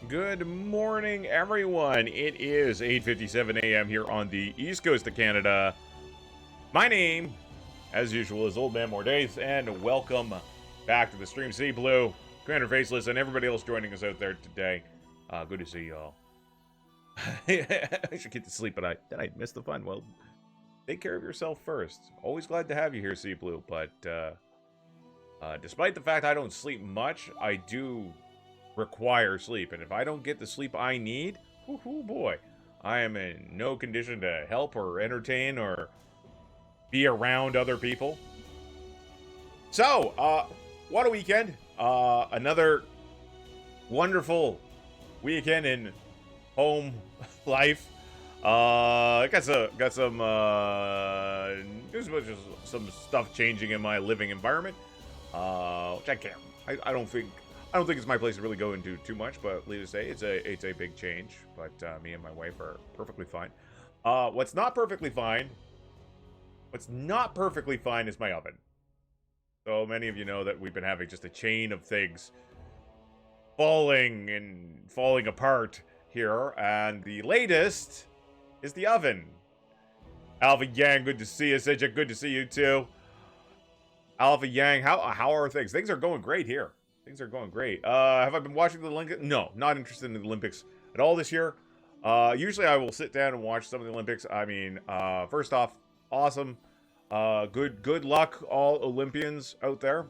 Good morning, everyone. It is 8:57 a.m. here on the East Coast of Canada. My name, as usual, is Old Man Mordaith, and welcome back to the stream. See Blue, Commander Faceless, and everybody else joining us out there today. Good to see y'all. I should get to sleep, but did I miss the fun? Well, take care of yourself first. Always glad to have you here, Sea Blue, but despite the fact I don't sleep much, I do require sleep, and if I don't get the sleep I need, whoo boy, I am in no condition to help or entertain or be around other people. So, what a weekend. Another wonderful weekend in home life. Got some there's some stuff changing in my living environment, which I can't. I don't think it's my place to really go into too much, but needless to say, it's a big change. But me and my wife are perfectly fine. What's not perfectly fine is my oven. So many of you know that we've been having just a chain of things falling apart here, and the latest is the oven. Alpha Yang, good to see you. Sidja, good to see you too. Alpha Yang, how are things? Things are going great here. Things are going great. Have I been watching the Olympics? No, not interested in the Olympics at all this year. Usually I will sit down and watch some of the Olympics. I mean, first off, awesome. Good luck, all Olympians out there.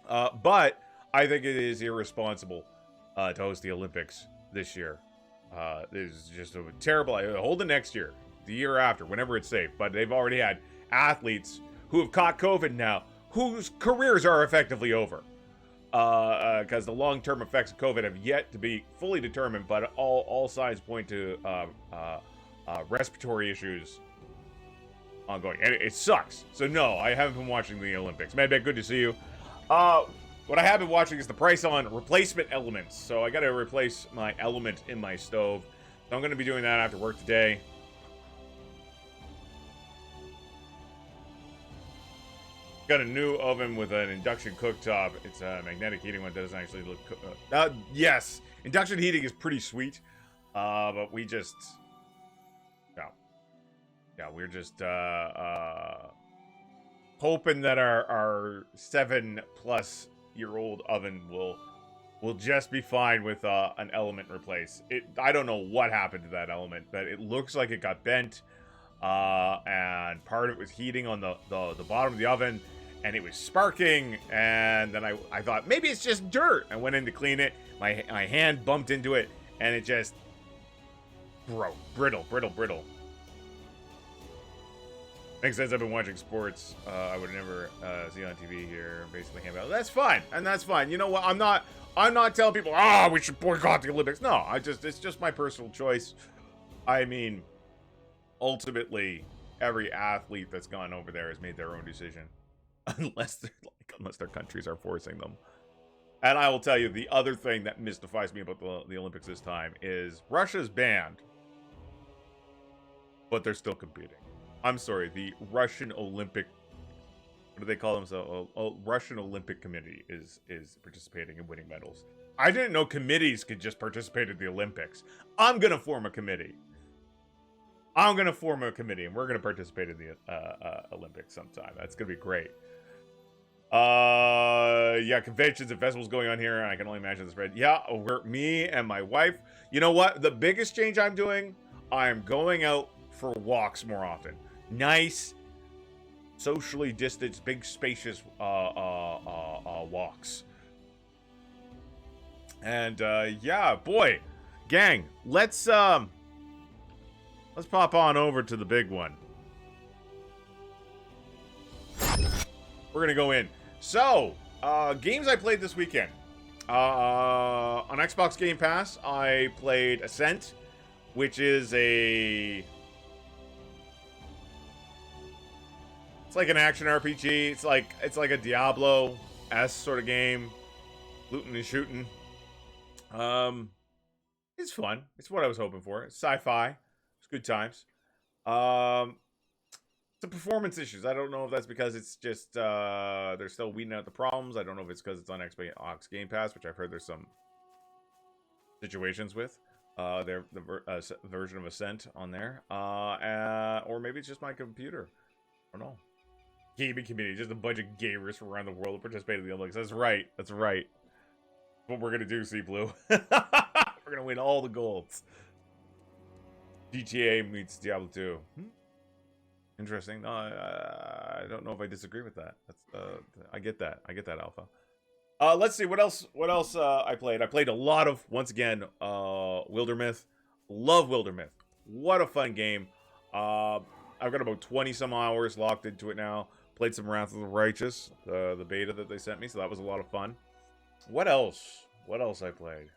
But I think it is irresponsible to host the Olympics this year. This is just a terrible. Hold it next year, the year after, whenever it's safe. But they've already had athletes who have caught COVID now, whose careers are effectively over. Because the long-term effects of COVID have yet to be fully determined, but all signs point to respiratory issues ongoing, and it sucks. So no, I haven't been watching the Olympics. Madbeck, good to see you. What I have been watching is the price on replacement elements. So I got to replace my element in my stove. So I'm going to be doing that after work today. Got a new oven with an induction cooktop. It's a magnetic heating one that doesn't actually look... yes, induction heating is pretty sweet. But we just... Yeah, we're just hoping that our 7+-year-old oven will just be fine with an element replace. I don't know what happened to that element, but it looks like it got bent. And part of it was heating on the bottom of the oven, and it was sparking, and then I thought maybe it's just dirt. I went in to clean it, my hand bumped into it, and it just broke. Brittle. Makes sense. I've been watching sports. I would never see on TV here. Basically, handball. That's fine, and that's fine. You know what? I'm not telling people, we should boycott the Olympics. No, it's just my personal choice. I mean, ultimately, every athlete that's gone over there has made their own decision, unless their countries are forcing them. And I will tell you, the other thing that mystifies me about the Olympics this time is Russia's banned, but they're still competing. I'm sorry, the Russian Olympic, what do they call themselves? Russian Olympic Committee is participating and winning medals. I didn't know committees could just participate in the Olympics. I'm gonna form a committee. And we're gonna participate in the Olympics sometime. That's gonna be great. Yeah, conventions and festivals going on here, and I can only imagine the spread. Yeah, me and my wife. You know what? The biggest change I'm doing, I'm going out for walks more often. Nice, socially distanced, big, spacious walks. And yeah, boy, gang, let's pop on over to the big one. We're gonna go in. So, games I played this weekend. On Xbox Game Pass, I played Ascent, which is it's like an action RPG. It's like a Diablo-esque sort of game, looting and shooting. It's fun. It's what I was hoping for. It's sci-fi. It's good times. Some performance issues. I don't know if that's because it's just they're still weeding out the problems. I don't know if it's because it's on Xbox Game Pass, which I've heard there's some situations with. Version of Ascent on there. Or maybe it's just my computer. I don't know. Gaming community, just a bunch of gamers from around the world that participate in the Olympics. That's right. That's right. What we're gonna do, Sea Blue. We're gonna win all the golds. GTA meets Diablo 2. Interesting. No, I don't know if I disagree with that. That's I get that. I get that, Alpha. Let's see what else. What else I played? I played a lot of, once again, Wildermyth. Love Wildermyth. What a fun game. I've got about 20 some hours locked into it now. Played some Wrath of the Righteous, the beta that they sent me, so that was a lot of fun. What else? What else I played?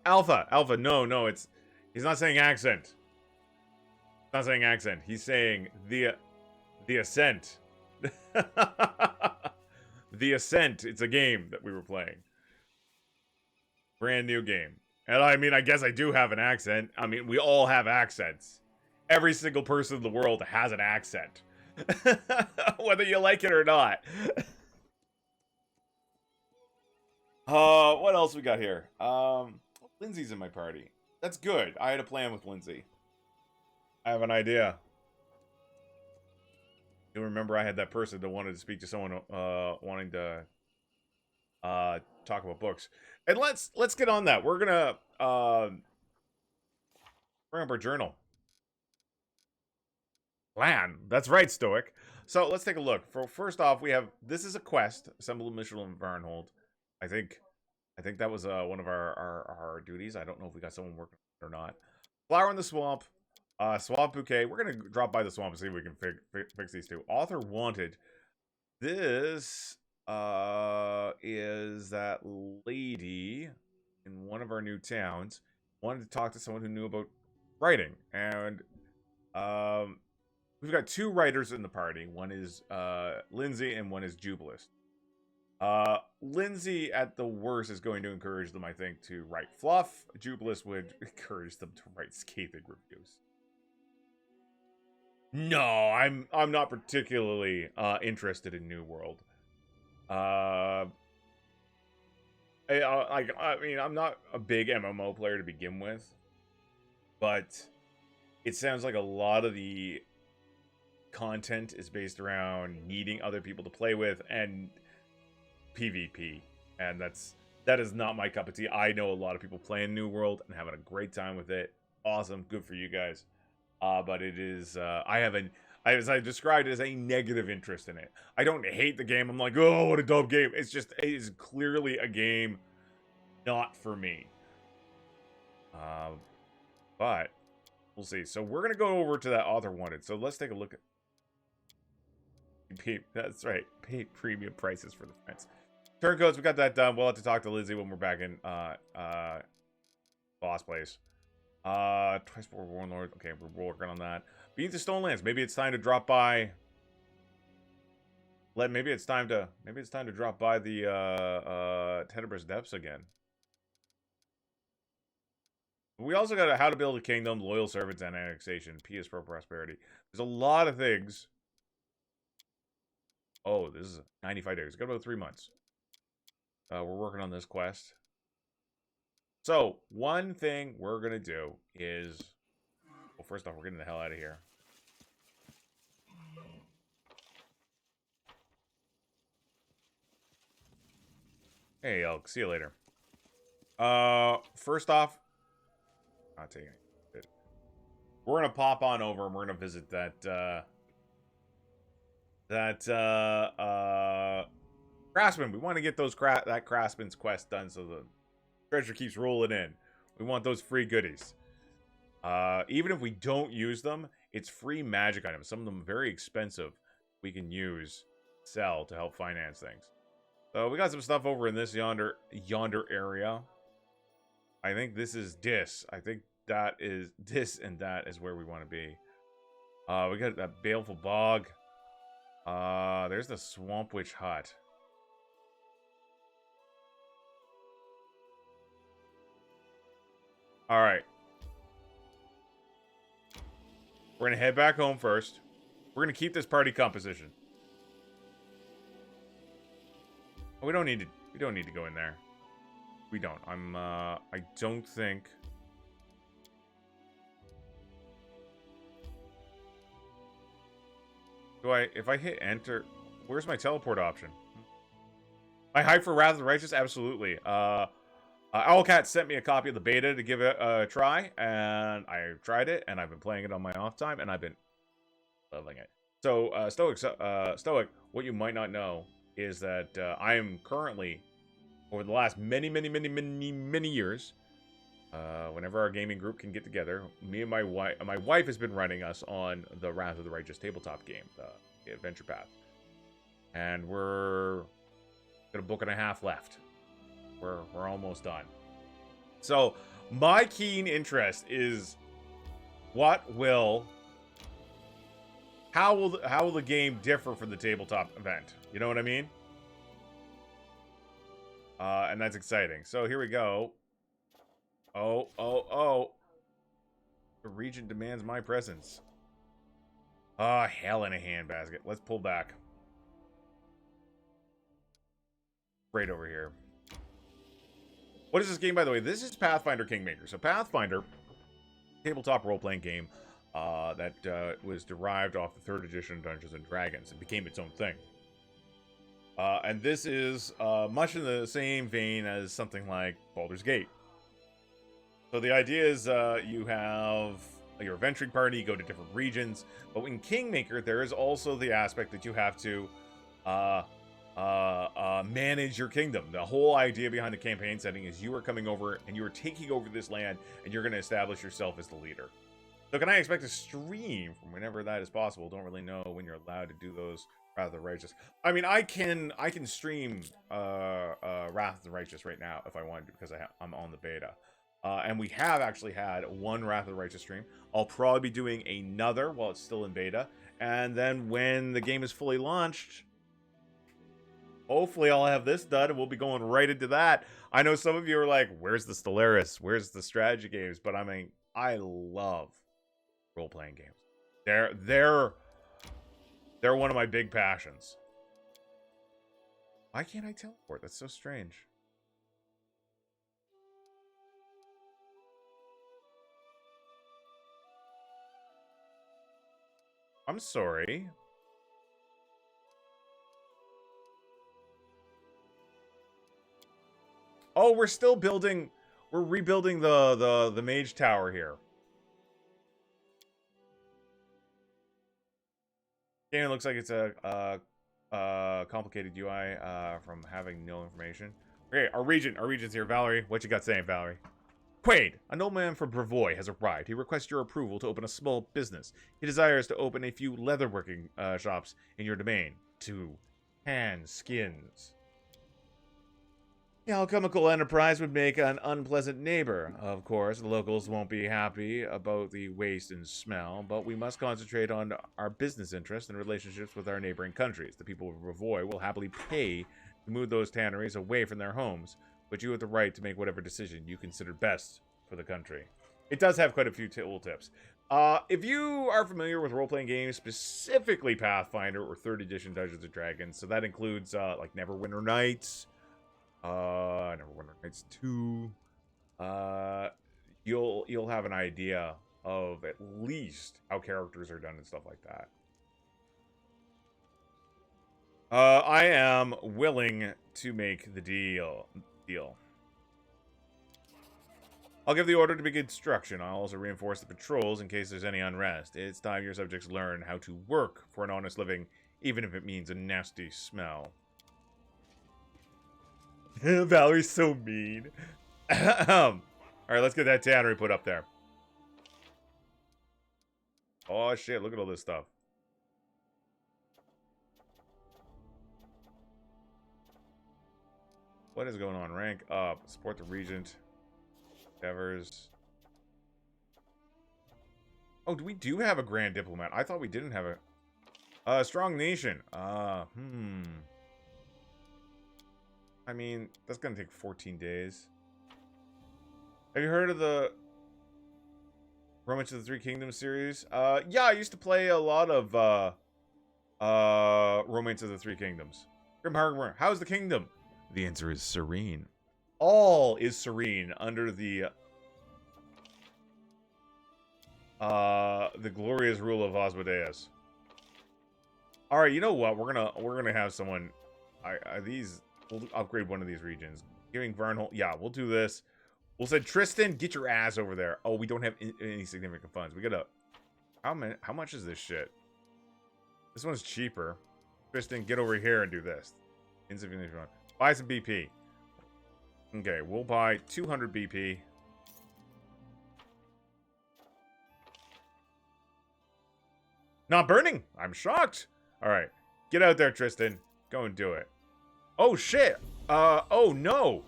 Alpha. No, he's not saying accent. He's not saying accent. He's saying the Ascent. The Ascent. It's a game that we were playing. Brand new game. And I mean, I guess I do have an accent. I mean, we all have accents. Every single person in the world has an accent. Whether you like it or not. What else we got here? Lindsay's in my party. That's good. I had a plan with Lindsay. I have an idea. You remember I had that person that wanted to speak to someone wanting to talk about books. And let's get on that. We're gonna bring up our journal. Plan. That's right, Stoic. So let's take a look. First off, we have, this is a quest. Assemble a Michelin and Varnhold. I think that was one of our duties. I don't know if we got someone working or not. Flower in the Swamp. Swamp Bouquet. We're going to drop by the swamp and see if we can fix these two. Author Wanted. This is that lady in one of our new towns. Wanted to talk to someone who knew about writing. And we've got two writers in the party. One is Lindsay and one is Jubilus. Lindsay, at the worst, is going to encourage them, I think, to write fluff. Jubilus would encourage them to write scathing reviews. No, I'm not particularly interested in New World. I mean, I'm not a big MMO player to begin with, but it sounds like a lot of the content is based around needing other people to play with and PvP, and that is not my cup of tea. I know a lot of people playing New World and having a great time with it. Awesome, good for you guys. But it is as I described it, as a negative interest in it. I don't hate the game. I'm like, oh, what a dope game. It's just, it is clearly a game not for me. But we'll see. So we're gonna go over to that Author Wanted. So let's take a look at. That's right. Pay premium prices for the friends. Turncoats, we got that done. We'll have to talk to Lizzie when we're back in Boss Place. Twice more Warlord. Okay, we're working on that. Beat the Stonelands. Maybe it's time to drop by. Maybe it's time to drop by the Tenebrous Depths again. We also got How to Build a Kingdom, Loyal Servants, and Annexation. PS Pro Prosperity. There's a lot of things. Oh, this is 95 days. Got about 3 months. We're working on this quest. So, one thing we're going to do is... Well, first off, we're getting the hell out of here. Hey, Elk. See you later. First off... Not taking it. We're going to pop on over and we're going to visit that... Craftsman. We want to get those that Craftsman's quest done so the treasure keeps rolling in. We want those free goodies. Even if we don't use them, it's free magic items. Some of them very expensive. We can use, sell to help finance things. So we got some stuff over in this yonder area. I think this is Dis. I think that is this and that is where we want to be. We got that Baleful Bog. There's the Swamp Witch Hut. Alright. We're gonna head back home first. We're gonna keep this party composition. Oh, we don't need to go in there. We don't. I don't think. If I hit enter, where's my teleport option? My hype for Wrath of the Righteous? Absolutely. Owlcat sent me a copy of the beta to give it a try, and I tried it, and I've been playing it on my off time, and I've been loving it. So, Stoic, what you might not know is that I am currently, over the last many years, whenever our gaming group can get together, me and my wife has been running us on the Wrath of the Righteous tabletop game, the Adventure Path. And we're got a book and a half left. We're almost done. So my keen interest is how will the game differ from the tabletop event? You know what I mean? And that's exciting. So here we go. Oh. The region demands my presence. Ah, hell in a handbasket. Let's pull back. Right over here. What is this game, by the way? This is Pathfinder Kingmaker. So Pathfinder, tabletop role-playing game that was derived off the 3rd edition Dungeons & Dragons. It became its own thing. And this is much in the same vein as something like Baldur's Gate. So the idea is you have your adventuring party, you go to different regions, but in Kingmaker, there is also the aspect that you have to manage your kingdom. The whole idea behind the campaign setting is you are coming over and you are taking over this land and you're going to establish yourself as the leader. So can I expect a stream from whenever that is possible? Don't really know when you're allowed to do those Wrath of the Righteous. I mean, I can stream Wrath of the Righteous right now if I wanted to, because I'm on the beta. And we have actually had one Wrath of the Righteous stream. I'll probably be doing another while it's still in beta. And then when the game is fully launched, hopefully I'll have this done and we'll be going right into that. I know some of you are like, where's the Stellaris? Where's the strategy games? But I mean, I love role-playing games. They're one of my big passions. Why can't I teleport? That's so strange. I'm sorry. Oh, we're still building. We're rebuilding the mage tower here. Game looks like it's a complicated UI from having no information. Okay, our regent's here. Valerie, what you got saying, Valerie? Quaid, a nobleman from Brevoy has arrived. He requests your approval to open a small business. He desires to open a few leatherworking shops in your domain to tan skins. The alchemical enterprise would make an unpleasant neighbor. Of course, the locals won't be happy about the waste and smell, but we must concentrate on our business interests and relationships with our neighboring countries. The people of Brevoy will happily pay to move those tanneries away from their homes, but you have the right to make whatever decision you consider best for the country. It does have quite a few tool tips. If you are familiar with role-playing games, specifically Pathfinder or 3rd edition Dungeons & Dragons, so that includes like Neverwinter Nights, Neverwinter Nights 2, you'll have an idea of at least how characters are done and stuff like that. I am willing to make the deal. I'll give the order to begin construction. I'll also reinforce the patrols in case there's any unrest. It's time your subjects learn how to work for an honest living, even if it means a nasty smell. Valerie's so mean. Alright, let's get that tannery put up there. Oh shit, look at all this stuff. What is going on? Rank up. Support the regent. Endeavors. Oh, we do have a grand diplomat. I thought we didn't have a strong nation. I mean, that's gonna take 14 days. Have you heard of the Romance of the Three Kingdoms series? Yeah, I used to play a lot of Romance of the Three Kingdoms. Grim Harbor, how's the kingdom? The answer is serene. All is serene under the glorious rule of Asmodeus. All right, you know what? We're gonna have someone. We'll upgrade one of these regions. Giving Varnhold. Yeah, we'll do this. We'll say Tristan, get your ass over there. Oh, we don't have any significant funds. We gotta. How much is this shit? This one's cheaper. Tristan, get over here and do this. Insignificant fund. Buy some BP. Okay, we'll buy 200 BP. Not burning. I'm shocked. All right, get out there, Tristan. Go and do it. Oh shit. Oh no.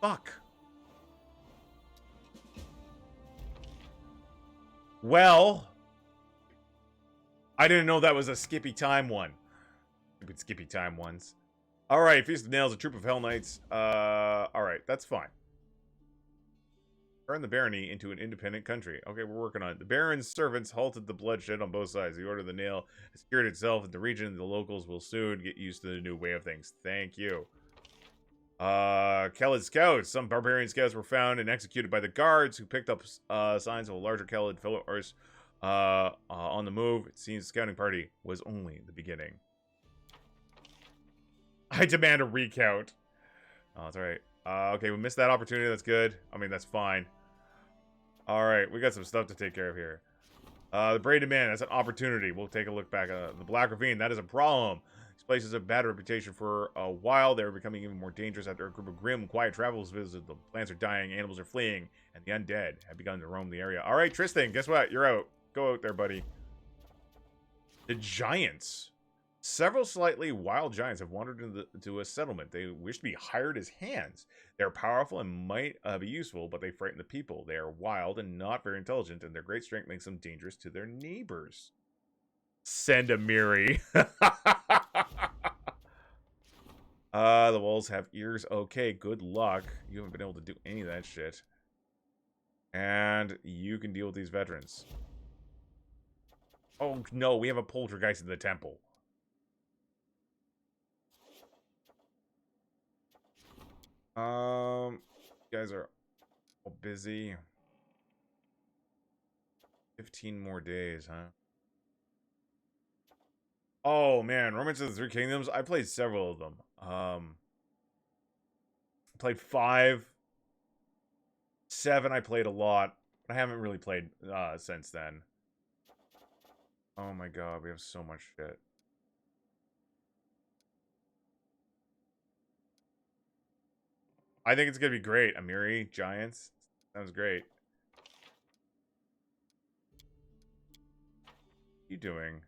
Fuck. Well, I didn't know that was a Skippy Time one. Stupid Skippy Time ones. All right, Feast of Nails, a troop of Hell Knights. All right, that's fine. Turn the barony into an independent country. Okay, we're working on it. The Baron's servants halted the bloodshed on both sides. The Order of the Nail has secured itself in the region. The locals will soon get used to the new way of things. Thank you. Kelid scouts. Some barbarian scouts were found and executed by the guards who picked up signs of a larger Kelid force on the move. It seems the scouting party was only the beginning. I demand a recount. Oh, that's alright. Okay, we missed that opportunity. That's good. I mean, that's fine. Alright, we got some stuff to take care of here. The Braided Man, that's an opportunity. We'll take a look back at the Black Ravine. That is a problem. These places have a bad reputation for a while. They're becoming even more dangerous after a group of grim, quiet travelers visit. The plants are dying, animals are fleeing, and the undead have begun to roam the area. Alright, Tristan, guess what? You're out. Go out there, buddy. The Giants. Several slightly wild giants have wandered into a settlement. They wish to be hired as hands. They're powerful and might be useful, but they frighten the people. They are wild and not very intelligent, and their great strength makes them dangerous to their neighbors. Send a Miri. The walls have ears. Okay, good luck. You haven't been able to do any of that shit. And you can deal with these veterans. Oh, no, we have a poltergeist in the temple. You guys are all busy. 15 more days, huh? Oh man, Romance of the Three Kingdoms. I played several of them. Played 5. 7 I played a lot. I haven't really played since then. Oh my god, we have so much shit. I think it's gonna be great. Amiri, Giants. Sounds great. What are you doing?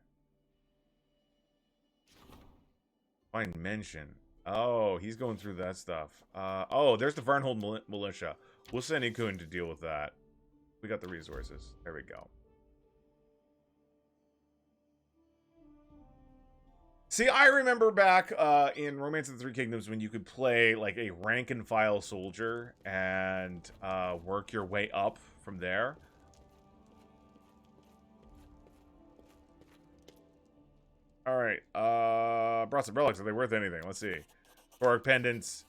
Find mention. Oh, he's going through that stuff. Oh, there's the Varnhold militia. We'll send Ikun to deal with that. We got the resources. There we go. See, I remember back in Romance of the Three Kingdoms when you could play like a rank and file soldier and work your way up from there. Alright, brought some relics. Are they worth anything? Let's see. Historic pendants,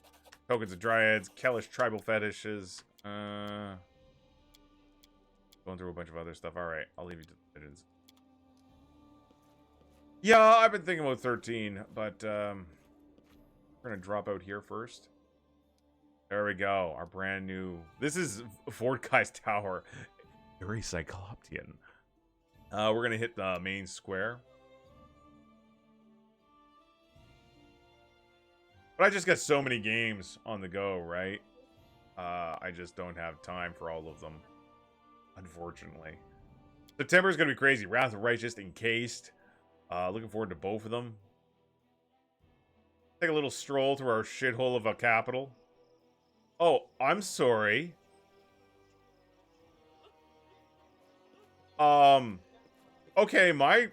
tokens of dryads, Kellish tribal fetishes. Going through a bunch of other stuff. Alright, I'll leave you to the pigeons. Yeah, I've been thinking about 13, but we're gonna drop out here first. There we go. Our brand new. This is Fort Guy's Tower. Very Cycloptian. We're gonna hit the main square. But I just got so many games on the go, right? I just don't have time for all of them, unfortunately. September is gonna be crazy. Wrath of Righteous, Encased. Looking forward to both of them. Take a little stroll through our shithole of a capital. Oh, I'm sorry. Okay, my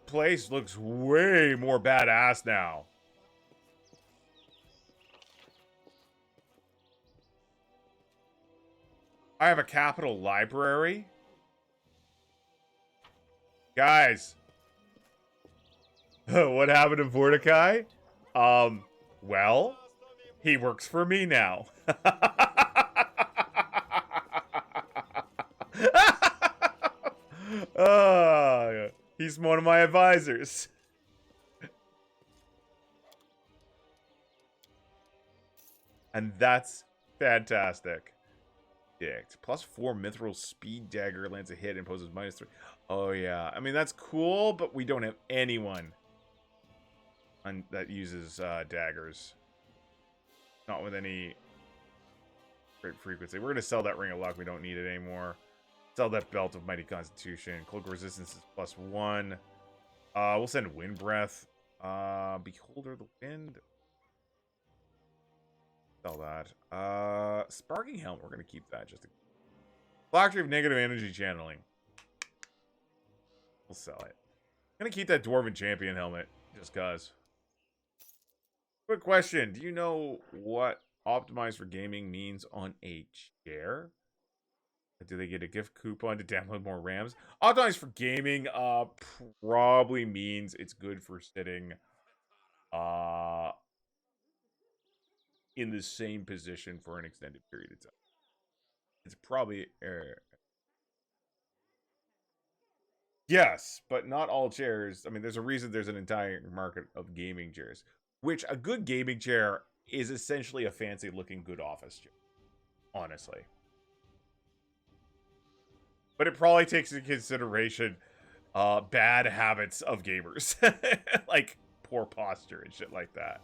place looks way more badass now. I have a capital library. Guys. What happened to Mordecai? Well, he works for me now. He's one of my advisors. And that's fantastic. +4 mithril speed dagger lands a hit and imposes -3. Oh yeah, I mean that's cool, but we don't have anyone that uses daggers. Not with any great frequency. We're gonna sell that ring of luck. We don't need it anymore. Sell that belt of mighty constitution. Cloak resistance is +1. We'll send wind breath. Beholder the wind. Sell that. Sparking helmet. We're gonna keep that just. Factory of negative energy channeling. We'll sell it. I'm gonna keep that dwarven champion helmet just cause. Quick question: do you know what optimized for gaming means on a chair? Do they get a gift coupon to download more RAMs? Optimized for gaming probably means it's good for sitting in the same position for an extended period of time. It's probably yes, but not all chairs. I mean, there's a reason there's an entire market of gaming chairs, which a good gaming chair is essentially a fancy looking good office chair, honestly. But it probably takes into consideration bad habits of gamers. Like poor posture and shit like that.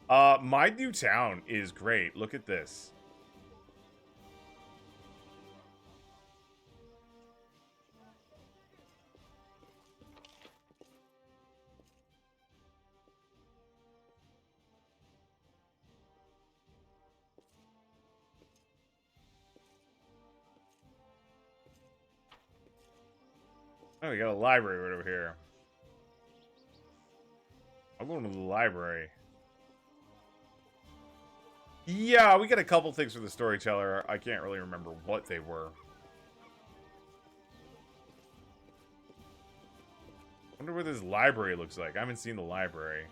My new town is great. Look at this. Oh, we got a library right over here. I'm going to the library. Yeah, we got a couple things for the storyteller. I can't really remember what they were. I wonder what this library looks like. I haven't seen the library.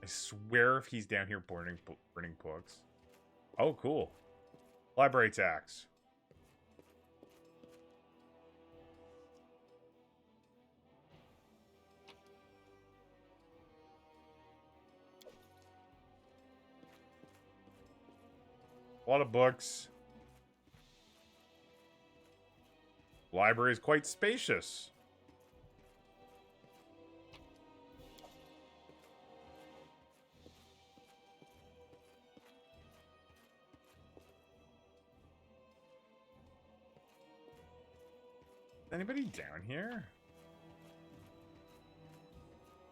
I swear if he's down here burning books. Oh, cool. Library tax. A lot of books. Library is quite spacious. Anybody down here?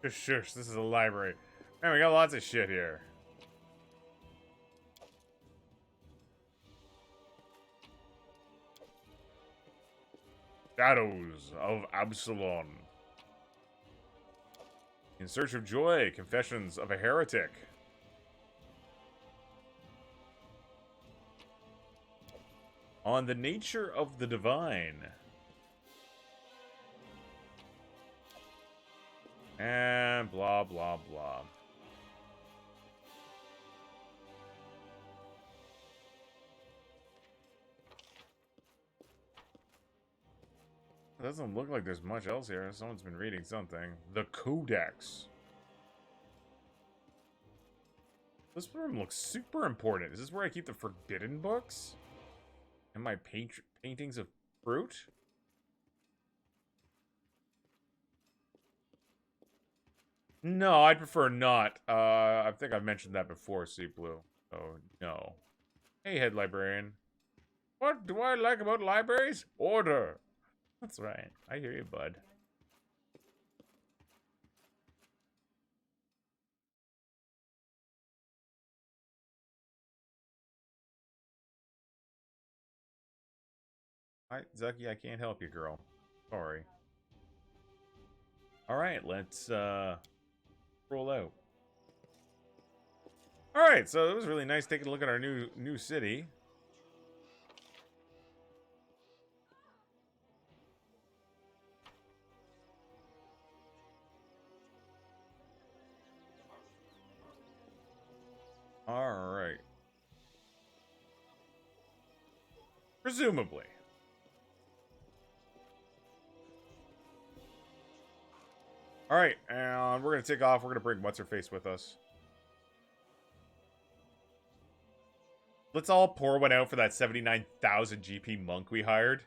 Shush, this is a library. Man, we got lots of shit here. Shadows of Absalom. In Search of Joy, Confessions of a Heretic. On the Nature of the Divine. And blah, blah, blah. It doesn't look like there's much else here. Someone's been reading something. The Codex. This room looks super important. Is this where I keep the forbidden books? And my paintings of fruit? No, I'd prefer not. I think I've mentioned that before, Sea Blue. Oh, no. Hey, head librarian. What do I like about libraries? Order. That's right. I hear you, bud. Alright, Zucky, I can't help you, girl. Sorry. Alright, let's roll out. Alright, so it was really nice taking a look at our new city. Alright. Presumably. Alright, and we're going to take off. We're going to bring What's-Her-Face with us. Let's all pour one out for that 79,000 GP monk we hired.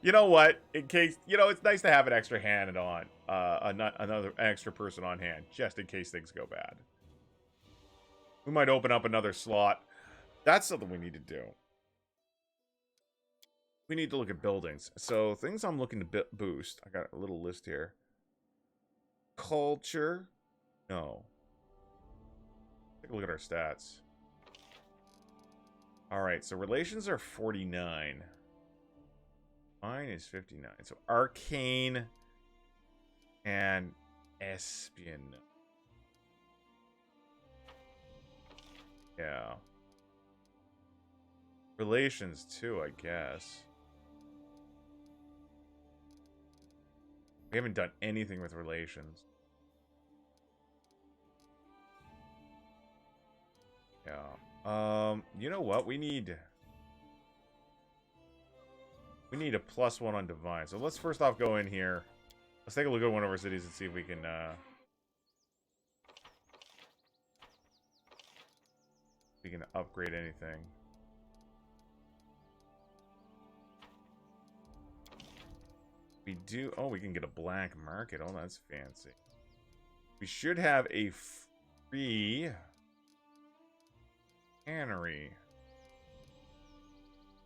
You know what? In case, it's nice to have an extra hand on. Another extra person on hand, just in case things go bad. We might open up another slot. That's something we need to do. We need to look at buildings. So, things I'm looking to boost. I got a little list here. Culture. No. Take a look at our stats. Alright, so relations are 49. Mine is 59. So arcane and espion. Yeah. Relations too, I guess. We haven't done anything with relations. Yeah. You know what? We need a +1 on divine. So let's first off go in here. Let's take a look at one of our cities and see if we can upgrade anything. We do. Oh, we can get a black market. Oh, that's fancy. We should have a free cannery.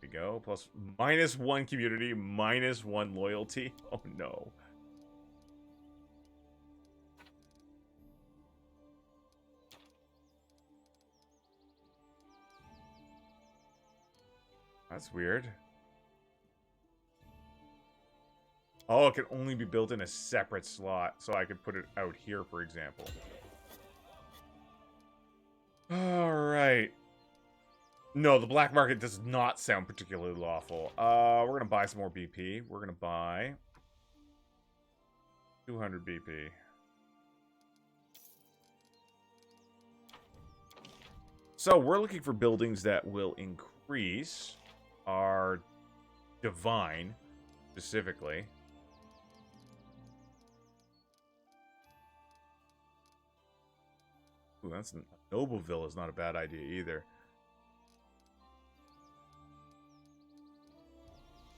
There we go. Plus -1 community, -1 loyalty. Oh no. That's weird. Oh, it can only be built in a separate slot, so I could put it out here, for example. Alright. No, the black market does not sound particularly lawful. We're gonna buy some more BP. We're gonna buy 200 BP. So, we're looking for buildings that will increase our divine, specifically. Ooh, that's Nobleville is not a bad idea either.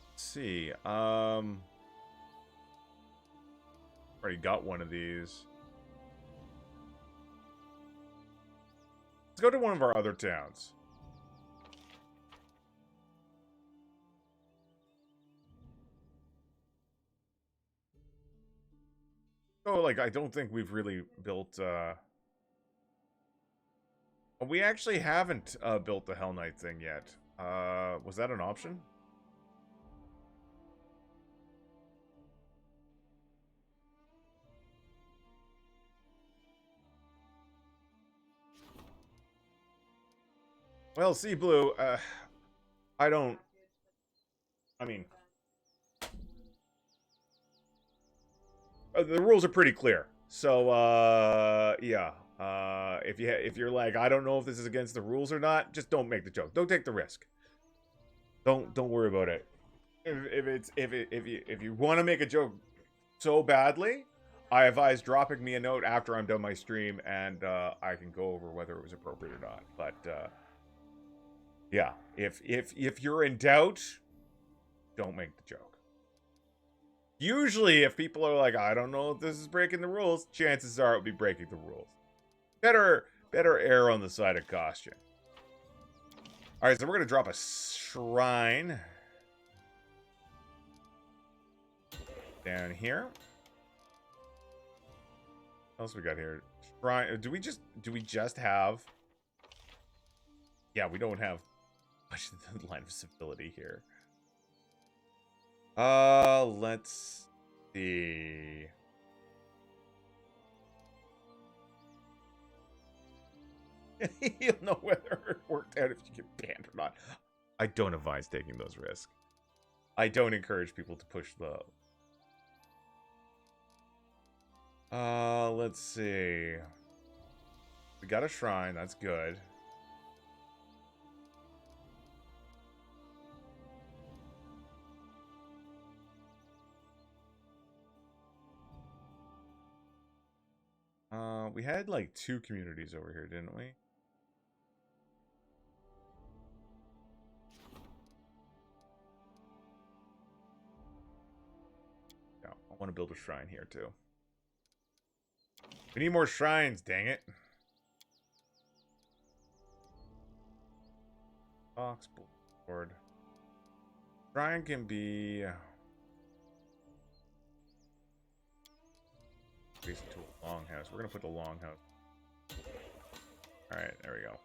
Let's see. Already got one of these. Let's go to one of our other towns. Oh, like, I don't think we've really built, we actually haven't built the Hell Knight thing yet. Was that an option? Well, see, Blue, I mean, the rules are pretty clear. So, yeah. If you're like, I don't know if this is against the rules or not, just don't make the joke. Don't take the risk. Don't worry about it. If you want to make a joke so badly, I advise dropping me a note after I'm done my stream, and I can go over whether it was appropriate or not. But yeah, if you're in doubt, don't make the joke. Usually, if people are like, I don't know if this is breaking the rules, chances are it would be breaking the rules. Better err on the side of caution. All right, so we're gonna drop a shrine down here. What else we got here? Shrine. Do we just have? Yeah, we don't have much of the line of civility here. Let's see. You'll know whether it worked out if you get banned or not. I don't advise taking those risks. I don't encourage people to push the... Let's see. We got a shrine. That's good. We had like 2 communities over here, didn't we? Yeah, I want to build a shrine here too. We need more shrines, dang it. Box board. Shrine can be based into a longhouse. We're gonna put the longhouse. Alright, there we go.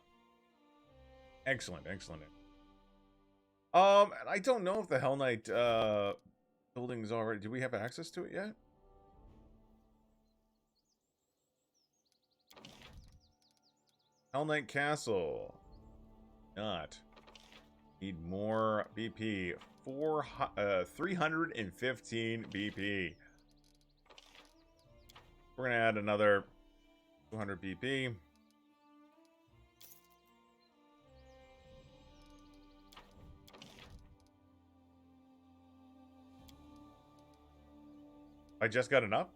Excellent, excellent. And I don't know if the Hell Knight building is already. Do we have access to it yet? Hell Knight Castle. Not. Need more BP. 315 BP. We're gonna add another 200 BP. I just got enough?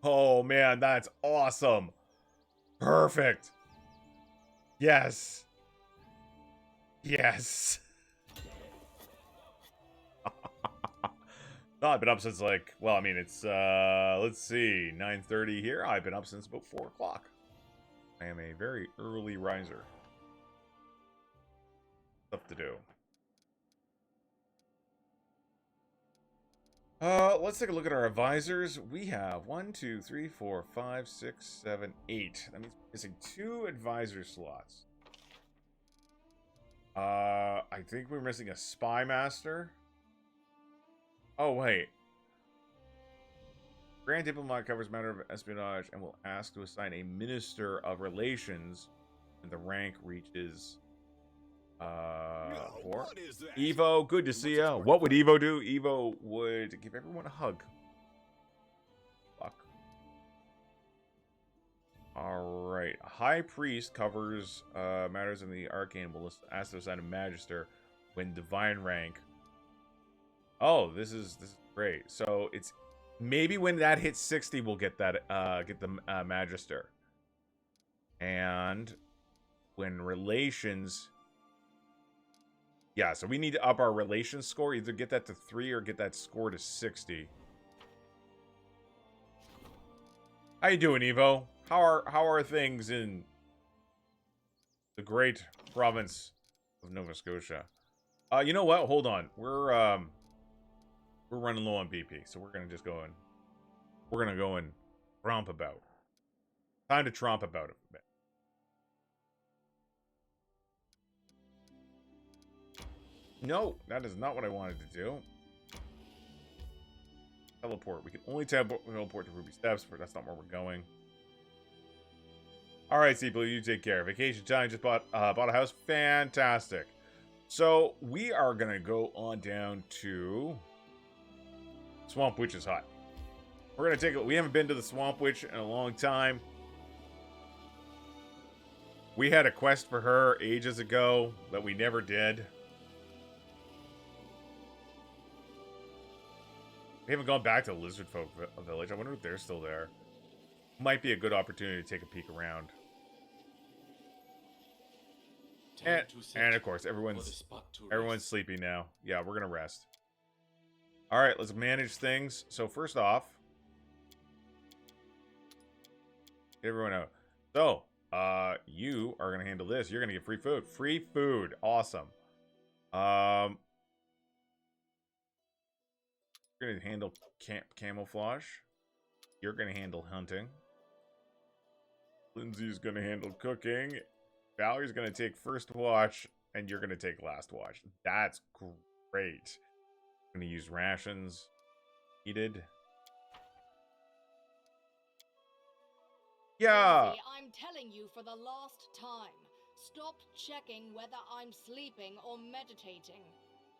Oh man, that's awesome. Perfect. Yes. Yes. No, I've been up since like, well, I mean, it's, let's see, 9:30 here. I've been up since about 4 o'clock. I am a very early riser. Stuff to do. Let's take a look at our advisors. We have 1, 2, 3, 4, 5, 6, 7, 8. That means we're missing 2 advisor slots. I think we're missing a spy master. Oh, wait. Grand Diplomat covers matter of espionage and will ask to assign a Minister of Relations when the rank reaches 4. Evo, good to see ya. What would Evo do? Evo would give everyone a hug. Fuck. Alright. High Priest covers matters in the Arcane. Will ask to assign a Magister when Divine rank. Oh, this is great. So it's maybe when that hits 60, we'll get that get the Magister. And when relations, yeah, so we need to up our relations score. Either get that to 3 or get that score to 60. How you doing, Evo? How are things in the great province of Nova Scotia? You know what? Hold on. We're running low on BP, so we're gonna just go and tromp about. Time to tromp about it a bit. No, that is not what I wanted to do. Teleport. We can only teleport to Ruby Steps, but that's not where we're going. Alright, Seablue, you take care. Vacation time, just bought a house. Fantastic. So, we are gonna go on down to Swamp Witch's hut. We're gonna take it. We haven't been to the Swamp Witch in a long time. We had a quest for her ages ago that we never did. We haven't gone back to the Lizard Folk Village. I wonder if they're still there. Might be a good opportunity to take a peek around. And of course, everyone's sleeping now. Yeah, we're gonna rest. All right, let's manage things. So first off, get everyone out. So, you are gonna handle this. You're gonna get free food. Free food, awesome. You're gonna handle camouflage. You're gonna handle hunting. Lindsay's gonna handle cooking. Valerie's gonna take first watch, and you're gonna take last watch. That's great. I'm gonna use rations. Needed. Yeah. Lindsay, I'm telling you for the last time. Stop checking whether I'm sleeping or meditating.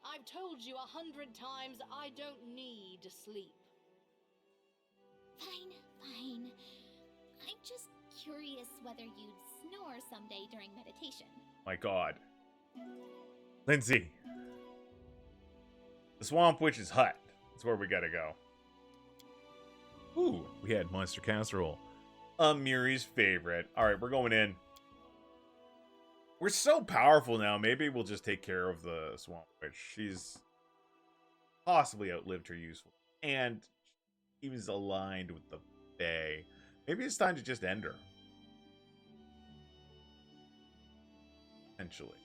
I've told you 100 times I don't need sleep. Fine, fine. I'm just curious whether you'd snore someday during meditation. My God. Lindsay. The Swamp Witch's hut. That's where we gotta go. Ooh, we had monster casserole. Miri's favorite. Alright, we're going in. We're so powerful now. Maybe we'll just take care of the Swamp Witch. She's possibly outlived her useful. And he was aligned with the Fae. Maybe it's time to just end her. Potentially.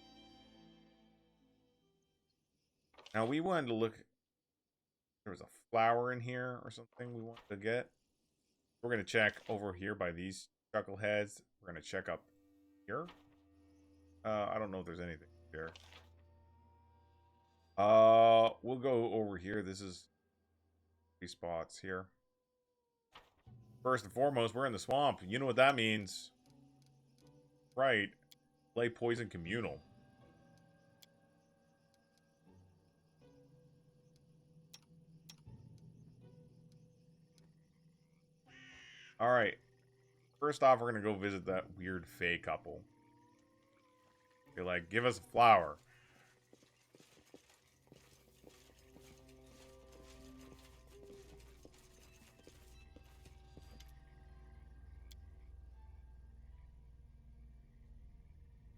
Now we wanted to look. There was a flower in here or something we wanted to get. We're going to check over here by these chuckleheads. We're going to check up here. I don't know if there's anything here. We'll go over here. This is 3 spots here. First and foremost, we're in the swamp. You know what that means. Right. Play Poison Communal. Alright. First off, we're going to go visit that weird Fae couple. They're like, give us a flower.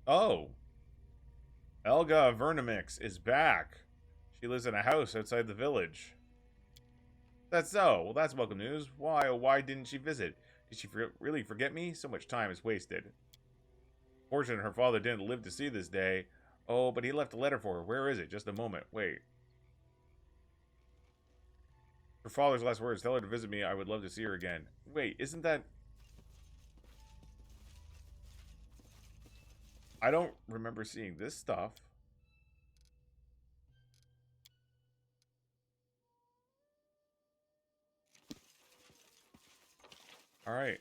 Oh. Elga Vernamix is back. She lives in a house outside the village. That's so. Well, that's welcome news. Why, oh, why didn't she visit? Did she really forget me? So much time is wasted. Fortunate her father didn't live to see this day. Oh, but he left a letter for her. Where is it? Just a moment. Wait. Her father's last words. Tell her to visit me. I would love to see her again. Wait, isn't that... I don't remember seeing this stuff. Alright,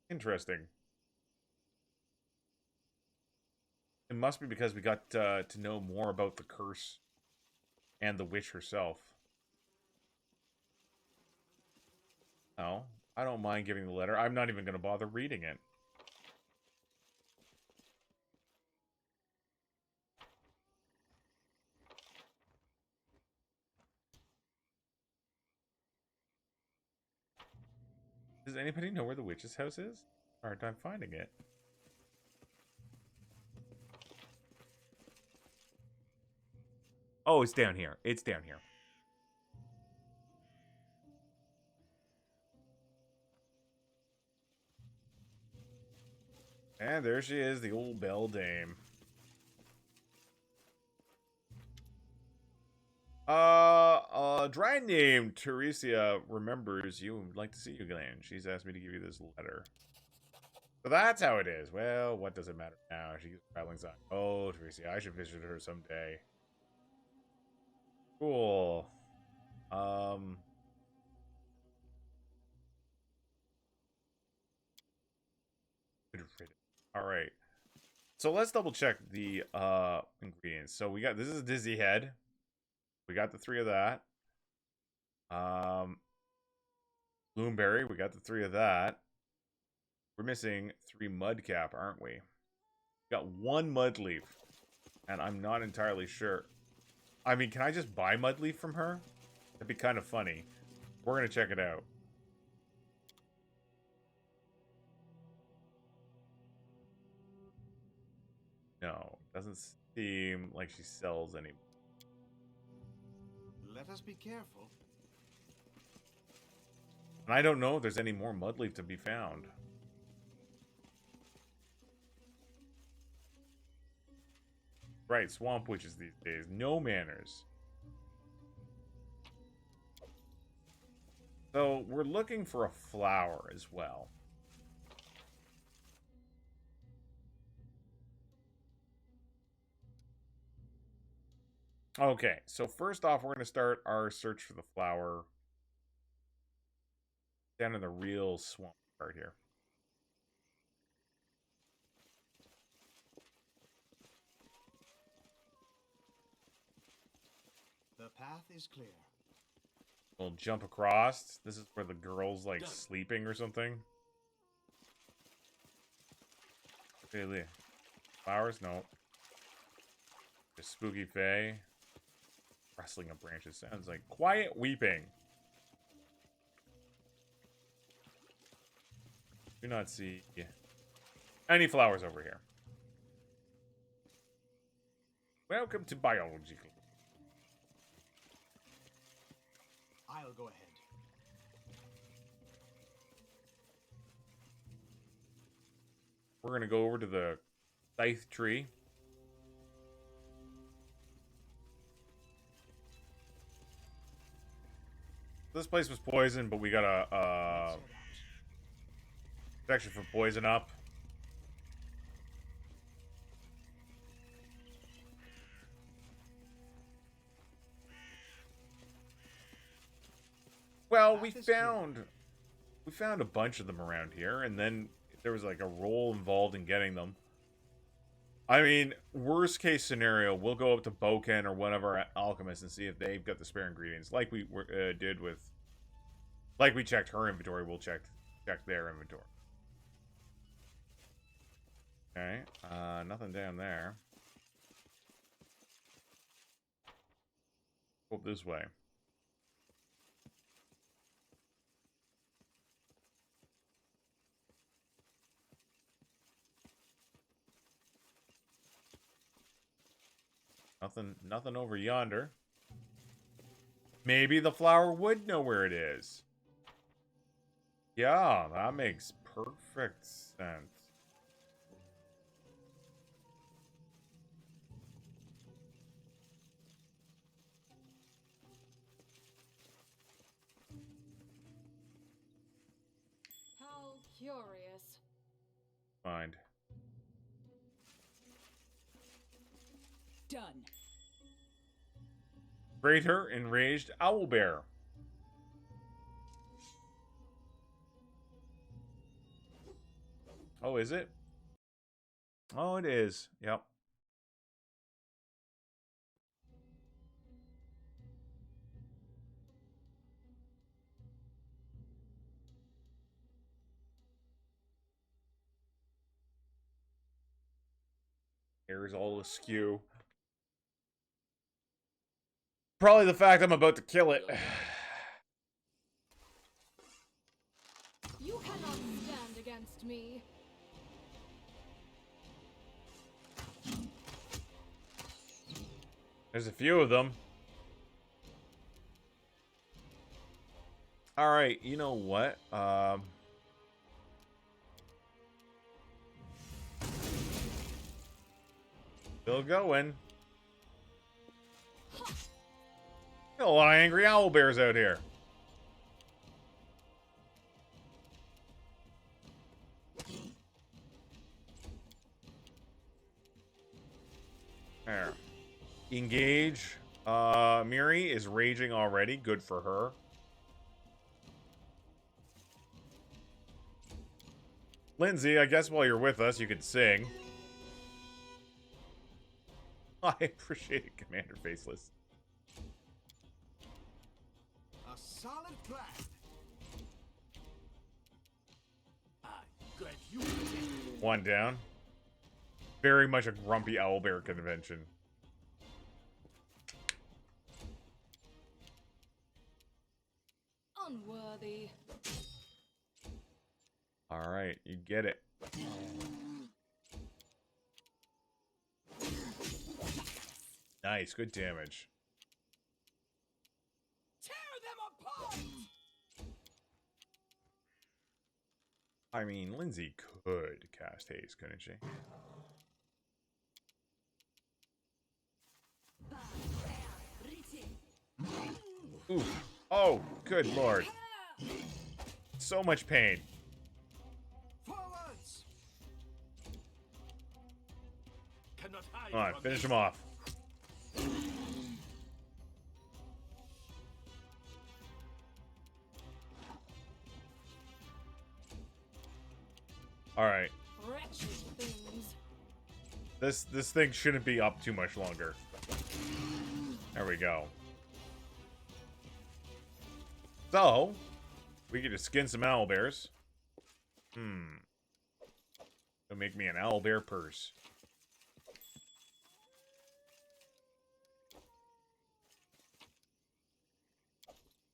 Interesting. It must be because we got to know more about the curse and the witch herself. No, I don't mind giving the letter. I'm not even going to bother reading it. Does anybody know where the witch's house is? Hard time finding it. Oh, it's down here. It's down here. And there she is, the old beldame. A dry named Teresia remembers you and would like to see you again. She's asked me to give you this letter. So that's how it is. Well, what does it matter now? She's traveling sign. Oh, Teresia, I should visit her someday. Cool. All right. So let's double check the ingredients. So we got, this is a dizzy head. We got the 3 of that. Bloomberry, we got the 3 of that. We're missing 3 mudcap, aren't we? We got 1 mudleaf. And I'm not entirely sure. I mean, can I just buy mudleaf from her? That'd be kind of funny. We're gonna check it out. No, doesn't seem like she sells any. Let us be careful. And I don't know if there's any more mudleaf to be found. Right, swamp witches these days. No manners. So, we're looking for a flower as well. Okay, so first off, we're going to start our search for the flower down in the real swamp part here. The path is clear. We'll jump across. This is where the girl's like sleeping or something. Okay, flowers? No. The spooky fae. Rustling of branches sounds like quiet weeping. Do not see any flowers over here. Welcome to biology. I'll go ahead. We're going to go over to the scythe tree. This place was poisoned, but we got a protection for poison up. Well, we found a bunch of them around here, and then there was like a roll involved in getting them. I mean, worst case scenario, we'll go up to Boken or one of our alchemists and see if they've got the spare ingredients, like we did with, like we checked her inventory. We'll check their inventory. Okay, nothing down there. Go this way. Nothing over yonder. Maybe the flower would know where it is. Yeah, that makes perfect sense. How curious. Find. Done. Greater enraged owlbear. Oh, is it? Oh, it is. Yep. Hair's all askew. Probably the fact I'm about to kill it. You cannot stand against me. There's a few of them. Alright, you know what? Still going. Got a lot of angry owlbears out here. There. Engage. Miri is raging already. Good for her. Lindsay, I guess while you're with us, you could sing. I appreciate it, Commander Faceless. A solid plan. I grant you. One down. Very much a grumpy owlbear convention. Unworthy. Alright, you get it. Nice, good damage. Tear them apart. I mean, Lindsay could cast haste, couldn't she? Ooh. Oh, good lord. So much pain. Forwards. Cannot hide. Come on, from finish this. him off. Alright. Wretched things. This thing shouldn't be up too much longer. There we go. So, we get to skin some owlbears. It'll make me an owlbear purse.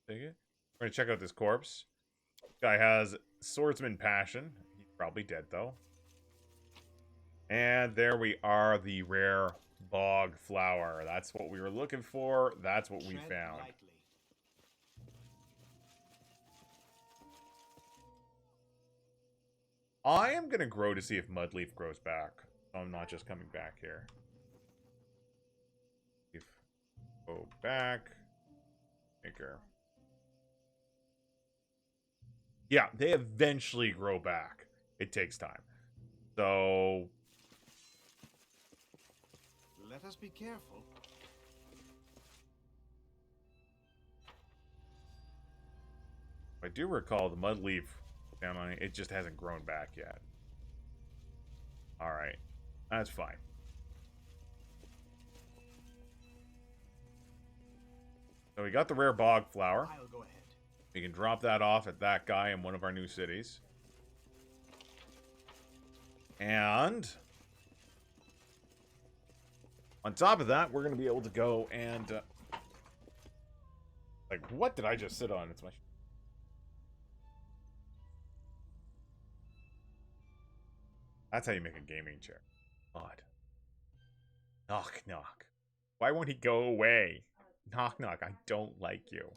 Take it. We're gonna check out this corpse. Guy has swordsman passion. He's probably dead though. And there we are, the rare bog flower. That's what we were looking for. That's what we Tread found. lightly. I am gonna grow to see if Mudleaf grows back. So I'm not just coming back here. Go back. Maker. Yeah, they eventually grow back. It takes time. So Let us be careful. I do recall the Mudleaf down on it. It just hasn't grown back yet. Alright. That's fine. So we got the rare bog flower. I'll go ahead. We can drop that off at that guy in one of our new cities. And on top of that, we're going to be able to go and... like, what did I just sit on? It's my... That's how you make a gaming chair. God. Knock, knock. Why won't he go away? Knock, knock. I don't like you.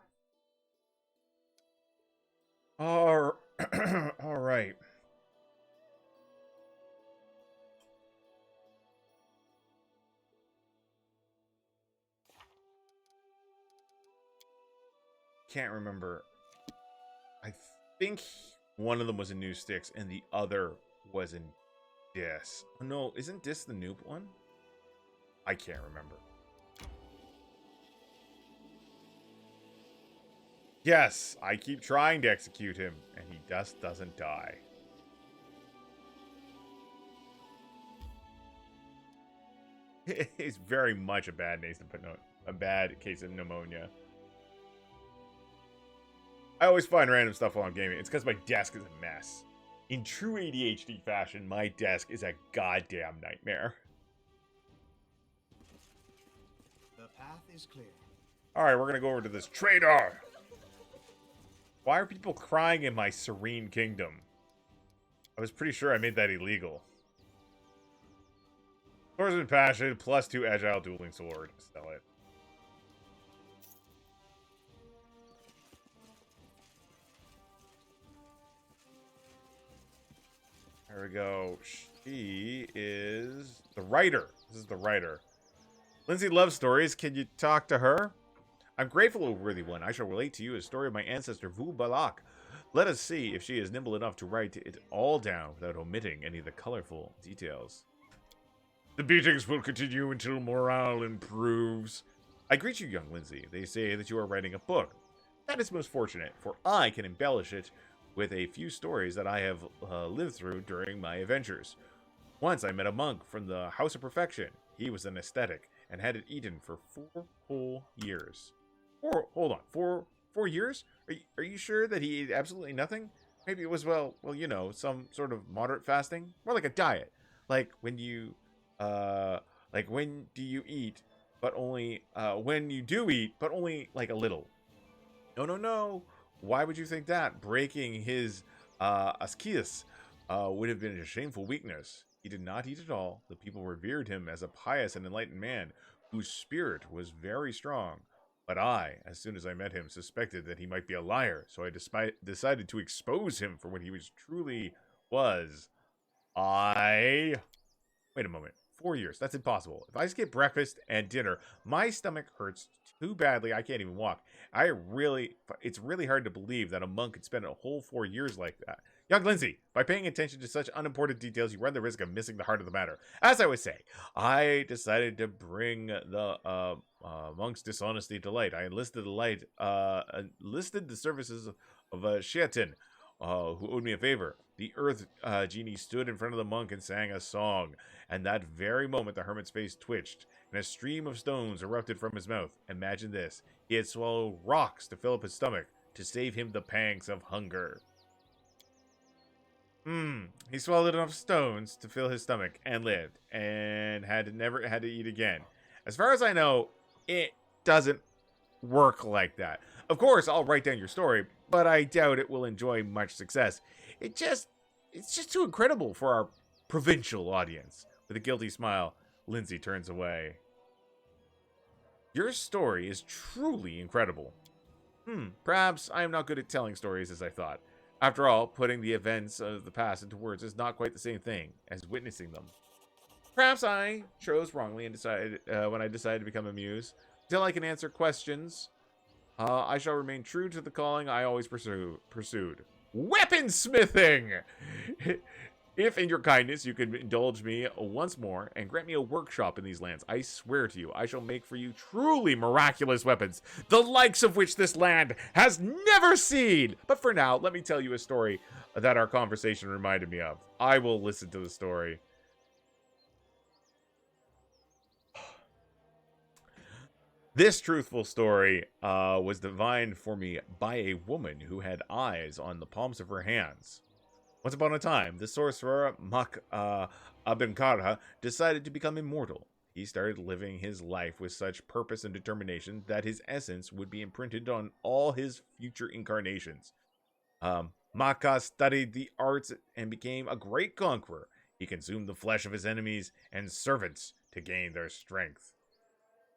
All right. Can't remember. I think one of them was in New Sticks and the other was in Dis. Oh, no, isn't Dis the noob one? I can't remember. Yes, I keep trying to execute him, and he just doesn't die. It's very much a bad case of pneumonia. I always find random stuff while I'm gaming. It's because my desk is a mess. In true ADHD fashion, my desk is a goddamn nightmare. The path is clear. Alright, we're gonna go over to this trader. Why are people crying in my serene kingdom? I was pretty sure I made that illegal. Swordsman passion, +2 agile dueling sword. Sell it. There we go. She is the writer. This is the writer. Lindsay loves stories. Can you talk to her? I'm grateful, O worthy one. I shall relate to you a story of my ancestor Vu Balak. Let us see if she is nimble enough to write it all down without omitting any of the colorful details. The beatings will continue until morale improves. I greet you, young Lindsay. They say that you are writing a book. That is most fortunate, for I can embellish it with a few stories that I have lived through during my adventures. Once I met a monk from the House of Perfection. He was an ascetic and had it eaten for 4 whole years. Hold on, 4 years? Are you sure that he ate absolutely nothing? Maybe it was, well, you know, some sort of moderate fasting? More like a diet. Like when you, when do you eat, but only, when you do eat, but only like a little. No. Why would you think that? Breaking his, ascesis, would have been a shameful weakness. He did not eat at all. The people revered him as a pious and enlightened man whose spirit was very strong. But I, as soon as I met him, suspected that he might be a liar, so I decided to expose him for what he truly was. Wait a moment. 4 years. That's impossible. If I skip breakfast and dinner, my stomach hurts too badly I can't even walk. It's really hard to believe that a monk could spend a whole 4 years like that. Young Lindsay, by paying attention to such unimportant details, you run the risk of missing the heart of the matter. As I was saying, I decided to bring the monk's dishonesty to light. I enlisted the services of Sheatin, who owed me a favor. The earth genie stood in front of the monk and sang a song, and that very moment the hermit's face twitched, and a stream of stones erupted from his mouth. Imagine this. He had swallowed rocks to fill up his stomach. to save him the pangs of hunger. He swallowed enough stones to fill his stomach and lived, and had never had to eat again. As far as I know, it doesn't work like that. Of course, I'll write down your story, but I doubt it will enjoy much success. It's just too incredible for our provincial audience. With a guilty smile, Lindsay turns away. Your story is truly incredible. Perhaps I am not good at telling stories as I thought. After all, putting the events of the past into words is not quite the same thing as witnessing them. Perhaps I chose wrongly and decided when I decided to become a muse. Until I can answer questions, I shall remain true to the calling I always pursued. Weaponsmithing! If in your kindness you could indulge me once more and grant me a workshop in these lands, I swear to you, I shall make for you truly miraculous weapons, the likes of which this land has never seen. But for now, let me tell you a story that our conversation reminded me of. I will listen to the story. This truthful story was divined for me by a woman who had eyes on the palms of her hands. Once upon a time, the sorcerer Mak Abenkara decided to become immortal. He started living his life with such purpose and determination that his essence would be imprinted on all his future incarnations. Maka studied the arts and became a great conqueror. He consumed the flesh of his enemies and servants to gain their strength.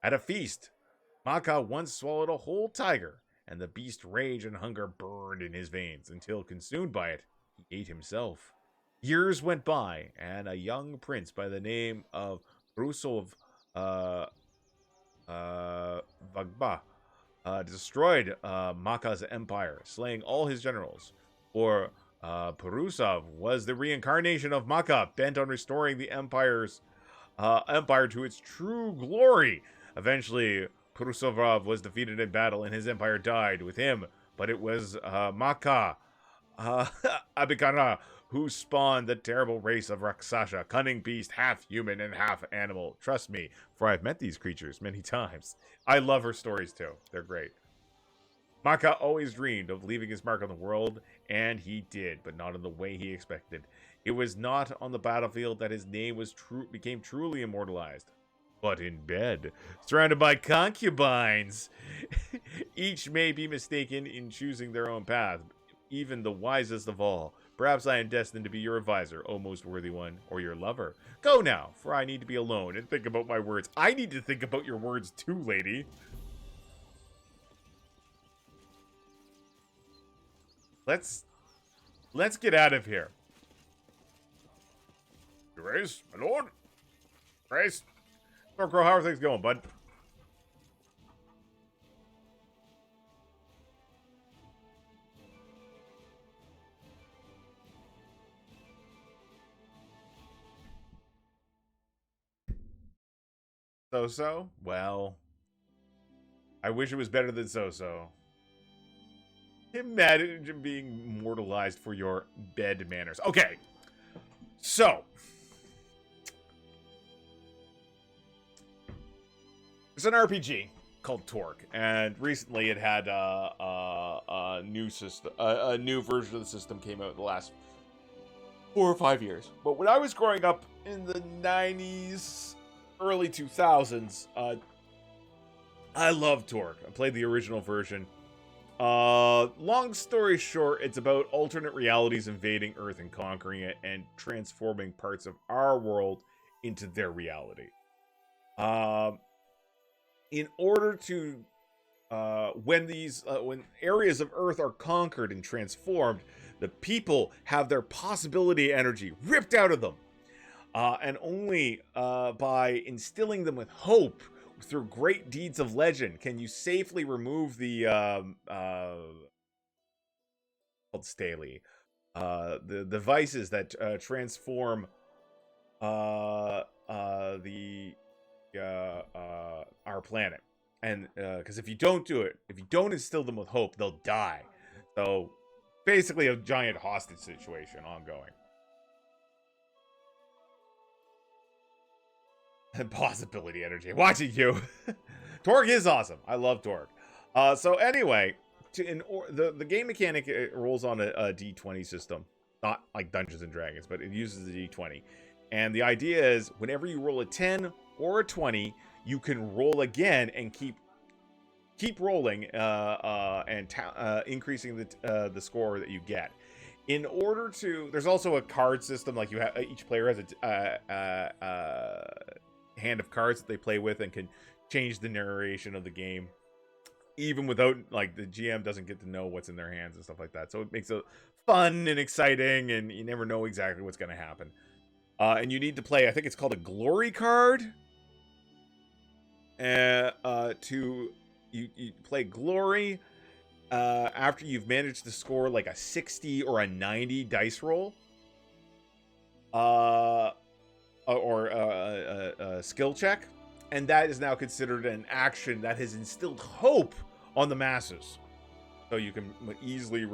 At a feast, Maka once swallowed a whole tiger, and the beast's rage and hunger burned in his veins until, consumed by it, he ate himself. Years went by, and a young prince by the name of Brusov Vagba destroyed Maka's empire, slaying all his generals. For Purusov was the reincarnation of Maka, bent on restoring the empire to its true glory. Eventually, Purusov was defeated in battle, and his empire died with him. But it was Maka Abikara, who spawned the terrible race of Rakshasa, cunning beast, half human and half animal. Trust me, for I've met these creatures many times. I love her stories too. They're great. Maka always dreamed of leaving his mark on the world, and he did, but not in the way he expected. It was not on the battlefield that his name became truly immortalized, but in bed, surrounded by concubines. Each may be mistaken in choosing their own path, even the wisest of all. Perhaps I am destined to be your advisor, O most worthy one, or your lover. Go now, for I need to be alone and think about my words. I need to think about your words too, lady. Let's get out of here. Grace, my lord. Grace. Scarecrow, how are things going, bud? So-so? Well, I wish it was better than so-so. Imagine being immortalized for your bed manners. Okay, so it's an RPG called Torque, and recently it had a new system, a new version of the system came out in the last 4 or 5 years. But when I was growing up in the 90s, early 2000s, I loved Torque. I played the original version. Long story short, it's about alternate realities invading Earth and conquering it and transforming parts of our world into their reality. In order to, when areas of Earth are conquered and transformed, the people have their possibility energy ripped out of them. And only by instilling them with hope through great deeds of legend can you safely remove the called Staley, the devices that transform our planet. And because if you don't do it, if you don't instill them with hope, they'll die. So basically a giant hostage situation ongoing. Possibility energy. Watching you. Torque is awesome. I love Torque. So anyway, the game mechanic, it rolls on a D20 system, not like Dungeons and Dragons, but it uses a D20. And the idea is whenever you roll a 10 or a 20, you can roll again and keep rolling and increasing the score that you get. In order to, there's also a card system. Like you have, each player has a hand of cards that they play with and can change the narration of the game, even without, like, the GM doesn't get to know what's in their hands and stuff like that. So it makes it fun and exciting, and you never know exactly what's going to happen. And you need to play, I think it's called a glory card. You play glory after you've managed to score like a 60 or a 90 dice roll, or a skill check, and that is now considered an action that has instilled hope on the masses. So you can easily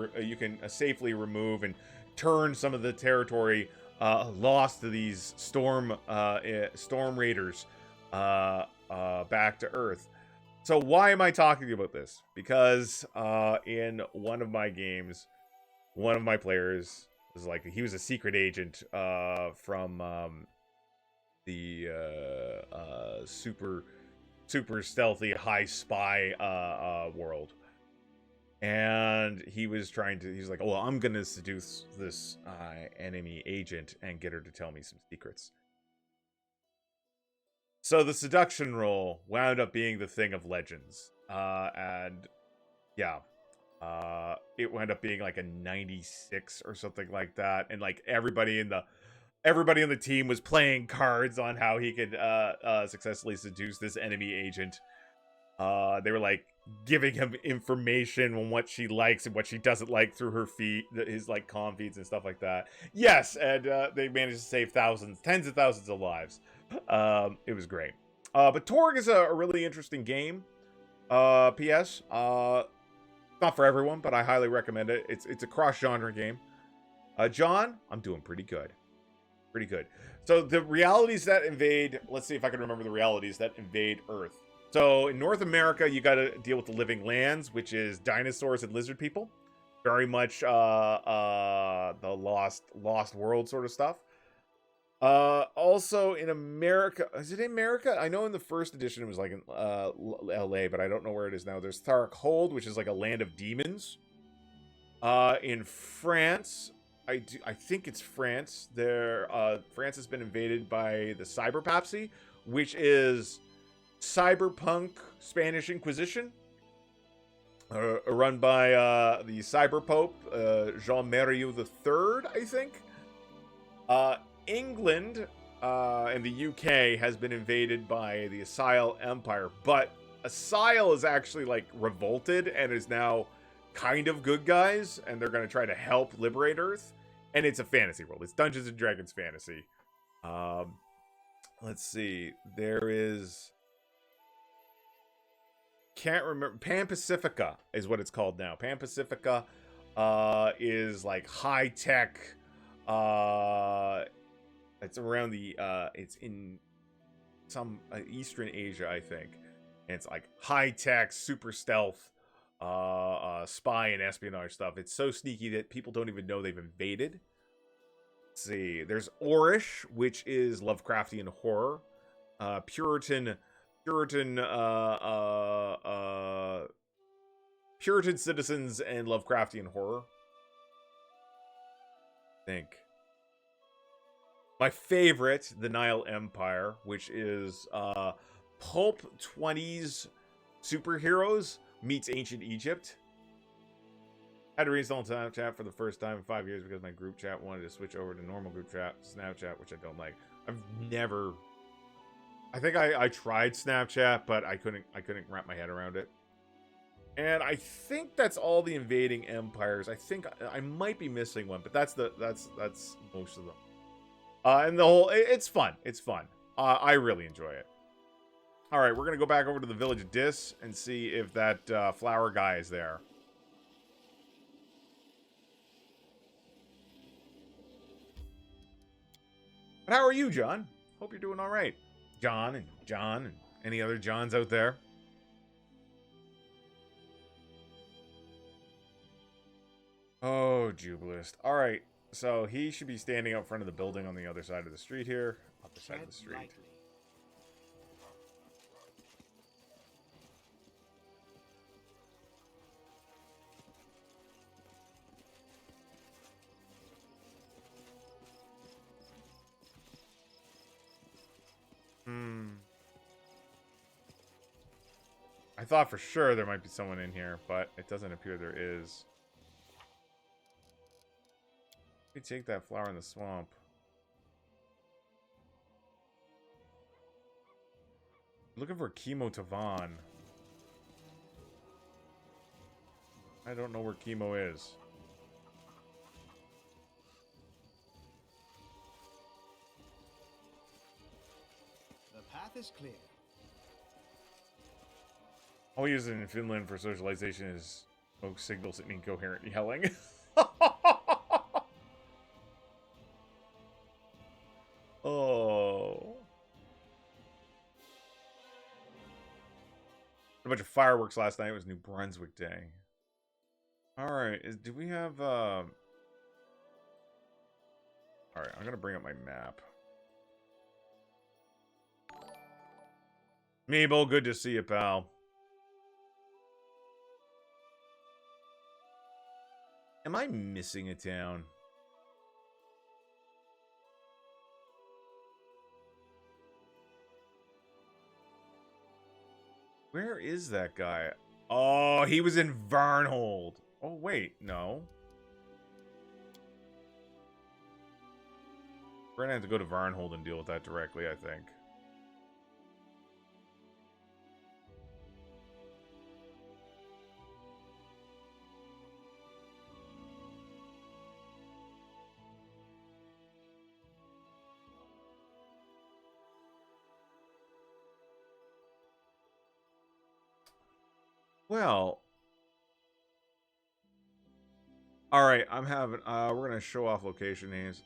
safely remove and turn some of the territory lost to these storm raiders back to Earth. So why am I talking to you about this? Because in one of my games, one of my players was like, he was a secret agent from the super stealthy high spy world. And he was like, oh, I'm going to seduce this enemy agent and get her to tell me some secrets. So the seduction roll wound up being the thing of legends. And yeah, it wound up being like a 96 or something like that. And like everybody in the team was playing cards on how he could successfully seduce this enemy agent. They were like giving him information on what she likes and what she doesn't like through her feed, his like comm feeds and stuff like that. Yes, and they managed to save tens of thousands of lives. It was great. But Torg is a really interesting game. P.S. Not for everyone, but I highly recommend it. It's a cross-genre game. John, I'm doing pretty good. Pretty good. So the realities that invade, let's see if I can remember the realities that invade Earth. So in North America, you got to deal with the living lands, which is dinosaurs and lizard people. Very much the lost world sort of stuff. Also in America, is it in America? I know in the first edition it was like in LA, but I don't know where it is now. There's Thark Hold, which is like a land of demons. In France, I think it's France. France has been invaded by the Cyberpapsy, which is cyberpunk Spanish Inquisition, run by the Cyber Pope Jean Mario III, I think. England and the UK has been invaded by the Asile Empire, but Asile is actually like revolted and is now kind of good guys, and they're going to try to help liberate Earth. And it's a fantasy world. It's Dungeons and Dragons fantasy. Let's see. There is, can't remember. Pan Pacifica is what it's called now. Pan Pacifica is like high tech. It's around the it's in some Eastern Asia, I think. And it's like high tech, super stealth, spy and espionage stuff. It's so sneaky that people don't even know they've invaded. Let's see. There's Orish, which is Lovecraftian horror. Puritan citizens and Lovecraftian horror. I think. My favorite, the Nile Empire, which is pulp 20s superheroes meets ancient Egypt. I had to reinstall Snapchat for the first time in 5 years because my group chat wanted to switch over to normal group chat, Snapchat, which I don't like. I think I tried Snapchat, but I couldn't wrap my head around it. And I think that's all the invading empires. I think I might be missing one, but that's most of them. And the whole, it's fun. It's fun. I really enjoy it. All right, we're going to go back over to the village of Dis and see if that flower guy is there. But how are you, John? Hope you're doing all right. John and any other Johns out there? Oh, Jubilist. Alright, so he should be standing out front of the building on the other side of the street here. Other side of the street. Lightly. I thought for sure there might be someone in here, but it doesn't appear there is. Let me take that flower in the swamp. Looking for Chemo Tavan. I don't know where Chemo is. The path is clear. All we use in Finland for socialization is smoke signals and incoherent yelling. Oh. A bunch of fireworks last night. It was New Brunswick Day. Alright, do we have, Alright, I'm gonna bring up my map. Meeble, good to see you, pal. Am I missing a town? Where is that guy? Oh, he was in Varnhold. Oh, wait, no. We're gonna have to go to Varnhold and deal with that directly, I think. Well, all right. I'm having. We're gonna show off location names.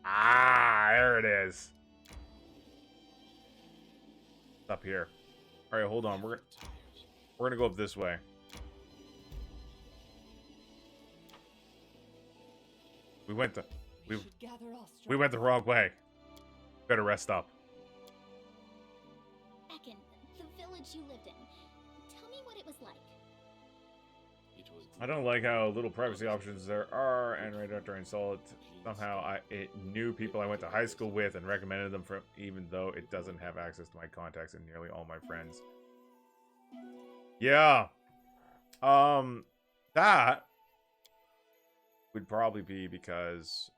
Ah, there it is. It's up here. All right, hold on. We're gonna go up this way. We went the we went the wrong way. Better rest up. Ekin, the village you lived in. Tell me what it was like. I don't like how little privacy options there are, and right after I install it, somehow it knew people I went to high school with and recommended them from, even though it doesn't have access to my contacts and nearly all my friends. Yeah. That would probably be because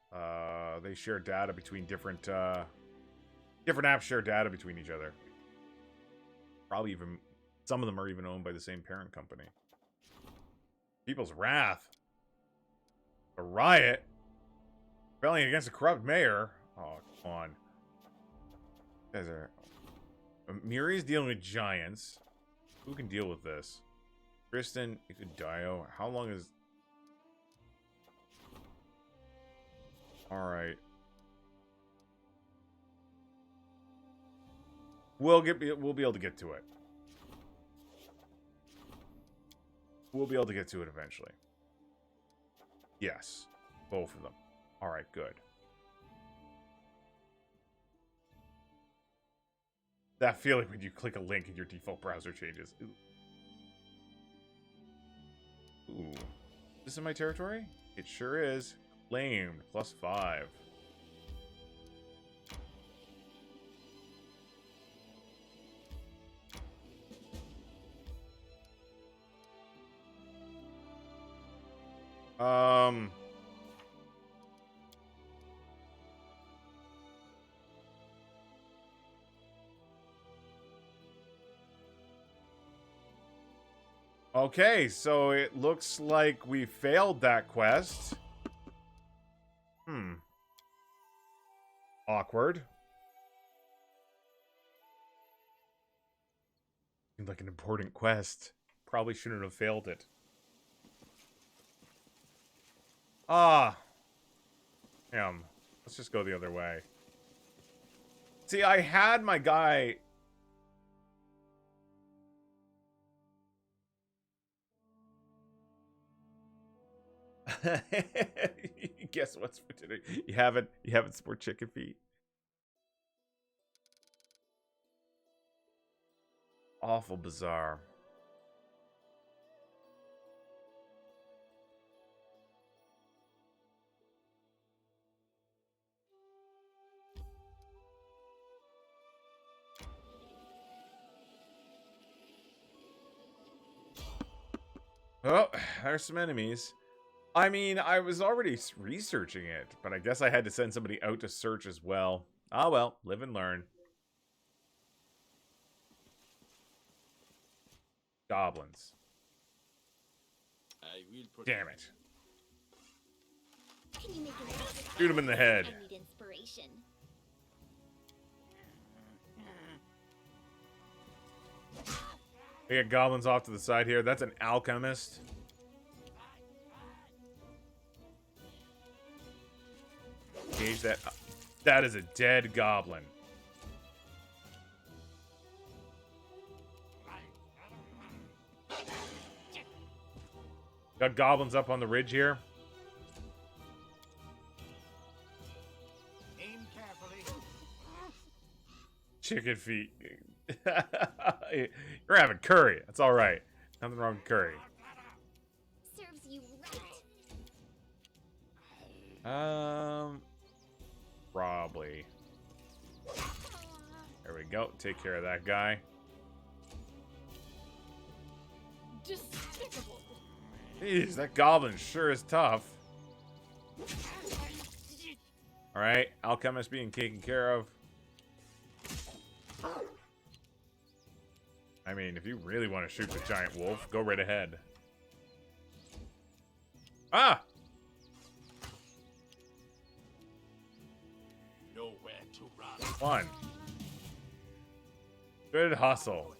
they share data between different apps share data between each other. Probably even some of them are even owned by the same parent company. People's Wrath. A riot. Rebelling against a corrupt mayor. Oh, come on. You guys are... Miri's dealing with giants. Who can deal with this? Kristen, Ikudayo. How long is... Alright. We'll be able to get to it. We'll be able to get to it eventually. Yes. Both of them. Alright, good. That feeling when you click a link and your default browser changes. Ooh. Is this in my territory? It sure is. Claimed. +5. Okay, so it looks like we failed that quest. Awkward. Seemed like an important quest. Probably shouldn't have failed it. Ah. Damn. Let's just go the other way. See, I had my guy... Guess what's for dinner? You haven't some more chicken feet? Awful bizarre. Oh, there's some enemies. I mean, I was already researching it, but I guess I had to send somebody out to search as well. Ah, well, live and learn. Goblins. Damn it. Can you make it Shoot him in the head. I need inspiration. We got goblins off to the side here. That's an alchemist. Gauge that. That is a dead goblin. Got goblins up on the ridge here. Aim carefully. Chicken feet. You're having curry. That's all right. Nothing wrong with curry. Serves you right. Probably. There we go. Take care of that guy. Despicable. Jeez, that goblin sure is tough. Alright, alchemist being taken care of. I mean, if you really want to shoot the giant wolf, go right ahead. Ah! Nowhere to run. One. Good hustle.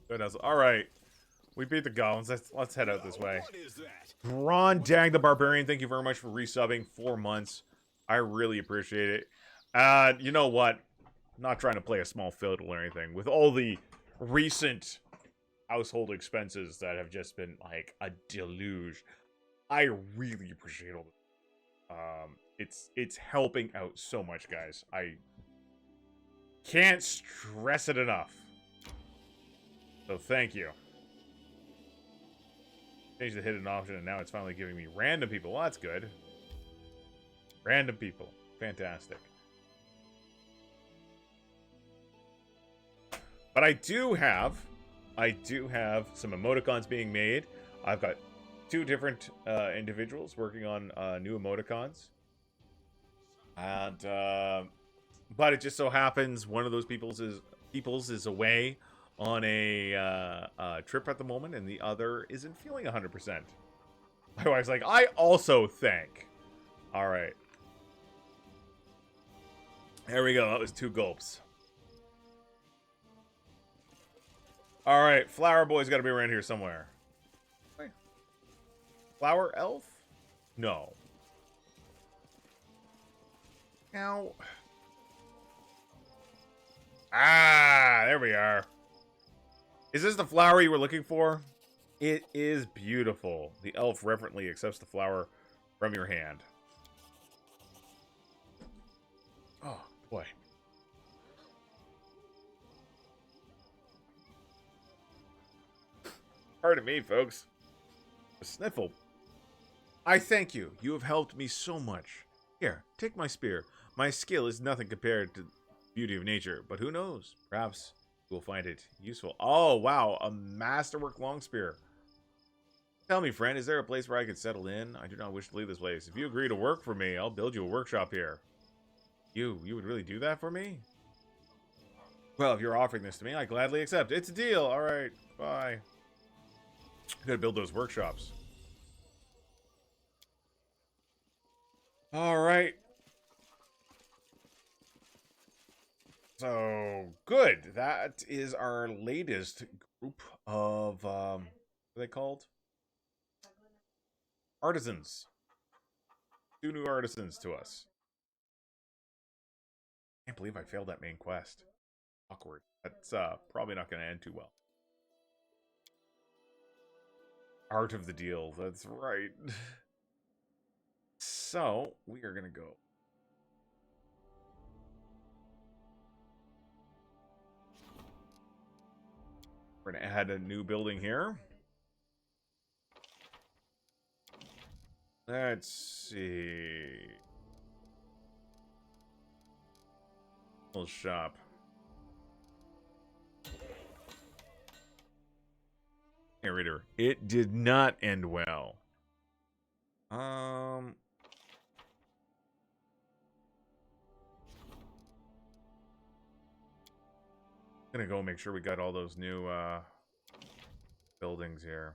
Good hustle. Alright. We beat the goblins. Let's head out this way. What is that? Ron Dang the Barbarian, thank you very much for resubbing 4 months. I really appreciate it. You know what? I'm not trying to play a small fiddle or anything. With all the recent household expenses that have just been like a deluge, I really appreciate all it's helping out so much, guys. I can't stress it enough. So thank you. Change the hidden option, and now it's finally giving me random people. Well, that's good. Random people. Fantastic. But I do have some emoticons being made. I've got 2 different individuals working on new emoticons. And but it just so happens one of those people's is away on a trip at the moment, and the other isn't feeling 100%. My wife's like, I also think. All right. There we go. That was 2 gulps. All right. Flower Boy's got to be around here somewhere. Flower Elf? No. Now. Ah, there we are. Is this the flower you were looking for? It is beautiful. The elf reverently accepts the flower from your hand. Oh, boy. Pardon me, folks. A sniffle. I thank you. You have helped me so much. Here, take my spear. My skill is nothing compared to the beauty of nature, but who knows? Perhaps we'll find it useful. Oh, wow. A masterwork long spear. Tell me, friend, is there a place where I could settle in? I do not wish to leave this place. If you agree to work for me, I'll build you a workshop here. You would really do that for me? Well, if you're offering this to me, I gladly accept. It's a deal. All right. Bye. I'm going to build those workshops. All right. So, good. That is our latest group of, what are they called? Artisans. 2 new artisans to us. Can't believe I failed that main quest. Awkward. That's probably not going to end too well. Art of the deal. That's right. so we are gonna go. We're gonna add a new building here. Let's see. Little shop. Narrator. It did not end well. Gonna go make sure we got all those new buildings here.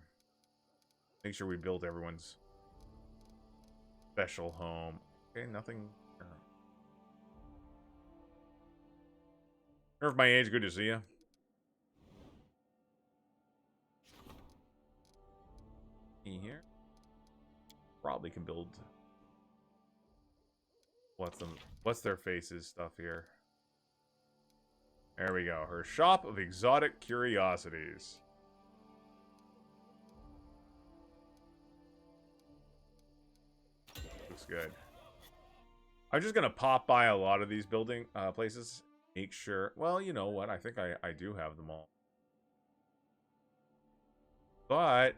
Make sure we build everyone's special home. Okay, nothing. Nerf my age, good to see you. Here. Probably can build. What's their faces stuff here? There we go. Her shop of exotic curiosities. Looks good. I'm just gonna pop by a lot of these building places. Make sure. Well, you know what? I think I do have them all. But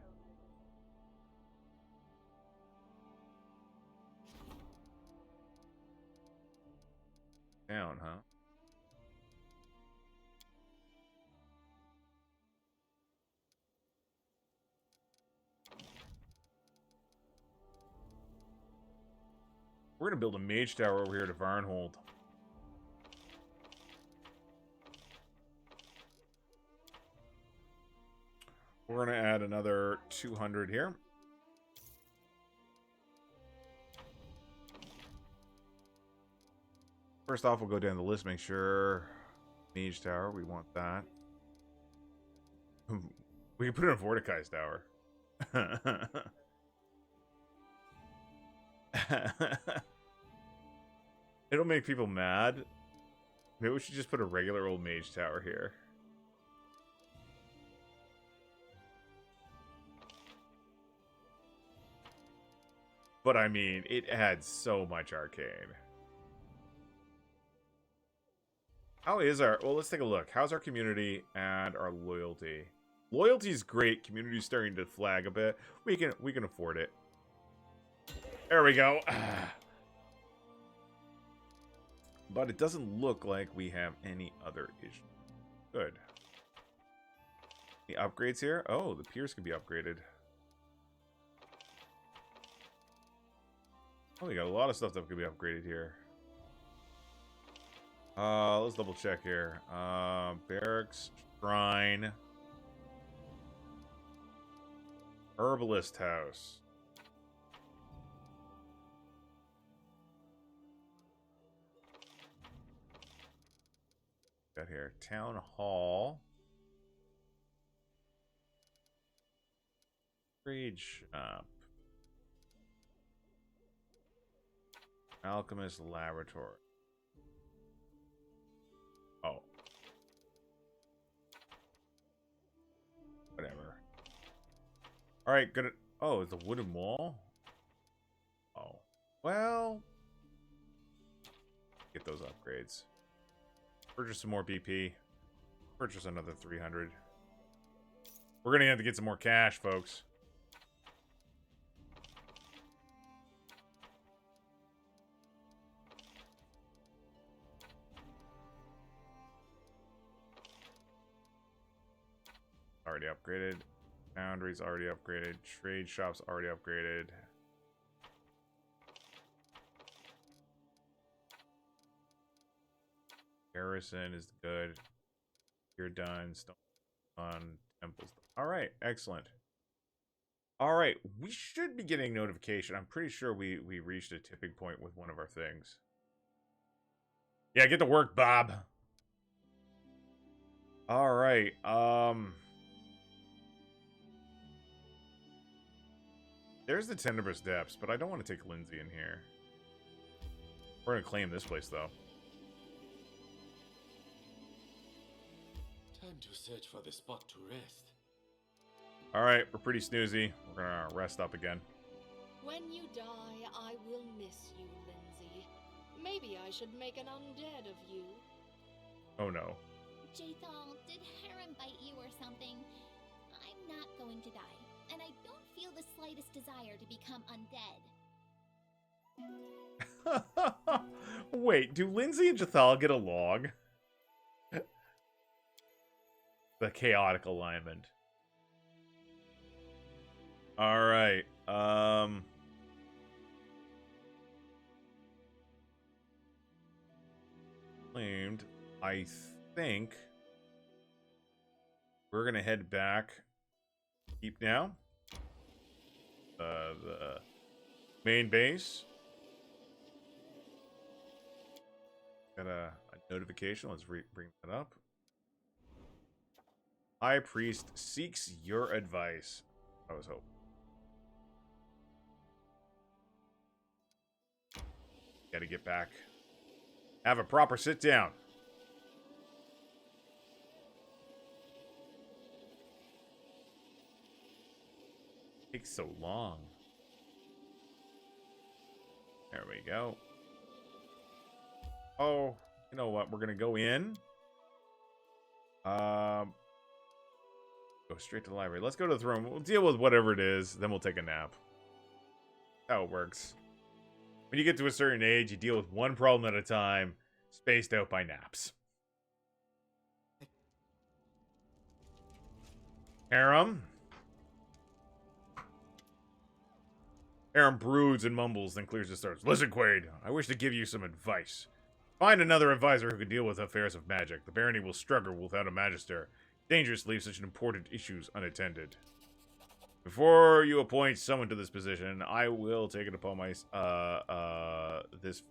down, huh? We're gonna build a mage tower over here to Varnhold. We're gonna add another 200 here. First off, we'll go down the list, make sure mage tower, we want that. We can put it in a Vorticized tower. It'll make people mad. Maybe we should just put a regular old mage tower here. But I mean, it adds so much arcane. How is our... Well, let's take a look. How's our community and our loyalty? Loyalty's great. Community's starting to flag a bit. We can afford it. There we go. But it doesn't look like we have any other issues. Good. The upgrades here? Oh, the piers can be upgraded. Oh, we got a lot of stuff that can be upgraded here. Let's double check here. Barracks, shrine, herbalist house. Got here town hall, trade shop, alchemist laboratory. Oh. Whatever. Alright, good. Oh, it's a wooden wall? Oh. Well. Get those upgrades. Purchase some more BP. Purchase another 300. We're gonna have to get some more cash, folks. Already upgraded. Foundry's already upgraded. Trade shop's already upgraded. Garrison is good. You're done. Stone on temples. Alright, excellent. Alright, we should be getting notification. I'm pretty sure we reached a tipping point with one of our things. Yeah, get to work, Bob. Alright, there's the Tenebrous Depths, but I don't want to take Lindsay in here. We're going to claim this place, though. Time to search for the spot to rest. Alright, we're pretty snoozy. We're going to rest up again. When you die, I will miss you, Lindsay. Maybe I should make an undead of you. Oh no. Jathal, did Harem bite you or something? I'm not going to die, and I don't feel the slightest desire to become undead. Wait, do Lindsay and Jathal get along? The chaotic alignment. Alright, claimed, I think we're gonna head back deep now. The main base. Got a notification. Let's bring that up. High Priest seeks your advice. I was hoping. Gotta get back. Have a proper sit down. Takes so long. There we go. Oh, you know what? We're gonna go in. Go straight to the library. Let's go to the throne. We'll deal with whatever it is, then we'll take a nap. That's how it works. When you get to a certain age, you deal with one problem at a time, spaced out by naps. Harem. Harem broods and mumbles, then clears his throat. Listen, Quaid, I wish to give you some advice. Find another advisor who can deal with affairs of magic. The barony will struggle without a magister. Dangerous to leave such important issues unattended. Before you appoint someone to this position, I will take it upon myself this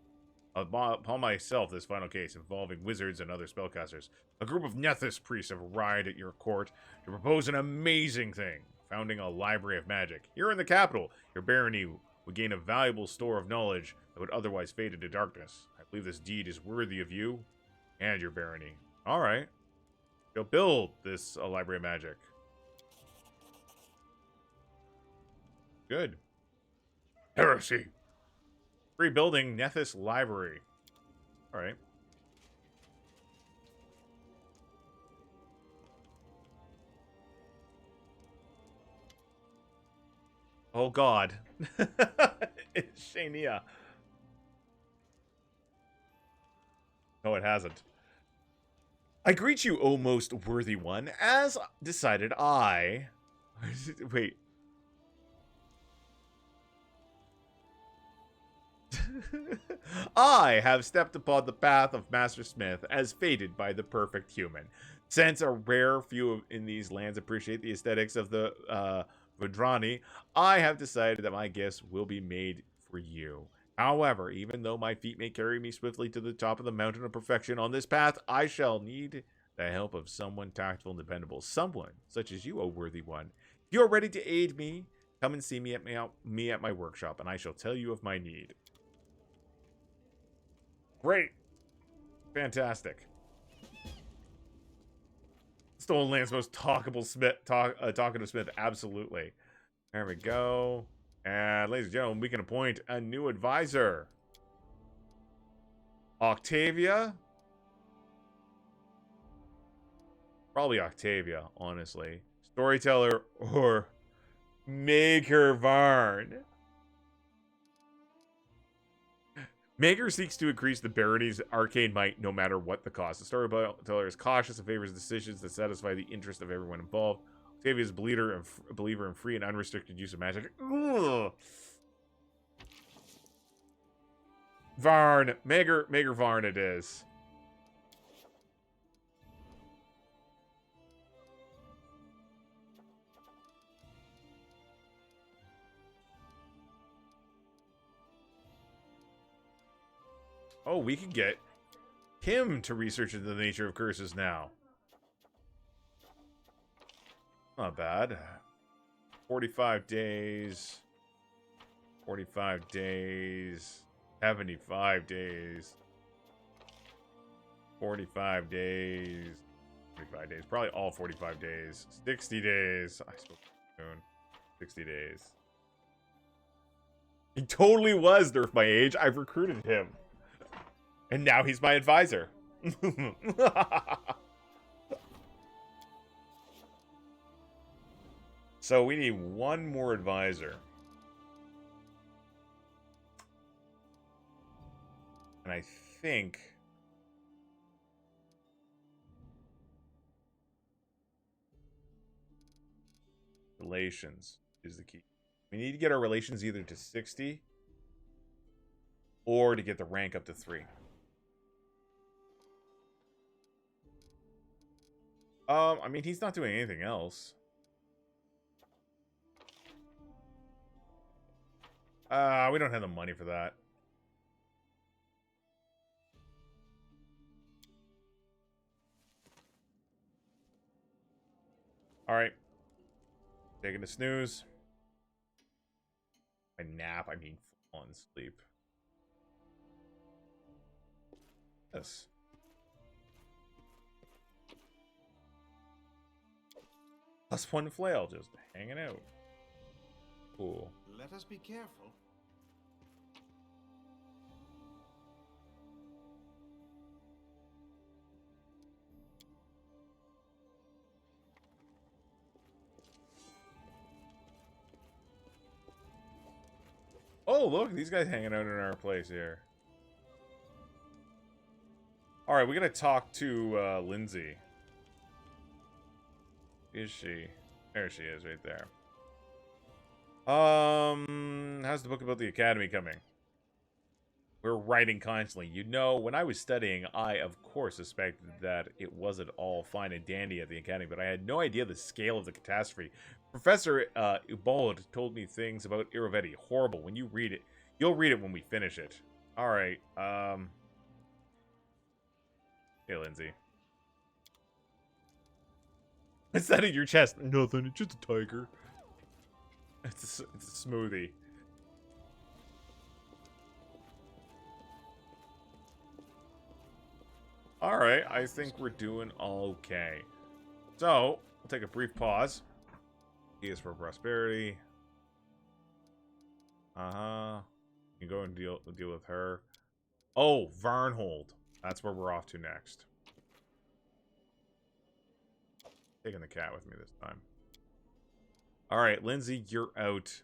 final case involving wizards and other spellcasters. A group of Nethys priests have arrived at your court to propose an amazing thing, founding a library of magic. Here in the capital, your barony would gain a valuable store of knowledge that would otherwise fade into darkness. I believe this deed is worthy of you and your barony. All right. You'll build this library of magic. Good. Heresy. Rebuilding Nethys Library. All right. Oh God. It's Shania. No, it hasn't. I greet you, O most worthy one. As decided, I... Wait. I have stepped upon the path of Master Smith as fated by the perfect human. Since a rare few in these lands appreciate the aesthetics of the Vadrani, I have decided that my gifts will be made for you. However, even though my feet may carry me swiftly to the top of the mountain of perfection on this path, I shall need the help of someone tactful and dependable. Someone such as you, O worthy one. If you are ready to aid me, come and see me at my workshop, and I shall tell you of my need. Great. Fantastic. Stolen Land's most talkative Smith. Absolutely. There we go. And ladies and gentlemen, we can appoint a new advisor. Octavia? Probably Octavia, honestly. Storyteller or Maker Varn. Maker seeks to increase the barony's arcane might no matter what the cost. The storyteller is cautious and favors decisions that satisfy the interest of everyone involved. Octavia is a believer in free and unrestricted use of magic. Ugh. Varn. Maker Varn it is. Oh, we can get him to research into the nature of curses now. Not bad. 45 days. 45 days. 75 days. 45 days. 45 days. Probably all 45 days. 60 days. I suppose soon. 60 days. He totally was Nerf my age. I've recruited him. And now he's my advisor. So we need one more advisor. And I think... relations is the key. We need to get our relations either to 60 or to get the rank up to 3. I mean, he's not doing anything else. We don't have the money for that. Alright. Taking a snooze. By nap, I mean full on sleep. Yes. +1 flail, just hanging out. Cool. Let us be careful. Oh, look, these guys hanging out in our place here. Alright, we gotta talk to Lindsay. Is she? There she is, right there. How's the book about the academy coming? We're writing constantly. You know, when I was studying, I, of course, suspected that it wasn't all fine and dandy at the academy, but I had no idea the scale of the catastrophe. Professor Ubald told me things about Iravetti. Horrible. When you read it, you'll read it when we finish it. Alright, hey, Lindsay. What's that in your chest? Nothing, it's just a tiger. It's a smoothie. Alright, I think we're doing okay. So, we'll take a brief pause. E is for prosperity. You can go and deal with her. Oh, Varnhold. That's where we're off to next. Taking the cat with me this time. Alright, Lindsay, you're out.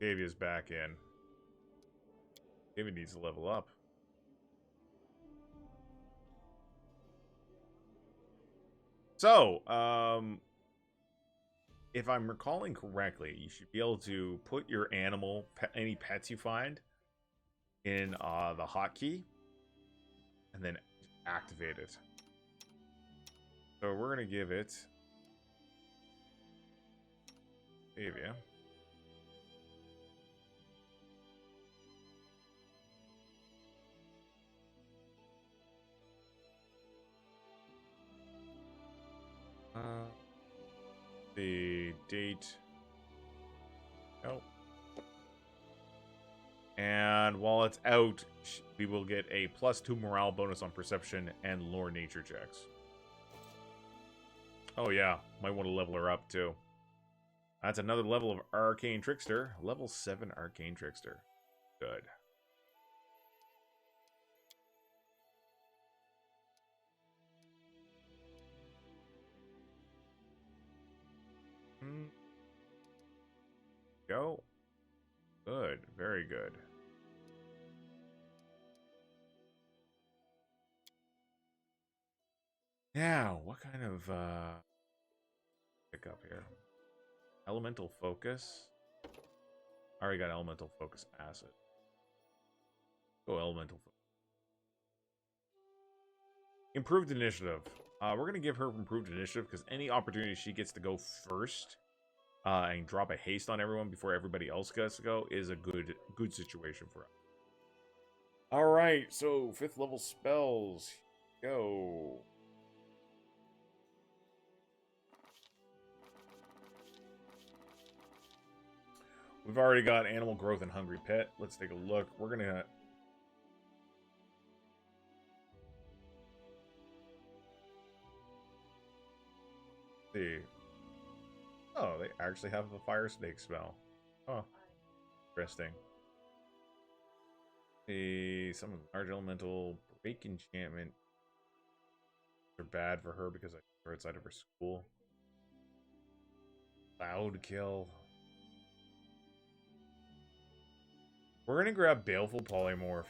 Davia's back in. Davia needs to level up. So, if I'm recalling correctly, you should be able to put your animal, any pets you find, in the hotkey, and then activate it. So we're gonna give it Davia. The date. Nope. And while it's out, we will get a +2 morale bonus on perception and lore nature checks. Oh yeah, might want to level her up too. That's another level of Arcane Trickster. Level 7 Arcane Trickster. Good. Go. Good. Very good. Now, what kind of pick up here? Elemental Focus. I already got Elemental Focus Acid. Go Elemental Focus. Improved Initiative. We're going to give her Improved Initiative because any opportunity she gets to go first and drop a haste on everyone before everybody else gets to go is a good situation for us. Alright, so 5th level spells. Go. We've already got Animal Growth and Hungry Pet. Let's take a look. We're gonna... see. Oh, they actually have the Fire Snake spell. Oh, interesting. Some large elemental break enchantment are bad for her because they're outside of her school. Loud kill. We're gonna grab Baleful Polymorph.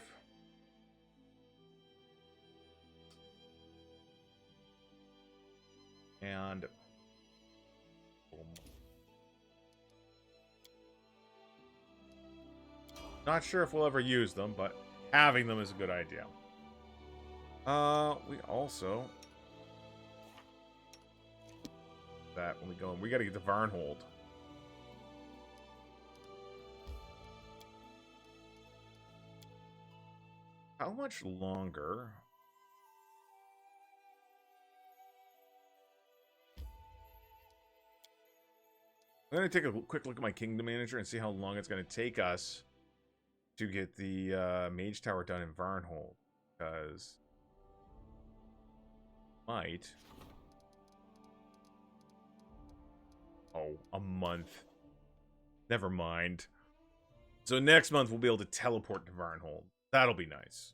And boom. Not sure if we'll ever use them, but having them is a good idea. We also that when we go in, we gotta get the Varnhold. How much longer? I'm gonna take a quick look at my Kingdom Manager and see how long it's gonna take us to get the Mage Tower done in Varnhold, because might. Oh, a month. Never mind. So next month we'll be able to teleport to Varnhold. That'll be nice.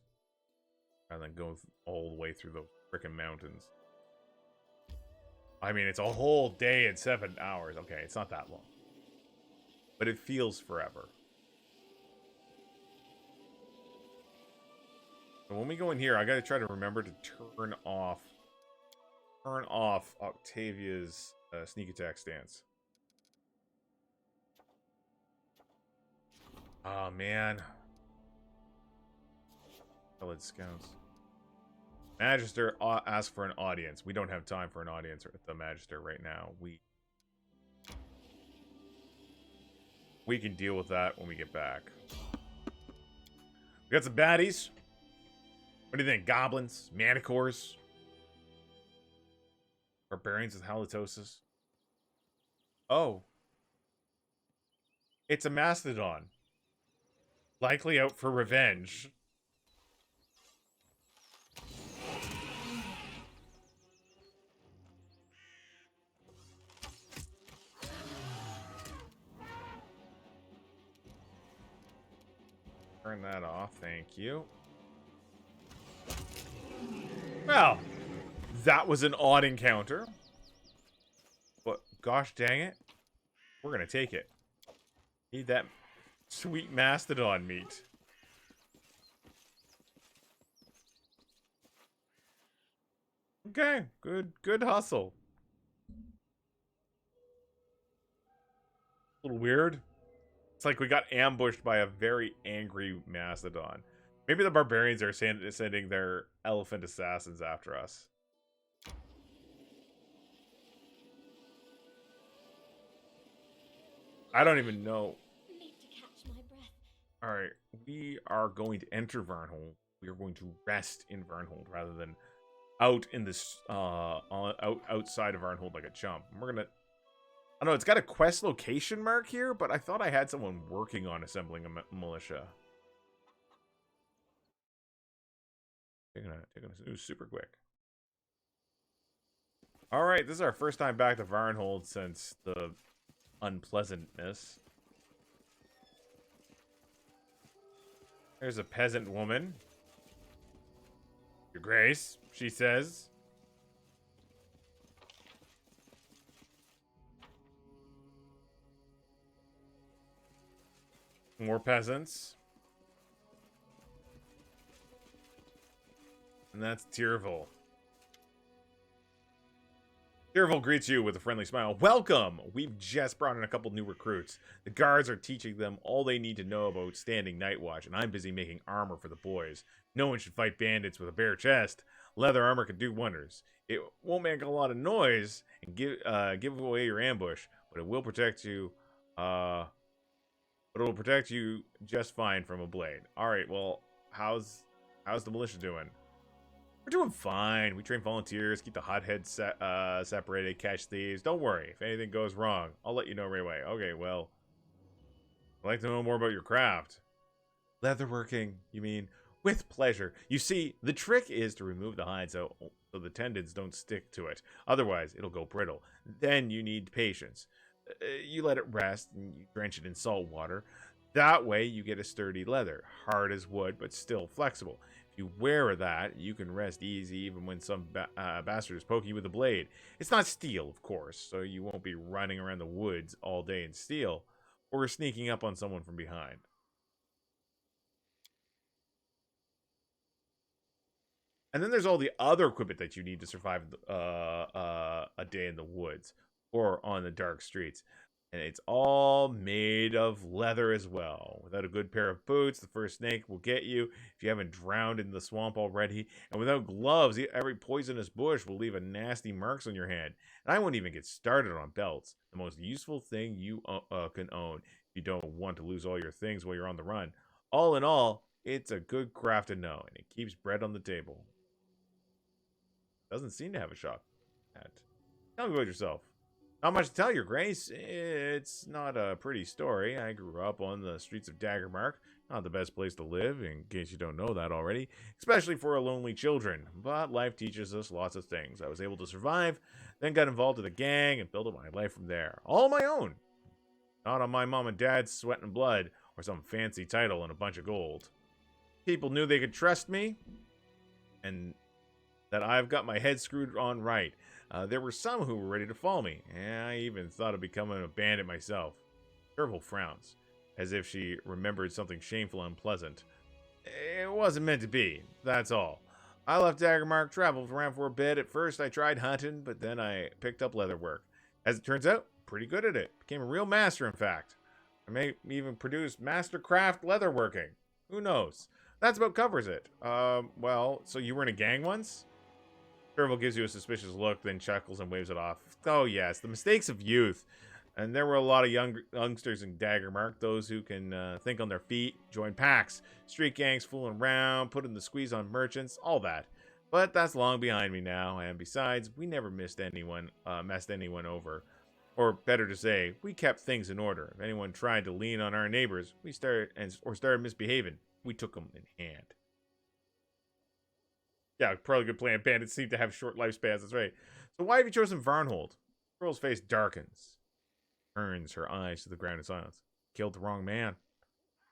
Rather than go all the way through the frickin' mountains. I mean, it's a whole day and 7 hours. Okay, it's not that long. But it feels forever. So when we go in here, I gotta try to remember to turn off Octavia's sneak attack stance. Oh man. Solid scouts. Magister asked for an audience. We don't have time for an audience with the Magister right now. We can deal with that when we get back. We got some baddies. What do you think? Goblins? Manticores? Barbarians with halitosis? Oh. It's a mastodon. Likely out for revenge. Turn that off, thank you. Well, that was an odd encounter. But gosh dang it, we're gonna take it. Need that sweet mastodon meat. Okay, good hustle. A little weird. It's like we got ambushed by a very angry mastodon. Maybe the barbarians are sending their elephant assassins after us. I don't even know. Need to catch my breath. Alright, we are going to enter Varnhold. We are going to rest in Varnhold rather than out in this outside of Varnhold like a chump. We're gonna, I don't know, it's got a quest location mark here, but I thought I had someone working on assembling a militia. Taking a snooze super quick. Alright, this is our first time back to Varnhold since the unpleasantness. There's a peasant woman. Your Grace, she says. More peasants. And that's Tyrvil. Tyrvil greets you with a friendly smile. Welcome! We've just brought in a couple new recruits. The guards are teaching them all they need to know about standing night watch, and I'm busy making armor for the boys. No one should fight bandits with a bare chest. Leather armor can do wonders. It won't make a lot of noise and give away your ambush, but it will protect you. But it will protect you just fine from a blade. All right. Well, how's the militia doing? We're doing fine. We train volunteers, keep the hotheads separated, catch thieves. Don't worry. If anything goes wrong, I'll let you know right away. Okay, well, I'd like to know more about your craft. Leatherworking, you mean? With pleasure. You see, the trick is to remove the hide so the tendons don't stick to it. Otherwise, it'll go brittle. Then you need patience. you let it rest and you drench it in salt water. That way you get a sturdy leather, hard as wood but still flexible. If you wear that, you can rest easy even when some bastard is poking you with a blade. It's not steel, of course, so you won't be running around the woods all day in steel or sneaking up on someone from behind. And then there's all the other equipment that you need to survive a day in the woods or on the dark streets. And it's all made of leather as well. Without a good pair of boots, the first snake will get you if you haven't drowned in the swamp already. And without gloves, every poisonous bush will leave a nasty marks on your hand. And I won't even get started on belts, the most useful thing you can own if you don't want to lose all your things while you're on the run. All in all, it's a good craft to know, and it keeps bread on the table. Doesn't seem to have a shop at. Tell me about yourself. Not much to tell, Your Grace. It's not a pretty story. I grew up on the streets of Daggermark. Not the best place to live, in case you don't know that already. Especially for a lonely children. But life teaches us lots of things. I was able to survive, then got involved with a gang, and built up my life from there. All on my own. Not on my mom and dad's sweat and blood, or some fancy title and a bunch of gold. People knew they could trust me, and that I've got my head screwed on right. There were some who were ready to follow me, and I even thought of becoming a bandit myself. Derval frowns, as if she remembered something shameful and unpleasant. It wasn't meant to be, that's all. I left Daggermark, traveled around for a bit. At first I tried hunting, but then I picked up leather work. As it turns out, pretty good at it. Became a real master, in fact. I may even produce mastercraft leatherworking. Who knows? That's about covers it. Well, so you were in a gang once? Derval gives you a suspicious look, then chuckles and waves it off. Oh yes, the mistakes of youth. And there were a lot of youngsters in Daggermark, those who can think on their feet, join packs, street gangs fooling around, putting the squeeze on merchants, all that. But that's long behind me now, and besides, we never messed anyone over. Or better to say, we kept things in order. If anyone tried to lean on our neighbors, started misbehaving, we took them in hand. Yeah, probably good plan. Bandits seem to have short lifespans, that's right. So why have you chosen Varnhold? The girl's face darkens. Turns her eyes to the ground in silence. Killed the wrong man.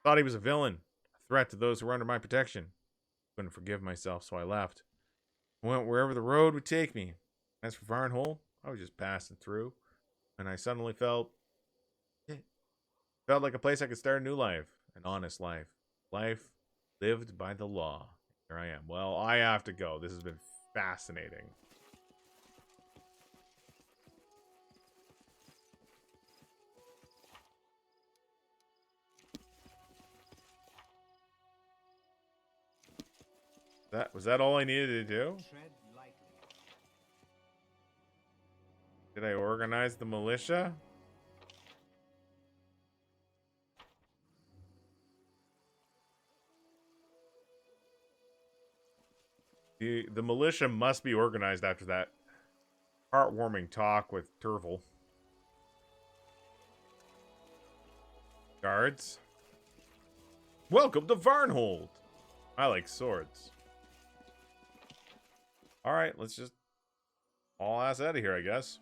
Thought he was a villain. A threat to those who were under my protection. Couldn't forgive myself, so I left. I went wherever the road would take me. As for Varnhold, I was just passing through. And I suddenly felt like a place I could start a new life. An honest life. Life lived by the law. Here I am. Well, I have to go. This has been fascinating. Was that all I needed to do? Did I organize the militia? The militia must be organized after that heartwarming talk with Derval. Guards. Welcome to Varnhold. I like swords. Alright, let's just all ass out of here, I guess.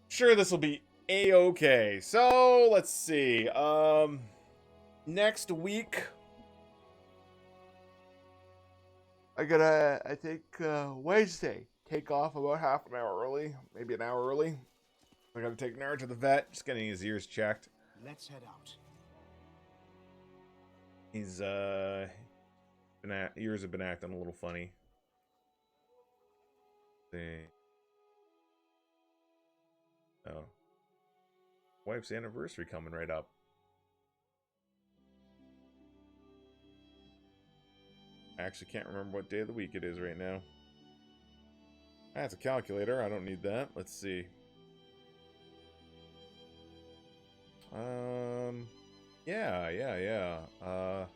Sure, this will be A-okay. So, let's see. Next week, I think Wednesday, take off about half an hour early, maybe an hour early. I gotta take Nard to the vet, just getting his ears checked. Let's head out. His ears have been acting a little funny. Oh. Wife's anniversary coming right up. I actually can't remember what day of the week it is right now. That's a calculator. I don't need that. Let's see. Yeah.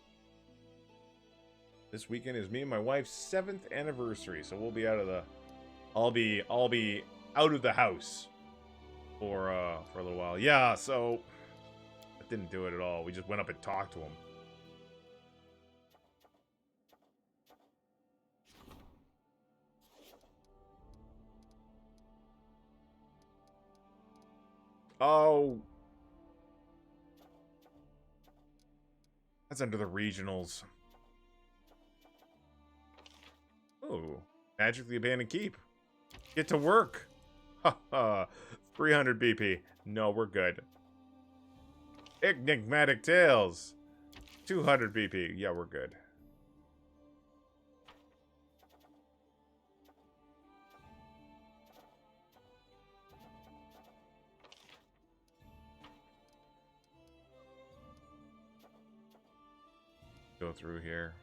This weekend is me and my wife's 7th anniversary, so we'll be out of the. I'll be out of the house for a little while. Yeah, so that didn't do it at all. We just went up and talked to him. Oh. That's under the regionals. Oh. Magically abandoned keep. Get to work. Haha. 300 BP. No, we're good. Enigmatic Tales. 200 BP. Yeah, we're good. Go through here.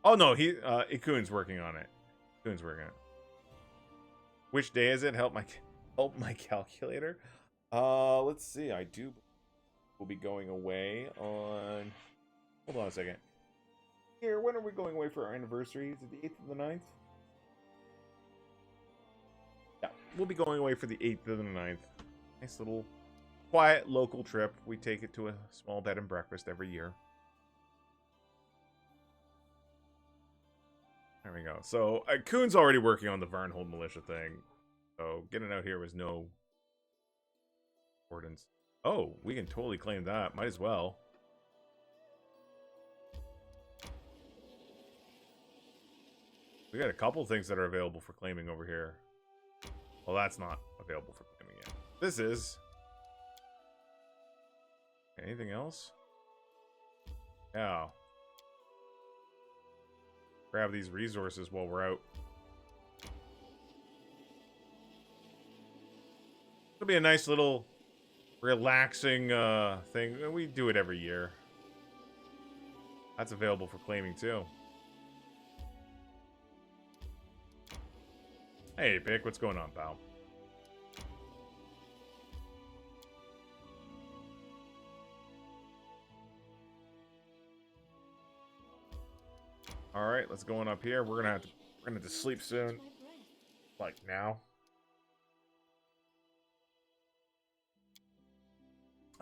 Oh no, Ikun's working on it. Ikun's working on it. Which day is it? Help my calculator. Let's see. I do. We'll be going away on. Hold on a second. Here, when are we going away for our anniversary? Is it the 8th or the 9th? Yeah, we'll be going away for the 8th or the 9th. Nice little quiet local trip. We take it to a small bed and breakfast every year. There we go. So, Kuhn's already working on the Varnhold militia thing. So, getting out here was no importance. Oh, we can totally claim that. Might as well. We got a couple things that are available for claiming over here. Well, that's not available for claiming yet. This is. Anything else? Yeah. Grab these resources while we're out. It'll be a nice little relaxing thing. We do it every year. That's available for claiming too. Hey, Pick, what's going on, pal? All right, let's go on up here. We're gonna have to sleep soon, like now.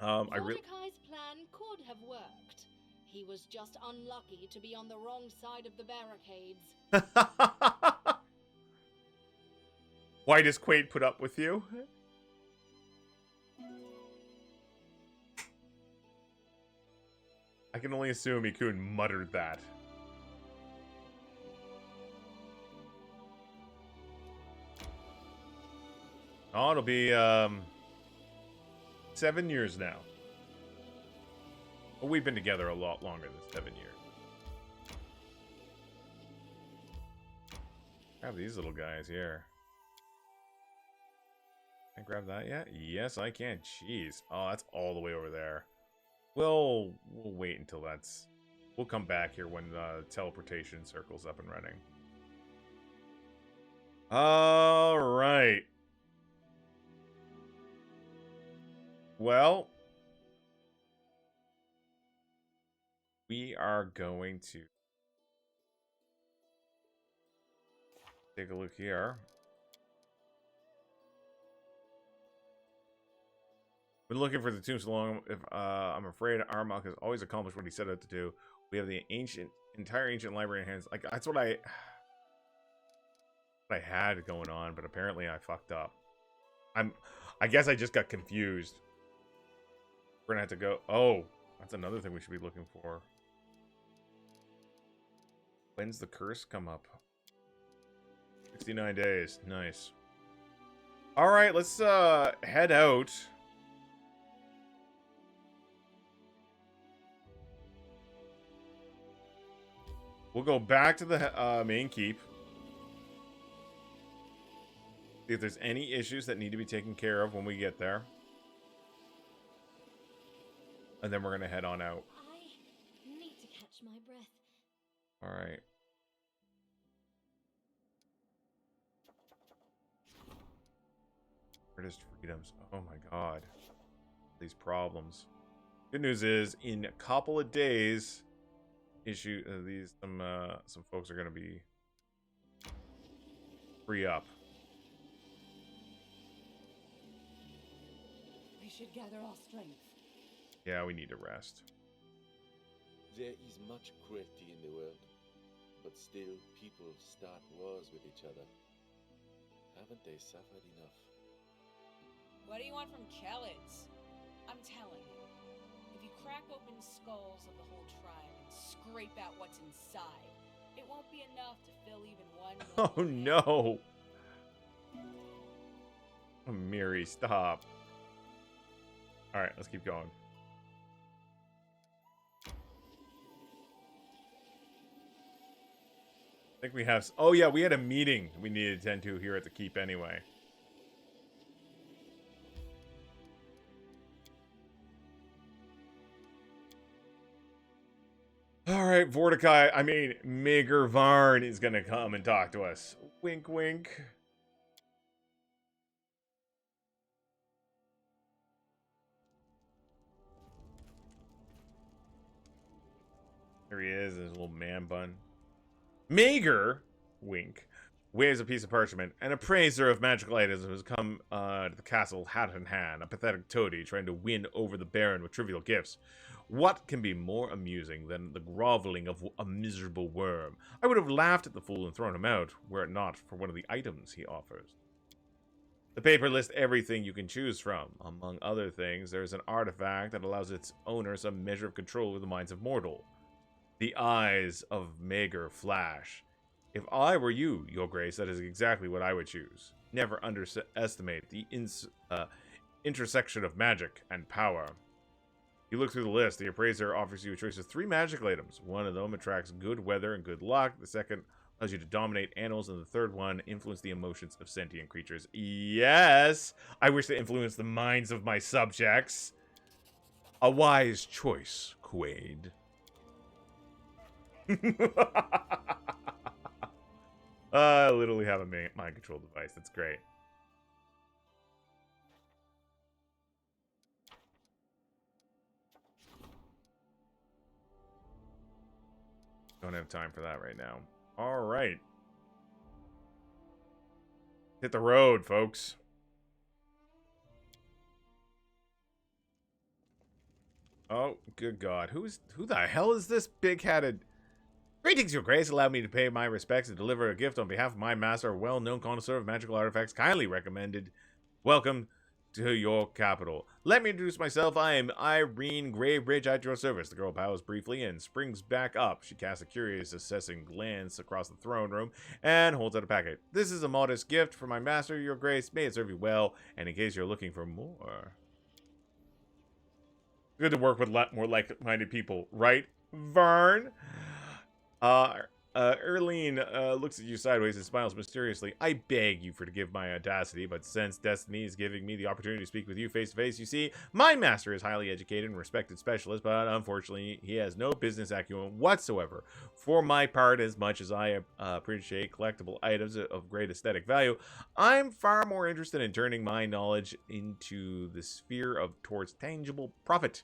Mordecai's plan could have worked. He was just unlucky to be on the wrong side of the barricades. Why does Quaid put up with you? I can only assume Ikun muttered that. Oh, it'll be 7 years now. Well, we've been together a lot longer than 7 years. Grab these little guys here. Can I grab that yet? Yes, I can. Jeez. Oh, that's all the way over there. We'll wait until that's. We'll come back here when the teleportation circle's up and running. All right. Well, we are going to take a look here. Been looking for the tomb so long. If I'm afraid Armok has always accomplished what he set out to do. We have the entire ancient library in hands. Like that's what I had going on, but apparently I fucked up. I guess I just got confused. We're gonna have to go. Oh, that's another thing we should be looking for. When's the curse come up? 69 days. Nice. All right, let's head out. We'll go back to the main keep. See if there's any issues that need to be taken care of when we get there. And then we're going to head on out. I need to catch my breath. All right. Artist freedoms. Oh my god. These problems. Good news is, in a couple of days, some folks are going to be free up. We should gather our strength. Yeah, we need to rest. There is much cruelty in the world, but still people start wars with each other. Haven't they suffered enough? What do you want from Kellett's? I'm telling you, if you crack open skulls of the whole tribe and scrape out what's inside, it won't be enough to fill even one. Oh no. Oh, Miri, stop. All right, let's keep going. I think we have... Oh, yeah, we had a meeting we needed to attend to here at the keep anyway. All right, Vorticai. I mean, Mager Varn is going to come and talk to us. Wink, wink. Here he is, his little man bun. Mager, wink, waves a piece of parchment. An appraiser of magical items has come to the castle hat in hand, a pathetic toady trying to win over the Baron with trivial gifts. What can be more amusing than the groveling of a miserable worm? I would have laughed at the fool and thrown him out, were it not for one of the items he offers. The paper lists everything you can choose from. Among other things, there is an artifact that allows its owner some measure of control over the minds of mortal. The eyes of Mager flash. If I were you, Your Grace, that is exactly what I would choose. Never underestimate the intersection of magic and power. You look through the list. The appraiser offers you a choice of 3 magical items. One of them attracts good weather and good luck. The second allows you to dominate animals. And the third one, influence the emotions of sentient creatures. Yes! I wish to influence the minds of my subjects. A wise choice, Quaid. I literally have a mind control device. That's great. Don't have time for that right now. All right. Hit the road, folks. Oh, good God. Who the hell is this big-headed... Greetings, Your Grace. Allow me to pay my respects and deliver a gift on behalf of my master, a well-known connoisseur of magical artifacts, kindly recommended. Welcome to your capital. Let me introduce myself. I am Irene Graybridge at your service. The girl bows briefly and springs back up. She casts a curious, assessing glance across the throne room and holds out a packet. This is a modest gift for my master, Your Grace. May it serve you well, and in case you're looking for more. Good to work with more like-minded people, right, Vern? Erlene looks at you sideways and smiles mysteriously. I beg you to forgive my audacity, but since destiny is giving me the opportunity to speak with you face to face, you see, my master is highly educated and respected specialist, but unfortunately, he has no business acumen whatsoever. For my part, as much as I appreciate collectible items of great aesthetic value, I'm far more interested in turning my knowledge into the sphere of towards tangible profit.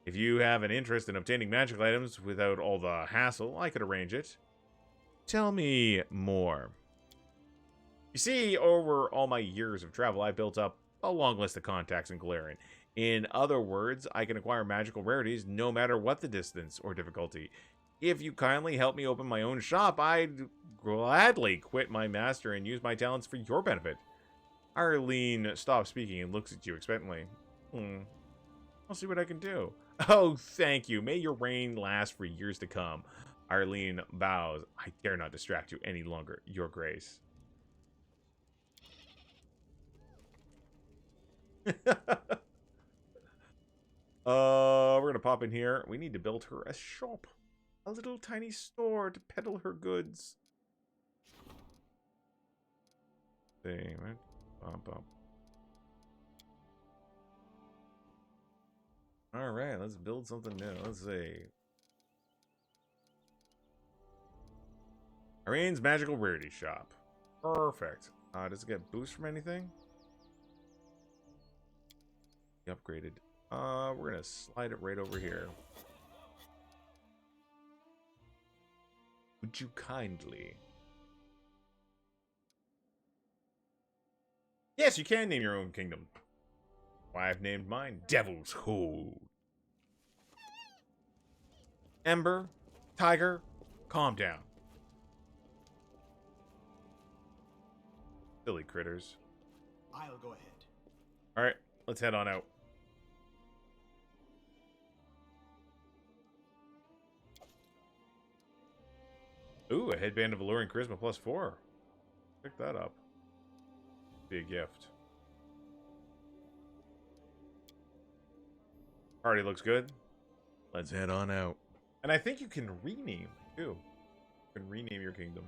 If you have an interest in obtaining magical items without all the hassle, I could arrange it. Tell me more. You see, over all my years of travel, I've built up a long list of contacts in Galarian. In other words, I can acquire magical rarities no matter what the distance or difficulty. If you kindly help me open my own shop, I'd gladly quit my master and use my talents for your benefit. Arlene stops speaking and looks at you expectantly. I'll see what I can do. Oh, thank you. May your reign last for years to come. Arlene bows. I dare not distract you any longer, Your Grace. We're gonna pop in here. We need to build her a shop. A little tiny store to peddle her goods. Damn it. Bump. Alright, let's build something new. Let's see. Irene's Magical Rarity Shop. Perfect. Does it get boost from anything? Upgraded. We're gonna slide it right over here. Would you kindly? Yes, you can name your own kingdom. Why, I've named mine Devil's Hold. Ember, Tiger, calm down. Silly critters. I'll go ahead. Alright, let's head on out. Ooh, a headband of alluring charisma +4. Pick that up. Be a gift. Party looks good. Let's head on out. And I think you can rename, too. You can rename your kingdom.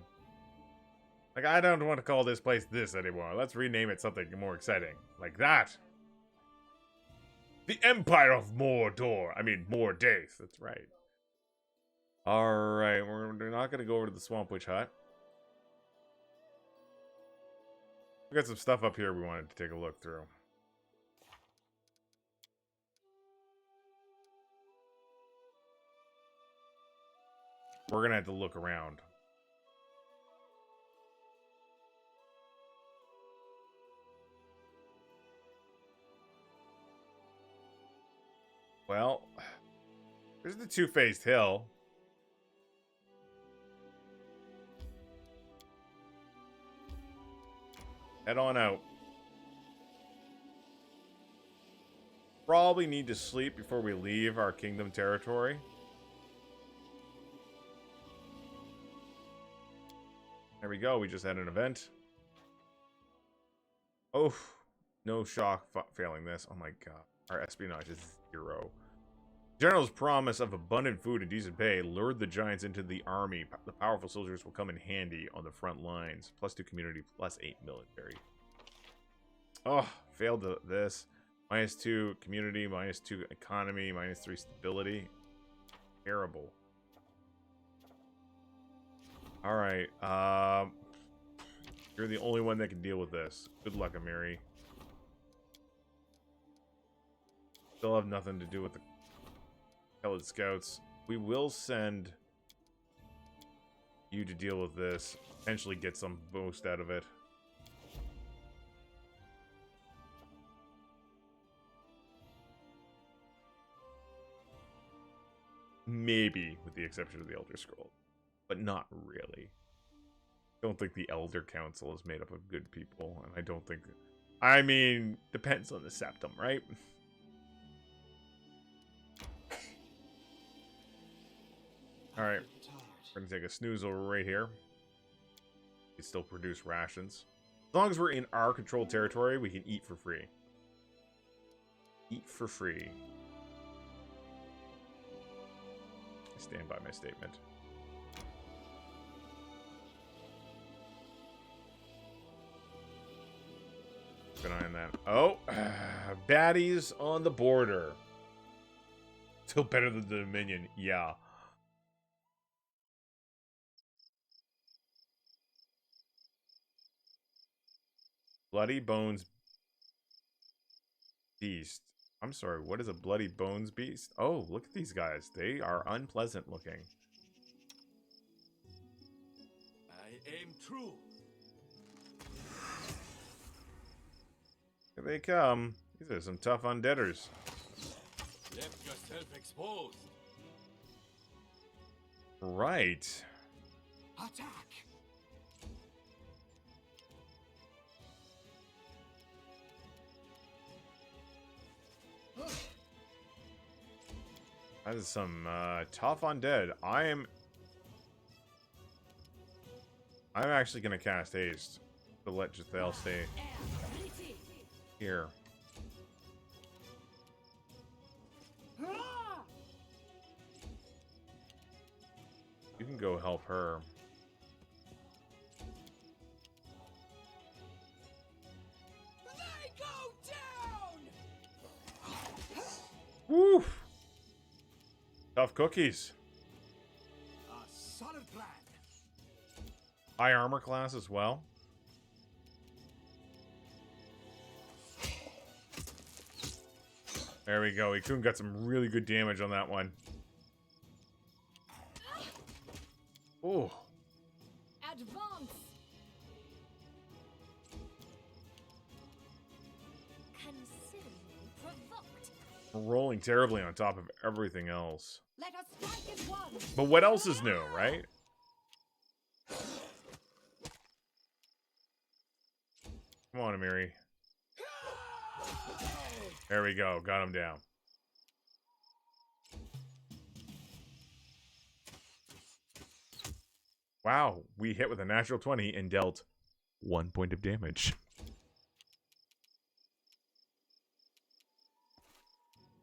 Like, I don't want to call this place this anymore. Let's rename it something more exciting. Like that. The Empire of Mordor. I mean, Mordaith. That's right. Alright, we're not going to go over to the Swamp Witch Hut. We got some stuff up here we wanted to take a look through. We're going to have to look around. Well, there's the Two-Faced Hill. Head on out. Probably need to sleep before we leave our kingdom territory. There we go. We just had an event. Oh, no shock failing this. Oh my god. Our espionage is 0. General's promise of abundant food and decent pay lured the giants into the army. The powerful soldiers will come in handy on the front lines. +2 community, +8 military. Oh, failed this. -2 community, -2 economy, -3 stability. Terrible. Alright, you're the only one that can deal with this. Good luck, Amiri. Still have nothing to do with the Pellet Scouts. We will send you to deal with this. Potentially get some boost out of it. Maybe, with the exception of the Elder Scroll. But not really. Don't think the Elder Council is made up of good people, and I don't think... I mean, depends on the septum, right? Alright, we're gonna take a snoozle right here. We still produce rations. As long as we're in our controlled territory, we can eat for free. Eat for free. I stand by my statement. Keep an eye on that. Oh, baddies on the border. Still better than the Dominion, yeah. Bloody Bones Beast. I'm sorry, what is a Bloody Bones Beast? Oh, look at these guys. They are unpleasant looking. I aim true. Here they come. These are some tough undeaders. Left yourself exposed. Right. Attack. That is some tough undead. I'm actually gonna cast haste to let Jethel stay here. You can go help her. They go down! Woo! Tough cookies. A solid plan. High armor class as well. There we go. Ikun got some really good damage on that one. Oh. Advance! Consider me provoked. Rolling terribly on top of everything else. Let us strike as one! But what else is new, right? Come on, Amiri. There we go. Got him down. Wow. We hit with a natural 20 and dealt 1 point of damage.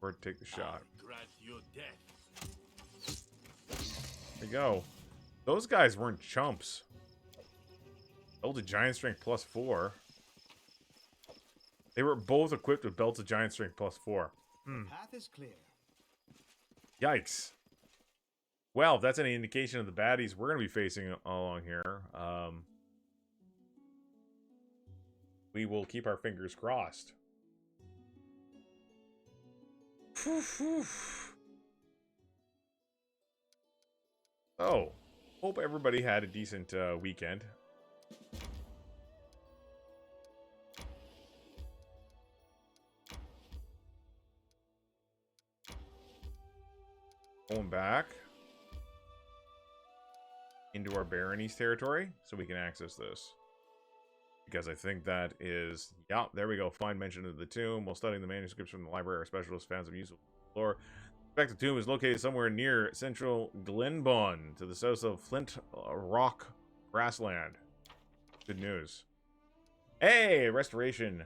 Or take the shot. I grant you death. There you go. Those guys weren't chumps. Belt of Giant Strength +4. They were both equipped with Belts of Giant Strength +4. Path is clear. Yikes. Well, if that's any indication of the baddies we're going to be facing along here, we will keep our fingers crossed. Oh, hope everybody had a decent weekend. Going back into our baronies territory so we can access this. Because I think that is... Yeah, there we go. Find mention of the tomb. While studying the manuscripts from the library, our specialist found some useful lore. The tomb is located somewhere near central Glenbon, to the south of Flint Rock Grassland. Good news. Hey, restoration.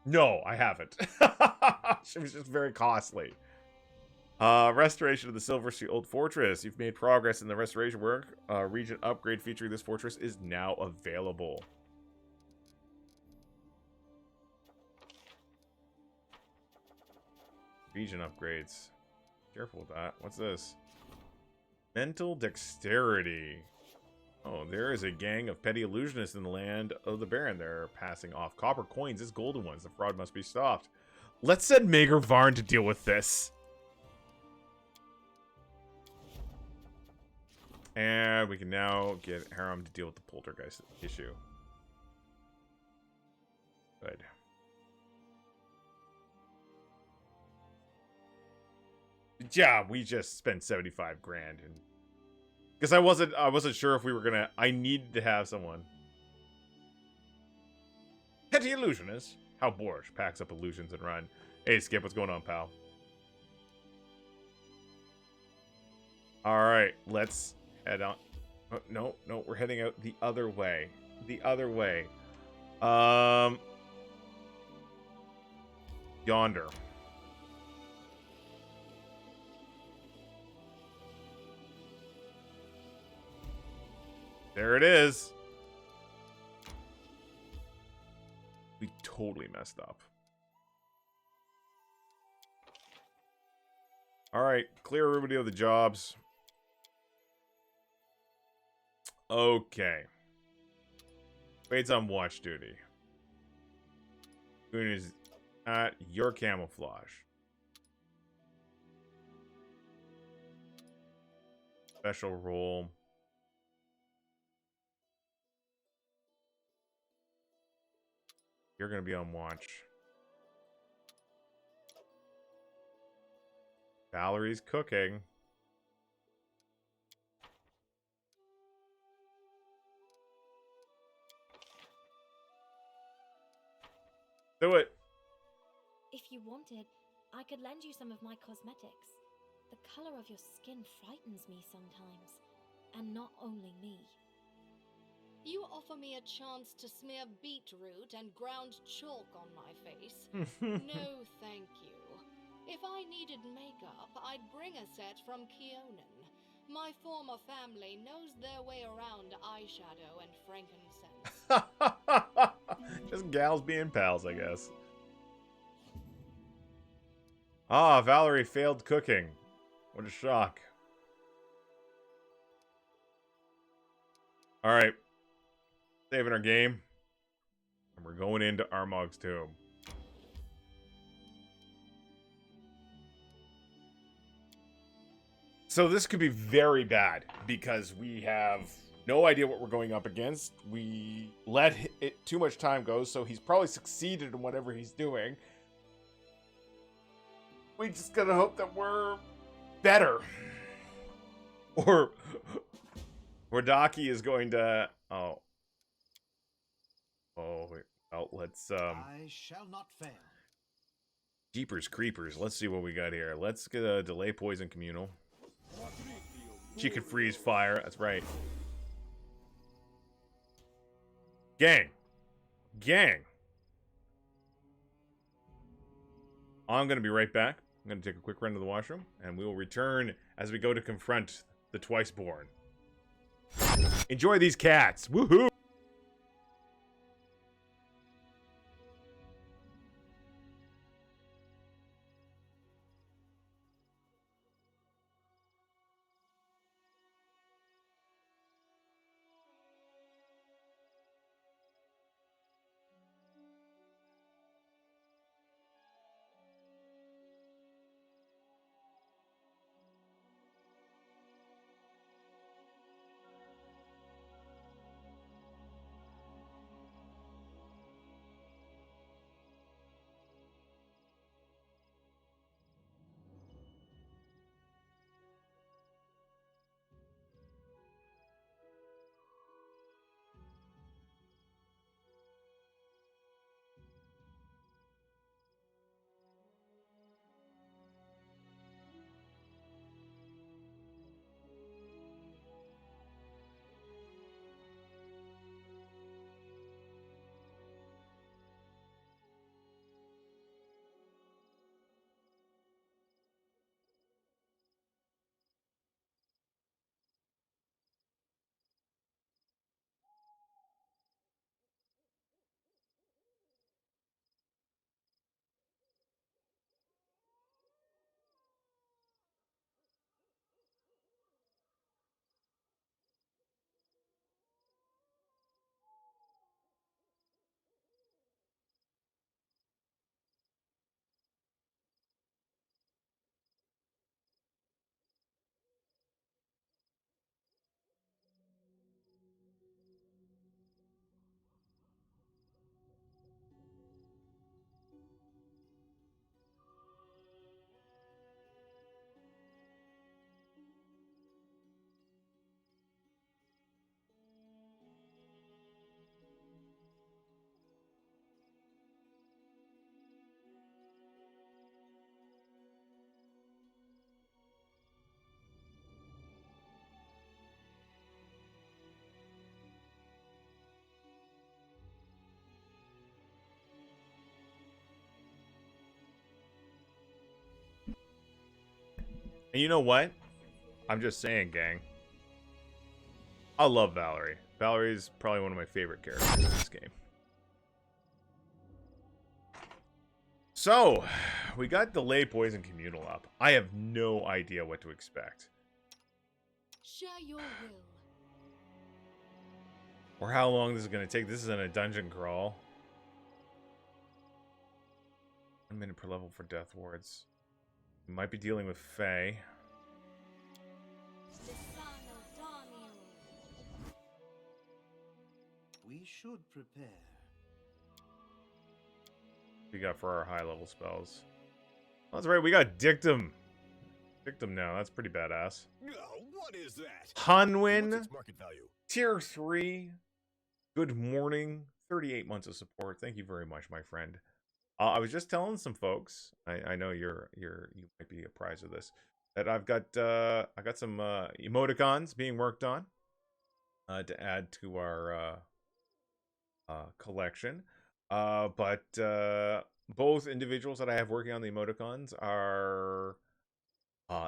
No, I haven't. It was just very costly. Restoration of the Silver Sea Old Fortress. You've made progress in the restoration work. Region upgrade featuring this fortress is now available. Region upgrades. Careful with that. What's this? Mental dexterity. Oh, there is a gang of petty illusionists in the land of the Baron. They're passing off copper coins as golden ones. The fraud must be stopped. Let's send Maegor Varn to deal with this. And we can now get Harem to deal with the poltergeist issue. Good. Yeah, we just spent 75 grand, and because I wasn't sure if we were gonna. I needed to have someone. Petty illusionist. How Borsch packs up illusions and run. Hey, Skip, what's going on, pal? All right, let's head on. Oh, no, we're heading out the other way. The other way. Yonder. There it is. We totally messed up. All right, clear everybody of the jobs. Okay. Wade's on watch duty. Boone is at your camouflage. Special role. You're going to be on watch. Valerie's cooking. Do it. If you wanted, I could lend you some of my cosmetics. The color of your skin frightens me sometimes. And not only me. You offer me a chance to smear beetroot and ground chalk on my face? No, thank you. If I needed makeup, I'd bring a set from Keonan. My former family knows their way around eyeshadow and frankincense. Just gals being pals, I guess. Ah, Valerie failed cooking. What a shock. Alright. Saving our game. And we're going into Armag's tomb. So this could be very bad because we have no idea what we're going up against. We let it too much time go, so he's probably succeeded in whatever he's doing. We just gotta hope that we're better. Or Rodaki is going to... Oh, wait. Oh, let's... I shall not fail. Jeepers creepers. Let's see what we got here. Let's get a delay poison communal. She could freeze fire. That's right. Gang. Gang. I'm going to be right back. I'm going to take a quick run to the washroom, and we will return as we go to confront the Twiceborn. Enjoy these cats. Woohoo! And you know what? I'm just saying, gang. I love Valerie. Valerie's probably one of my favorite characters in this game. So, we got Delay Poison Communal up. I have no idea what to expect. Share your will. Or how long this is going to take. This is in a dungeon crawl. 1 minute per level for death wards. We might be dealing with Fae. We should prepare. We got for our high level spells. Oh, that's right, we got Dictum. Dictum now, that's pretty badass. What is that? Hunwin, What's its market value? tier 3. Good morning. 38 months of support. Thank you very much, my friend. I was just telling some folks. I know you might be apprised of this. That I got some emoticons being worked on to add to our collection. But both individuals that I have working on the emoticons are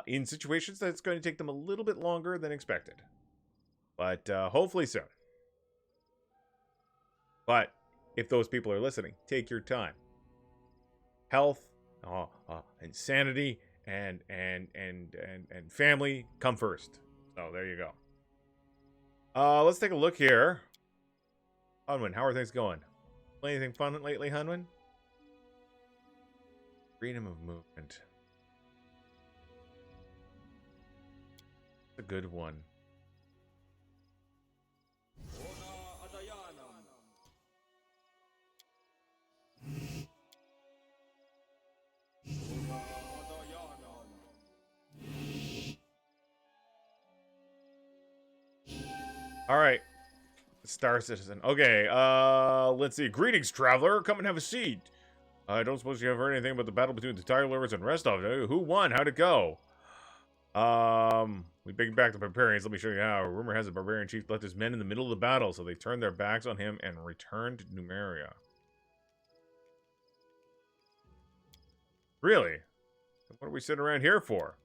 in situations that it's going to take them a little bit longer than expected. But hopefully soon. But if those people are listening, take your time. Health, and sanity, and family come first. So there you go. Let's take a look here. Hunwin, how are things going? Anything fun lately, Hunwin? Freedom of movement. It's a good one. All right. Star Citizen. Okay, let's see. Greetings, traveler. Come and have a seat. I don't suppose you have heard anything about the battle between the Tyrants and Restov. Who won? How'd it go? We bring back the barbarians. Let me show you how. Rumor has the barbarian chief left his men in the middle of the battle, so they turned their backs on him and returned to Numeria. Really? What are we sitting around here for?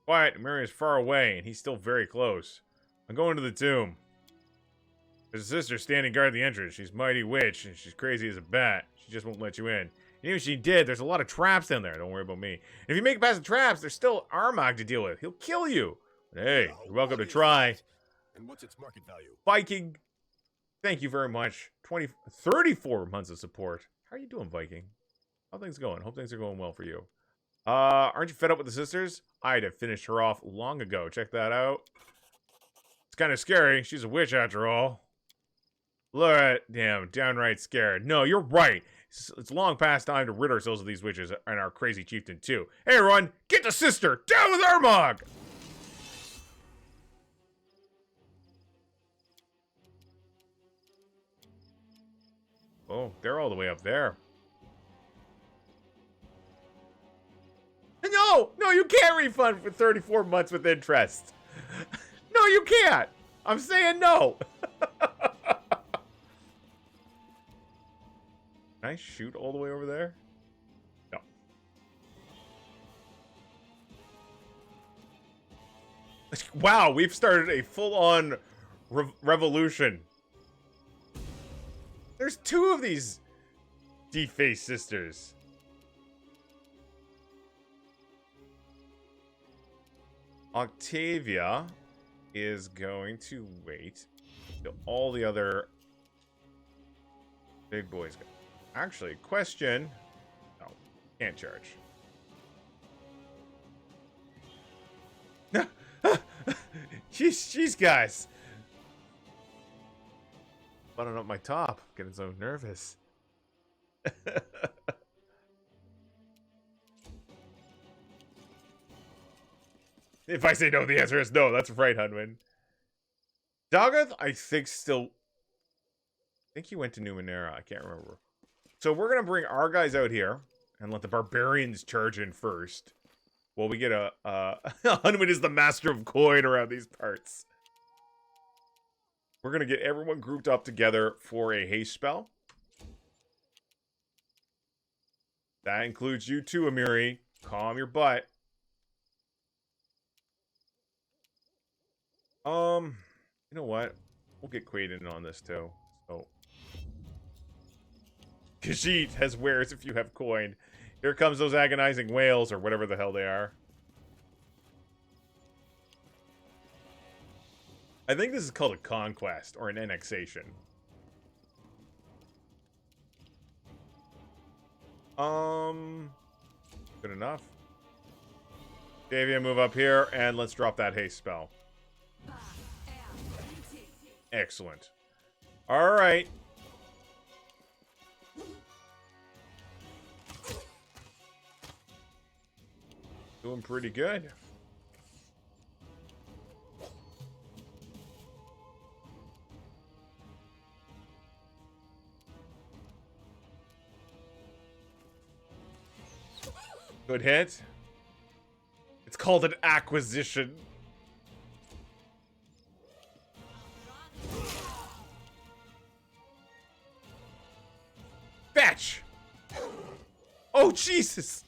Quiet, Numeria is far away, and he's still very close. I'm going to the tomb. There's a sister standing guard at the entrance. She's a mighty witch, and she's crazy as a bat. She just won't let you in. And even if she did, there's a lot of traps down there. Don't worry about me. And if you make it past the traps, there's still Armagh to deal with. He'll kill you. But hey, you're welcome to try. And what's its market value? Viking, thank you very much. 34 months of support. How are you doing, Viking? How are things going? Hope things are going well for you. Aren't you fed up with the sisters? I'd have finished her off long ago. Check that out. It's kind of scary. She's a witch after all. Look at damn, downright scared. No, you're right. It's long past time to rid ourselves of these witches and our crazy chieftain too. Hey everyone, get the sister! Down with Armagh! Oh, they're all the way up there. No! No, you can't refund for 34 months with interest. No, you can't! I'm saying no! Can I shoot all the way over there? No. Wow, we've started a full-on revolution. There's 2 of these defaced sisters. Octavia is going to wait till all the other big boys go. Actually, question. No, can't charge. Jeez, guys. Button up my top. Getting so nervous. If I say no, the answer is no. That's right, Hunwin. Dagath, I think still. I think he went to Numenera. I can't remember. So we're going to bring our guys out here and let the barbarians charge in first. Well, we get a... Hunwin is the master of coin around these parts. We're going to get everyone grouped up together for a haste spell. That includes you too, Amiri. Calm your butt. You know what? We'll get Quaid in on this too. So... Khajiit has wares if you have coin. Here comes those agonizing whales, or whatever the hell they are. I think this is called a conquest, or an annexation. Good enough. Davia, move up here, and let's drop that haste spell. Excellent. Alright. Doing pretty good. Good hit. It's called an acquisition. Fetch! Oh, Jesus!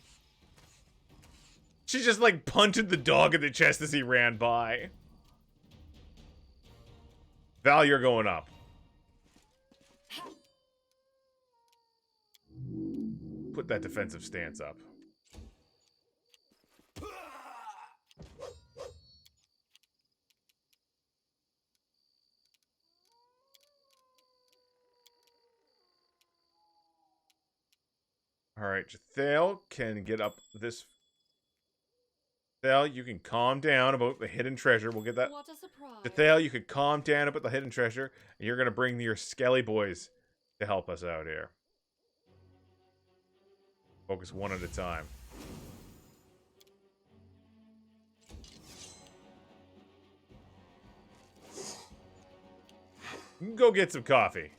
She just, like, punted the dog in the chest as he ran by. Val, you're going up. Put that defensive stance up. Alright, Jathale can get up this... Jathale, you can calm down about the hidden treasure. We'll get that. What a surprise. Jathale, you can calm down about the hidden treasure. And you're going to bring your Skelly boys to help us out here. Focus one at a time. You can go get some coffee.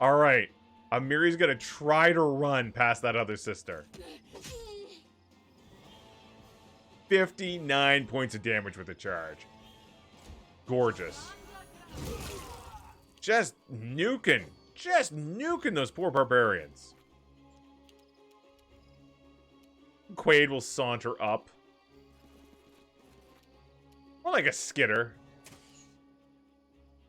Alright. Amiri's gonna try to run past that other sister. 59 points of damage with the charge. Gorgeous. Just nuking those poor barbarians. Quaid will saunter up. More like a skitter.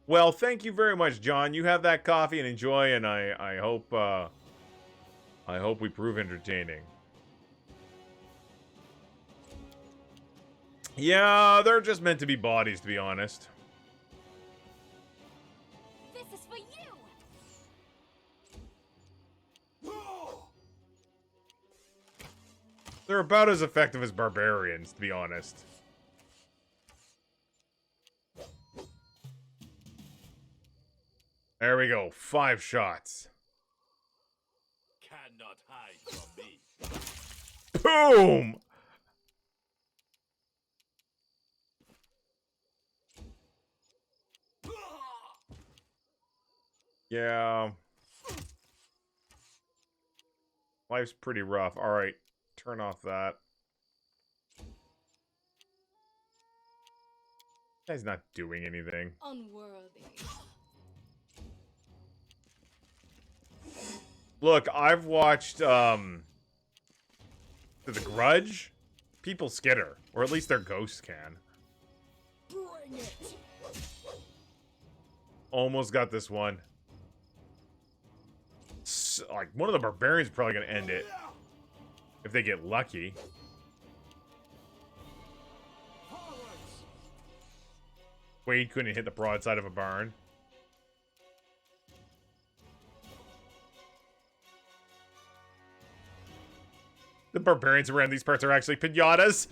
Well, thank you very much, John. You have that coffee and enjoy, and I hope we prove entertaining. Yeah, they're just meant to be bodies, to be honest. This is for you! They're about as effective as barbarians, to be honest. There we go. 5 shots. Cannot hide from me. Boom! Yeah. Life's pretty rough. Alright. Turn off that. Guy's not doing anything. Unworthy. Look, I've watched, The Grudge. People skitter. Or at least their ghosts can. Bring it! Almost got this one. Like, one of the barbarians is probably going to end it. If they get lucky. Wade couldn't hit the broadside of a barn. The barbarians around these parts are actually pinatas.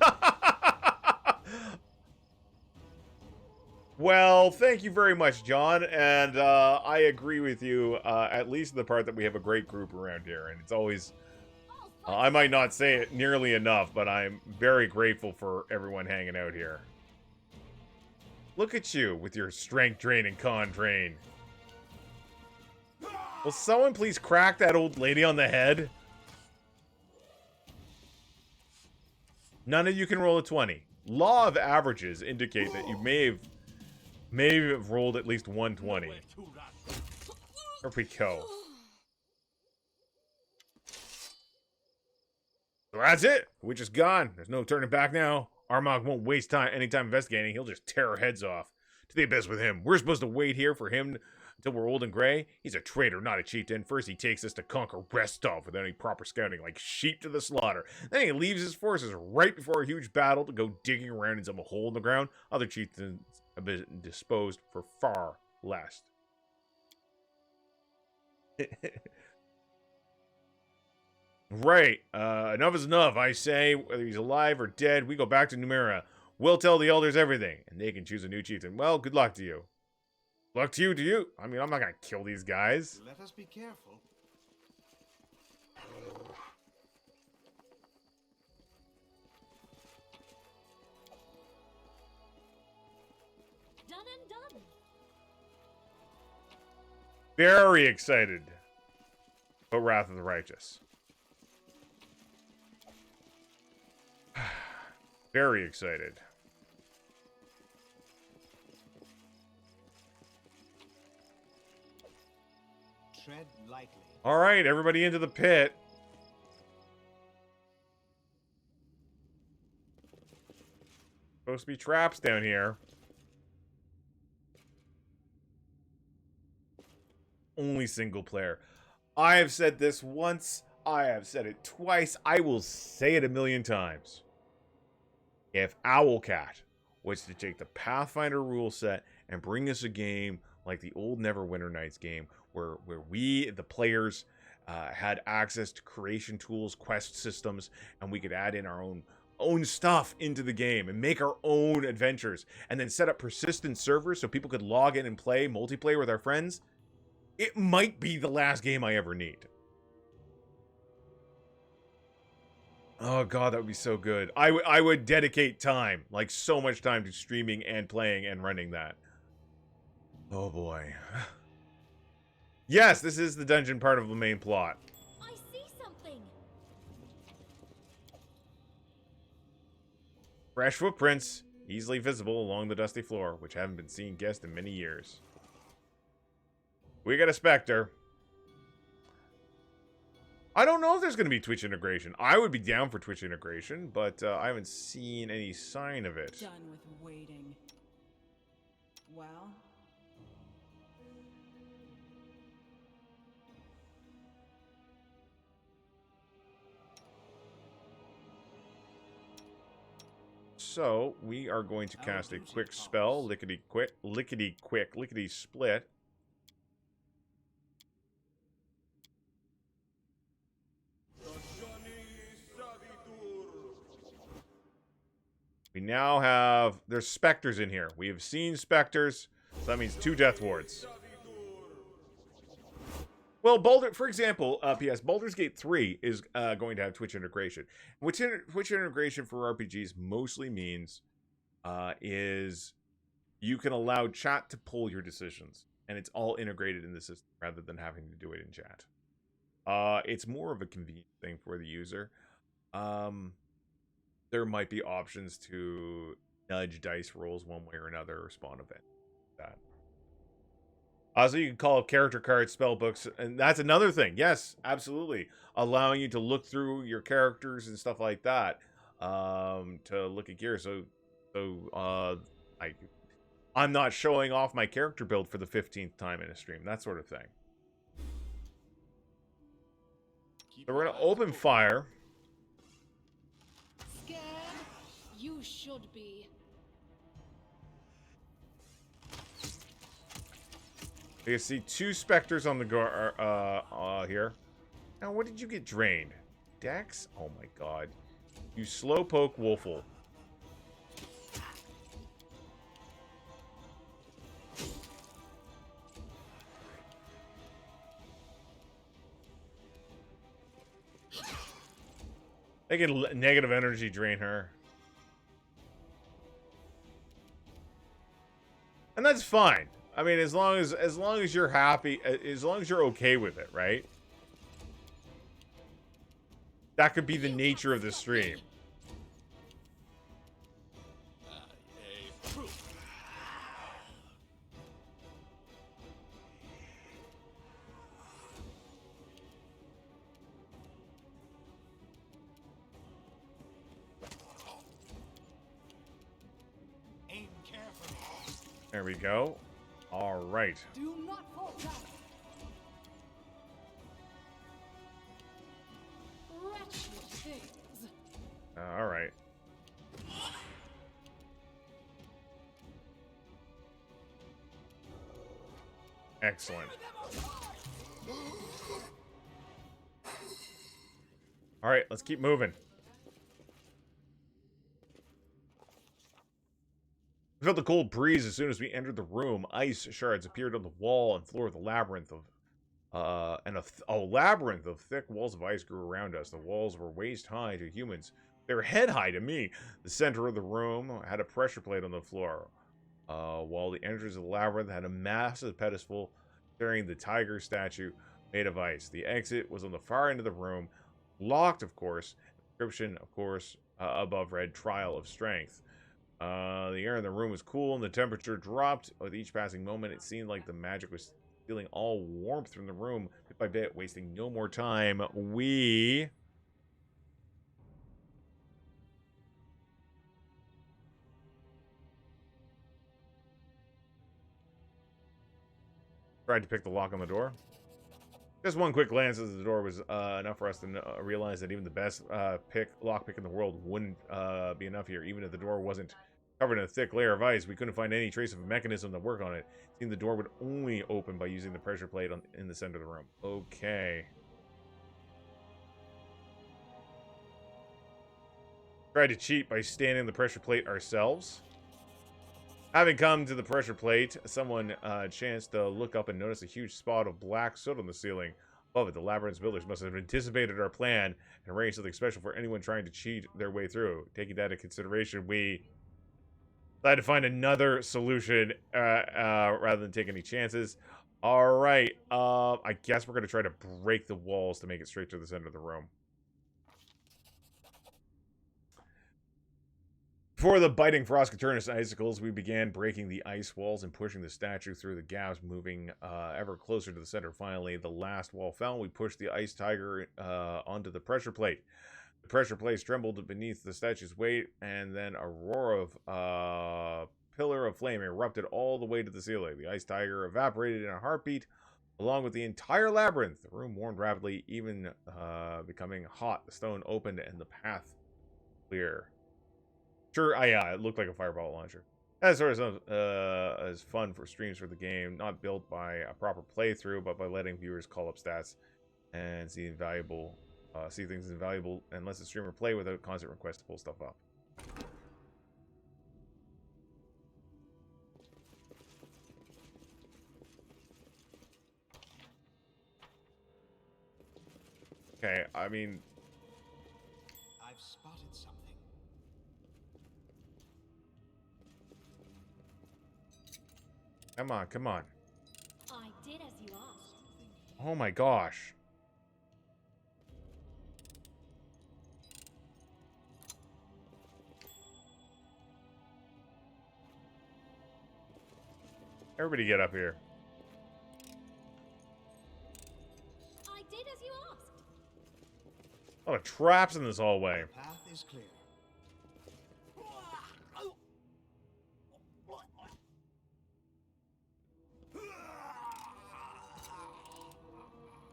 Well, thank you very much, John, and I agree with you, at least the part that we have a great group around here, and it's always, I might not say it nearly enough, but I'm very grateful for everyone hanging out here. Look at you with your strength drain and con drain. Will someone please crack that old lady on the head? None of you can roll a 20. Law of averages indicate that you may have rolled at least 120. There we go. So that's it. Witch is gone. There's no turning back now. Armagh won't waste any time investigating. He'll just tear our heads off. To the abyss with him. We're supposed to wait here for him until we're old and gray. He's a traitor, not a chieftain. First he takes us to conquer Restov without any proper scouting, like sheep to the slaughter. Then he leaves his forces right before a huge battle to go digging around in some hole in the ground. Other chieftains have been disposed for far less. Right. Enough is enough, I say. Whether he's alive or dead, we go back to Numera. We'll tell the elders everything, and they can choose a new chieftain. Well, good luck to you. Luck to you, to you. I mean, I'm not gonna kill these guys. Let us be careful. Done and done. Very excited about Wrath of the Righteous. Very excited. Tread lightly. All right, everybody into the pit. Supposed to be traps down here. Only single player. I have said this once. I have said it twice. I will say it 1,000,000 times. If Owlcat was to take the Pathfinder rule set and bring us a game like the old Neverwinter Nights game, where we, the players, had access to creation tools, quest systems, and we could add in our own stuff into the game and make our own adventures, and then set up persistent servers so people could log in and play multiplayer with our friends, it might be the last game I ever need. Oh god, that would be so good. I would dedicate time, like so much time, to streaming and playing and running that. Oh boy. Yes, this is the dungeon part of the main plot. I see something. Fresh footprints, easily visible along the dusty floor, which haven't been seen guessed in many years. We got a Spectre. I don't know if there's going to be Twitch integration. I would be down for Twitch integration, but I haven't seen any sign of it. Done with waiting. Well, So, we are going to cast a quick spell, lickety-quick, lickety-quick, lickety-split. We now have, there's specters in here. We have seen specters, so that means 2 death wards. Well, for example, P.S. Baldur's Gate 3 is going to have Twitch integration. Which Twitch integration for RPGs mostly means is you can allow chat to pull your decisions, and it's all integrated in the system rather than having to do it in chat. It's more of a convenient thing for the user. There might be options to nudge dice rolls one way or another or spawn event. That. So you can call up character cards, spell books, and that's another thing. Yes, absolutely. Allowing you to look through your characters and stuff like that. To look at gear. I'm not showing off my character build for the 15th time in a stream. That sort of thing. So we're going to open fire. Scared? You should be. You can see 2 specters on the here. Now, what did you get drained? Dex? Oh my god. You slowpoke Wolfle. They can negative energy drain her. And that's fine. I mean, as long as you're happy, as long as you're okay with it, right? That could be the nature of the stream. Aim carefully. There we go. All right. Do not fall back. Wretched things. All right. Excellent. All right, let's keep moving. We felt the cold breeze as soon as we entered the room. Ice shards appeared on the wall and floor of the labyrinth of a labyrinth of thick walls of ice grew around us. The walls were waist high to humans. They were head high to me. The center of the room had a pressure plate on the floor, while the entrance of the labyrinth had a massive pedestal carrying the tiger statue made of ice. The exit was on the far end of the room, locked, of course. Inscription, of course, above read "Trial of Strength." The air in the room was cool and the temperature dropped with each passing moment. It seemed like the magic was stealing all warmth from the room bit by bit. Wasting no more time, we tried to pick the lock on the door. Just one quick glance at the door was enough for us to realize that even the best lockpick in the world wouldn't be enough here. Even if the door wasn't covered in a thick layer of ice, we couldn't find any trace of a mechanism to work on it. It seemed the door would only open by using the pressure plate in the center of the room. Okay. Tried to cheat by standing the pressure plate ourselves. Having come to the pressure plate, someone chanced to look up and notice a huge spot of black soot on the ceiling. Above it, the labyrinth's builders must have anticipated our plan and arranged something special for anyone trying to cheat their way through. Taking that into consideration, we decided to find another solution rather than take any chances. All right. I guess we're gonna try to break the walls to make it straight to the center of the room. Before the biting frost could turn into icicles, we began breaking the ice walls and pushing the statue through the gaps, moving ever closer to the center. Finally, the last wall fell, and we pushed the ice tiger onto the pressure plate. The pressure plate trembled beneath the statue's weight, and then a roar of pillar of flame erupted all the way to the ceiling. The ice tiger evaporated in a heartbeat, along with the entire labyrinth. The room warmed rapidly, even becoming hot. The stone opened, and the path clear. Sure, yeah, it looked like a fireball launcher. That sort of is fun for streams for the game, not built by a proper playthrough, but by letting viewers call up stats and see things invaluable, and lets the streamer play without constant requests to pull stuff up. Okay, I mean, I've spotted something. come on, come on. I did as you asked. Oh my gosh. Everybody get up here. I did as you asked. A lot of traps in this hallway. The path is clear.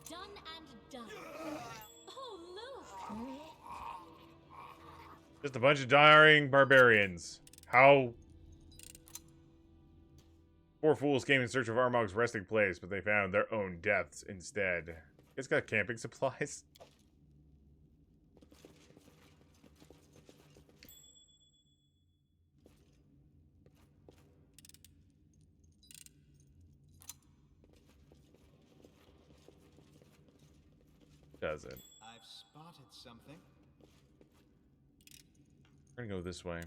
Done and done. Oh, look! Just a bunch of dying barbarians. How? Four fools came in search of Armag's resting place, but they found their own deaths instead. It's got camping supplies. Does it? I've spotted something. We're gonna go this way.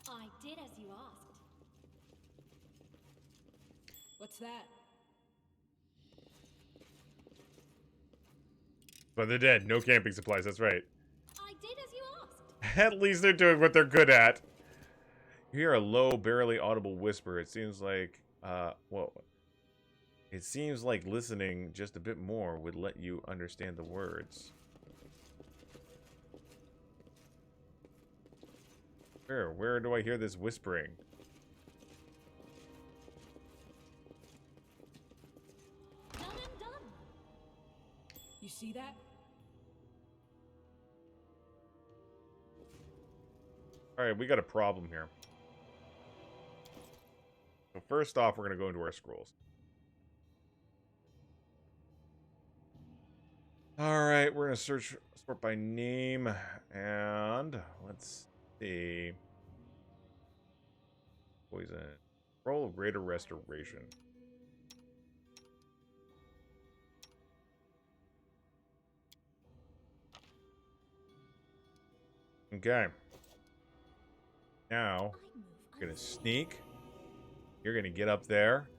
I did as you asked. What's that? But they're dead. No camping supplies. That's right. I did as you asked. At least they're doing what they're good at. You hear a low, barely audible whisper. It seems like, it seems like listening just a bit more would let you understand the words. Where do I hear this whispering? Done and done. You see that? Alright, we got a problem here. So first off, we're going to go into our scrolls. Alright, we're going to sort by name, and let's see. Poison. Roll of Greater Restoration. Okay. Now, you're gonna sneak. You're gonna get up there.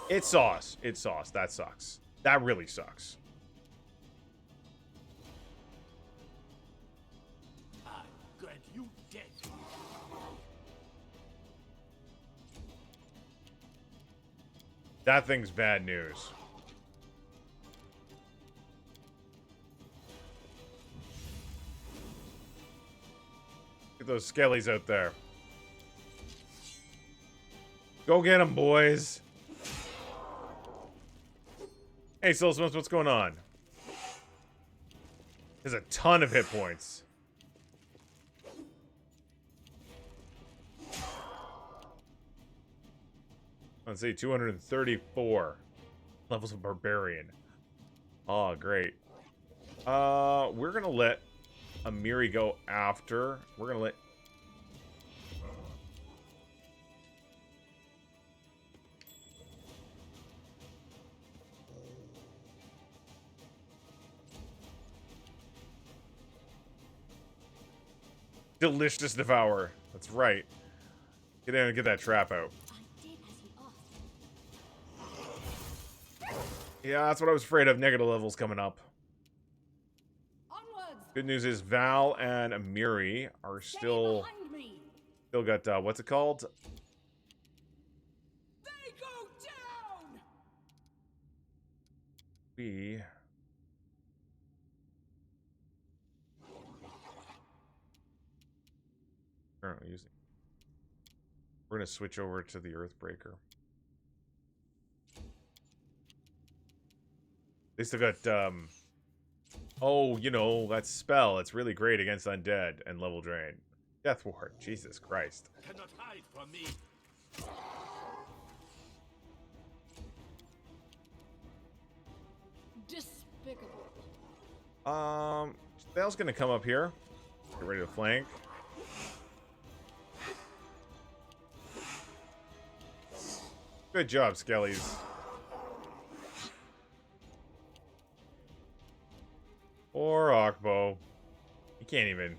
It's sauce. It's sauce. That sucks. That really sucks. I'm glad you dead. That thing's bad news. Look at those skellies out there. Go get them, boys. Hey, Soulsmith, what's going on? There's a ton of hit points. Let's see, 234 levels of Barbarian. Oh, great. We're gonna let Amiri go after. We're gonna let... Delicious Devour. That's right. Get in and get that trap out. I did as you asked. Yeah, that's what I was afraid of. Negative levels coming up. Onwards! Good news is Val and Amiri are Stay still behind me! got what's it called? They go down! We currently using. We're gonna switch over to the Earthbreaker. They still got oh, you know, that spell. It's really great against undead and level drain. Death Ward. Jesus Christ. Cannot hide from me. Despicable. Dale's gonna come up here. Get ready to flank. Good job, Skellies. Poor Akbo. He can't even.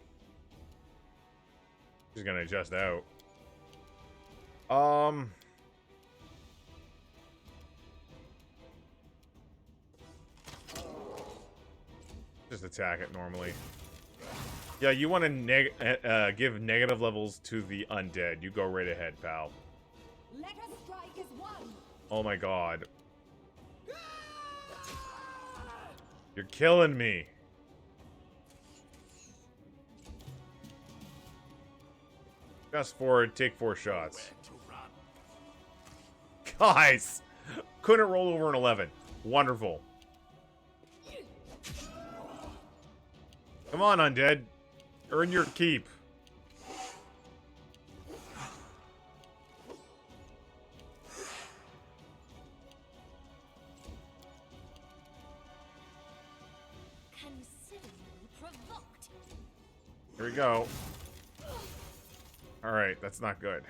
He's gonna adjust out. Just attack it normally. Yeah, you want to give negative levels to the undead. You go right ahead, pal. Let us strike as one! Oh my god. You're killing me. Just forward, take 4 shots. Where to run? Guys! Couldn't roll over an 11. Wonderful. Come on, undead. Earn your keep. Consider me provoked. Here we go. Alright, that's not good.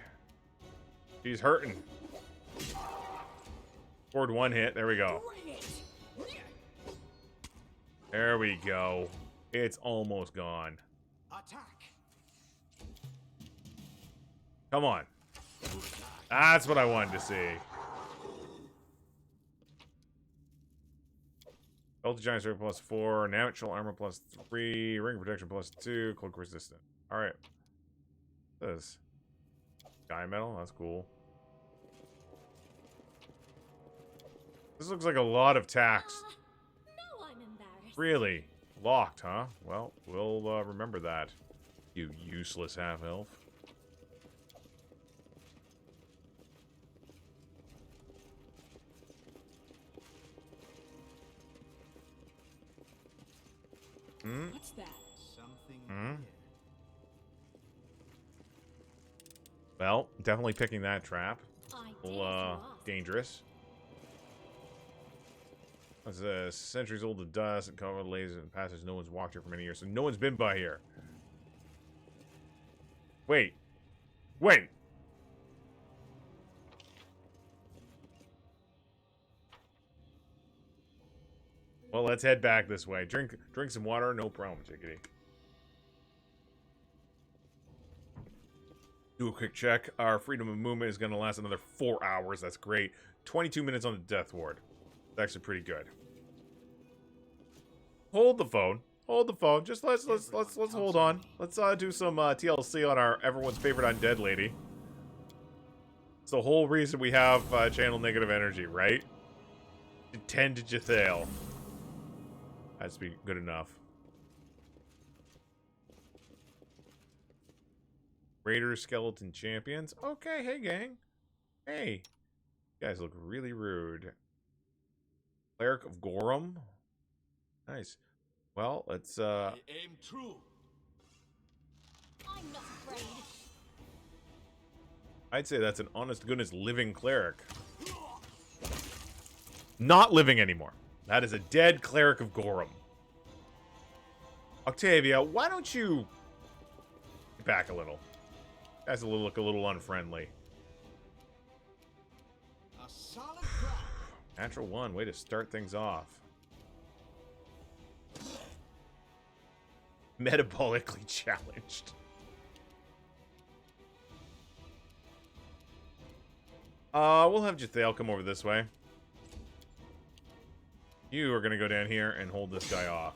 He's hurting. Scored 1 hit. There we go. Bring it! There we go. It's almost gone. Attack! Come on. That's what I wanted to see. Ulti Giant Sword plus 4, natural armor plus 3, ring protection plus 2, cloak resistant. Alright. This. Sky metal, that's cool. This looks like a lot of tax. No, I'm embarrassed. Really? Locked, huh? Well, we'll remember that. You useless half-elf. Hmm? What's that? Something Hmm? here. Well, definitely picking that trap. I A dare little, to ask. dangerous. That's centuries old of dust and covered lasers and passage. No one's walked here for many years, so no one's been by here. Wait. Wait! Well, let's head back this way. Drink some water, no problem, chickadee. Do a quick check. Our freedom of movement is going to last another 4 hours. That's great. 22 minutes on the death ward. That's actually pretty good. Hold the phone. Hold the phone. Just let's hold on. Let's do some TLC on our everyone's favorite undead lady. It's the whole reason we have channel negative energy, right? To tend to Jathael. Has to be good enough. Raider Skeleton Champions. Okay, hey gang. Hey. You guys look really rude. Cleric of Gorum. Nice. Well, let's I aim true. I'm not afraid. I'd say that's an honest to goodness living cleric. Not living anymore. That is a dead Cleric of Gorum. Octavia, why don't you get back a little? You guys look a little unfriendly. A solid crack. Natural 1, way to start things off. Metabolically challenged. We'll have Jathael come over this way. You are going to go down here and hold this guy off.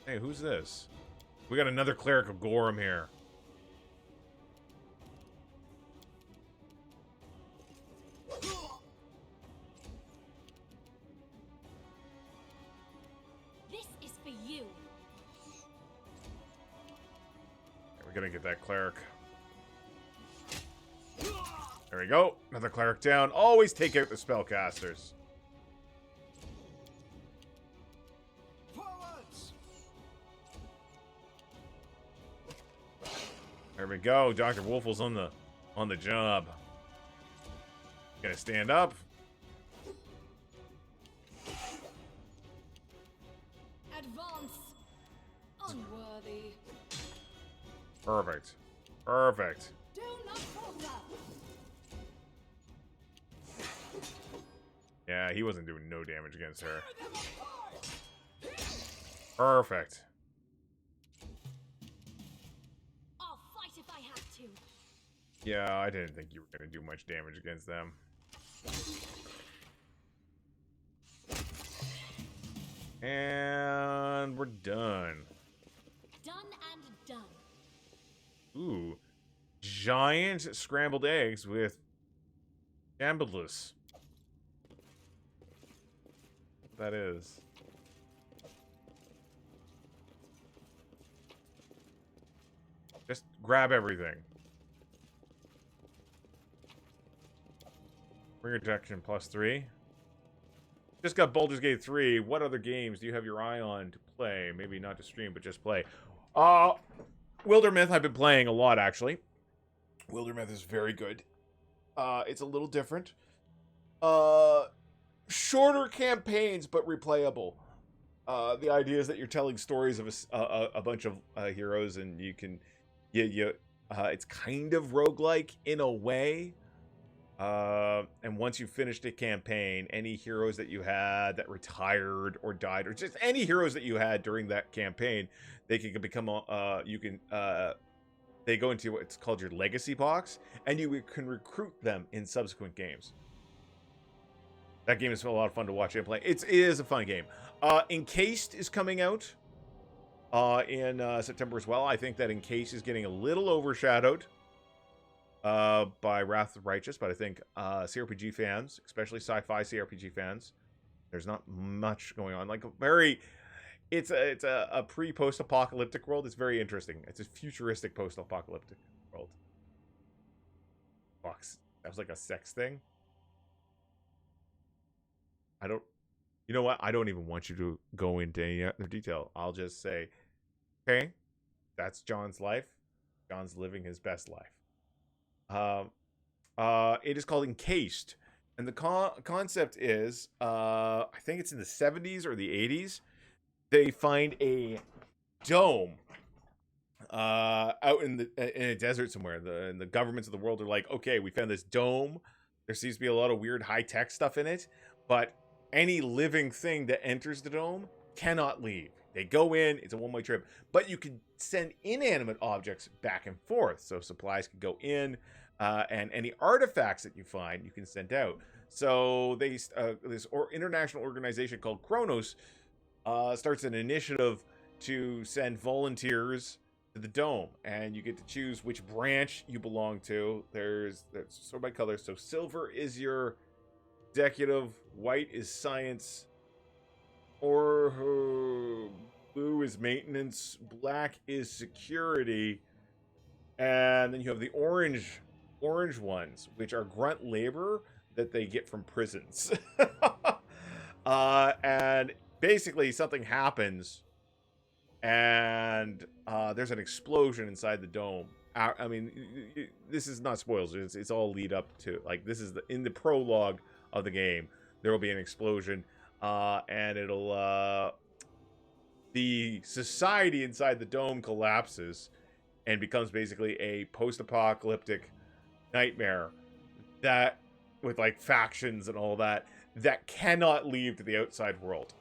Hey, who's this? We got another Cleric of Gorham here. This is for you. We're going to get that Cleric. There we go. Another Cleric down. Always take out the spellcasters. Forwards! There we go. Dr. Wolfel's on the job. Gonna stand up. Advance! Unworthy. Perfect. Perfect. Do not falter! Yeah, he wasn't doing no damage against her. Perfect. I'll fight if I have to. Yeah, I didn't think you were gonna do much damage against them. And we're done. Done and done. Ooh. Giant scrambled eggs with Ambulus. That is. Just grab everything. Ring protection +3. Just got Baldur's Gate 3. What other games do you have your eye on to play? Maybe not to stream, but just play. Wildermyth I've been playing a lot, actually. Wildermyth is very good. It's a little different. Shorter campaigns, but replayable. The idea is that you're telling stories of a bunch of heroes, and you can, it's kind of roguelike in a way. And once you finished a campaign, any heroes that you had that retired or died, or just any heroes that you had during that campaign, they can become they go into what's called your legacy box, and you can recruit them in subsequent games. That game is a lot of fun to watch and play. It is a fun game. Encased is coming out in September as well. I think that Encased is getting a little overshadowed by Wrath of the Righteous, but I think CRPG fans, especially sci-fi CRPG fans, there's not much going on. Like it's a pre-post-apocalyptic world. It's very interesting. It's a futuristic post-apocalyptic world. Fox, that was like a sex thing. You know what? I don't even want you to go into any other detail. I'll just say, okay, that's John's life. John's living his best life. It is called Encased. And the concept is, I think it's in the 70s or the 80s. They find a dome out in a desert somewhere. And the governments of the world are like, okay, we found this dome. There seems to be a lot of weird high-tech stuff in it. But any living thing that enters the dome cannot leave. They go in, it's a one-way trip, but you can send inanimate objects back and forth. So supplies can go in, and any artifacts that you find, you can send out. So this international organization called Kronos starts an initiative to send volunteers to the dome, and you get to choose which branch you belong to. There's sort by color. So silver is your executive, white is science, or blue is maintenance, black is security, and then you have the orange ones, which are grunt labor that they get from prisons. And basically something happens, and there's an explosion inside the dome. I mean, this is not spoilers. It's all lead up to, like, this is in the prologue of the game. There will be an explosion, and it'll the society inside the dome collapses and becomes basically a post-apocalyptic nightmare that, with like factions and all that cannot leave to the outside world.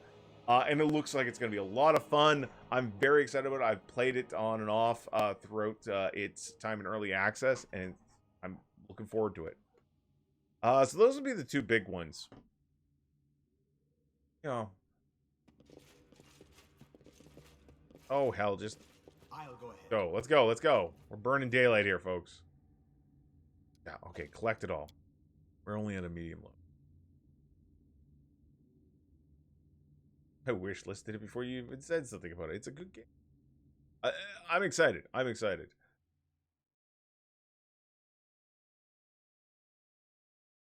And it looks like it's going to be a lot of fun. I'm very excited about it. I've played it on and off throughout its time in early access, and I'm looking forward to it. So those would be the two big ones. you know. Oh, hell, just I'll go ahead. go. Let's go. Let's go. We're burning daylight here, folks. Yeah, okay, collect it all. We're only at a medium low. I wish listed it before you even said something about it. It's a good game. I'm excited. I'm excited.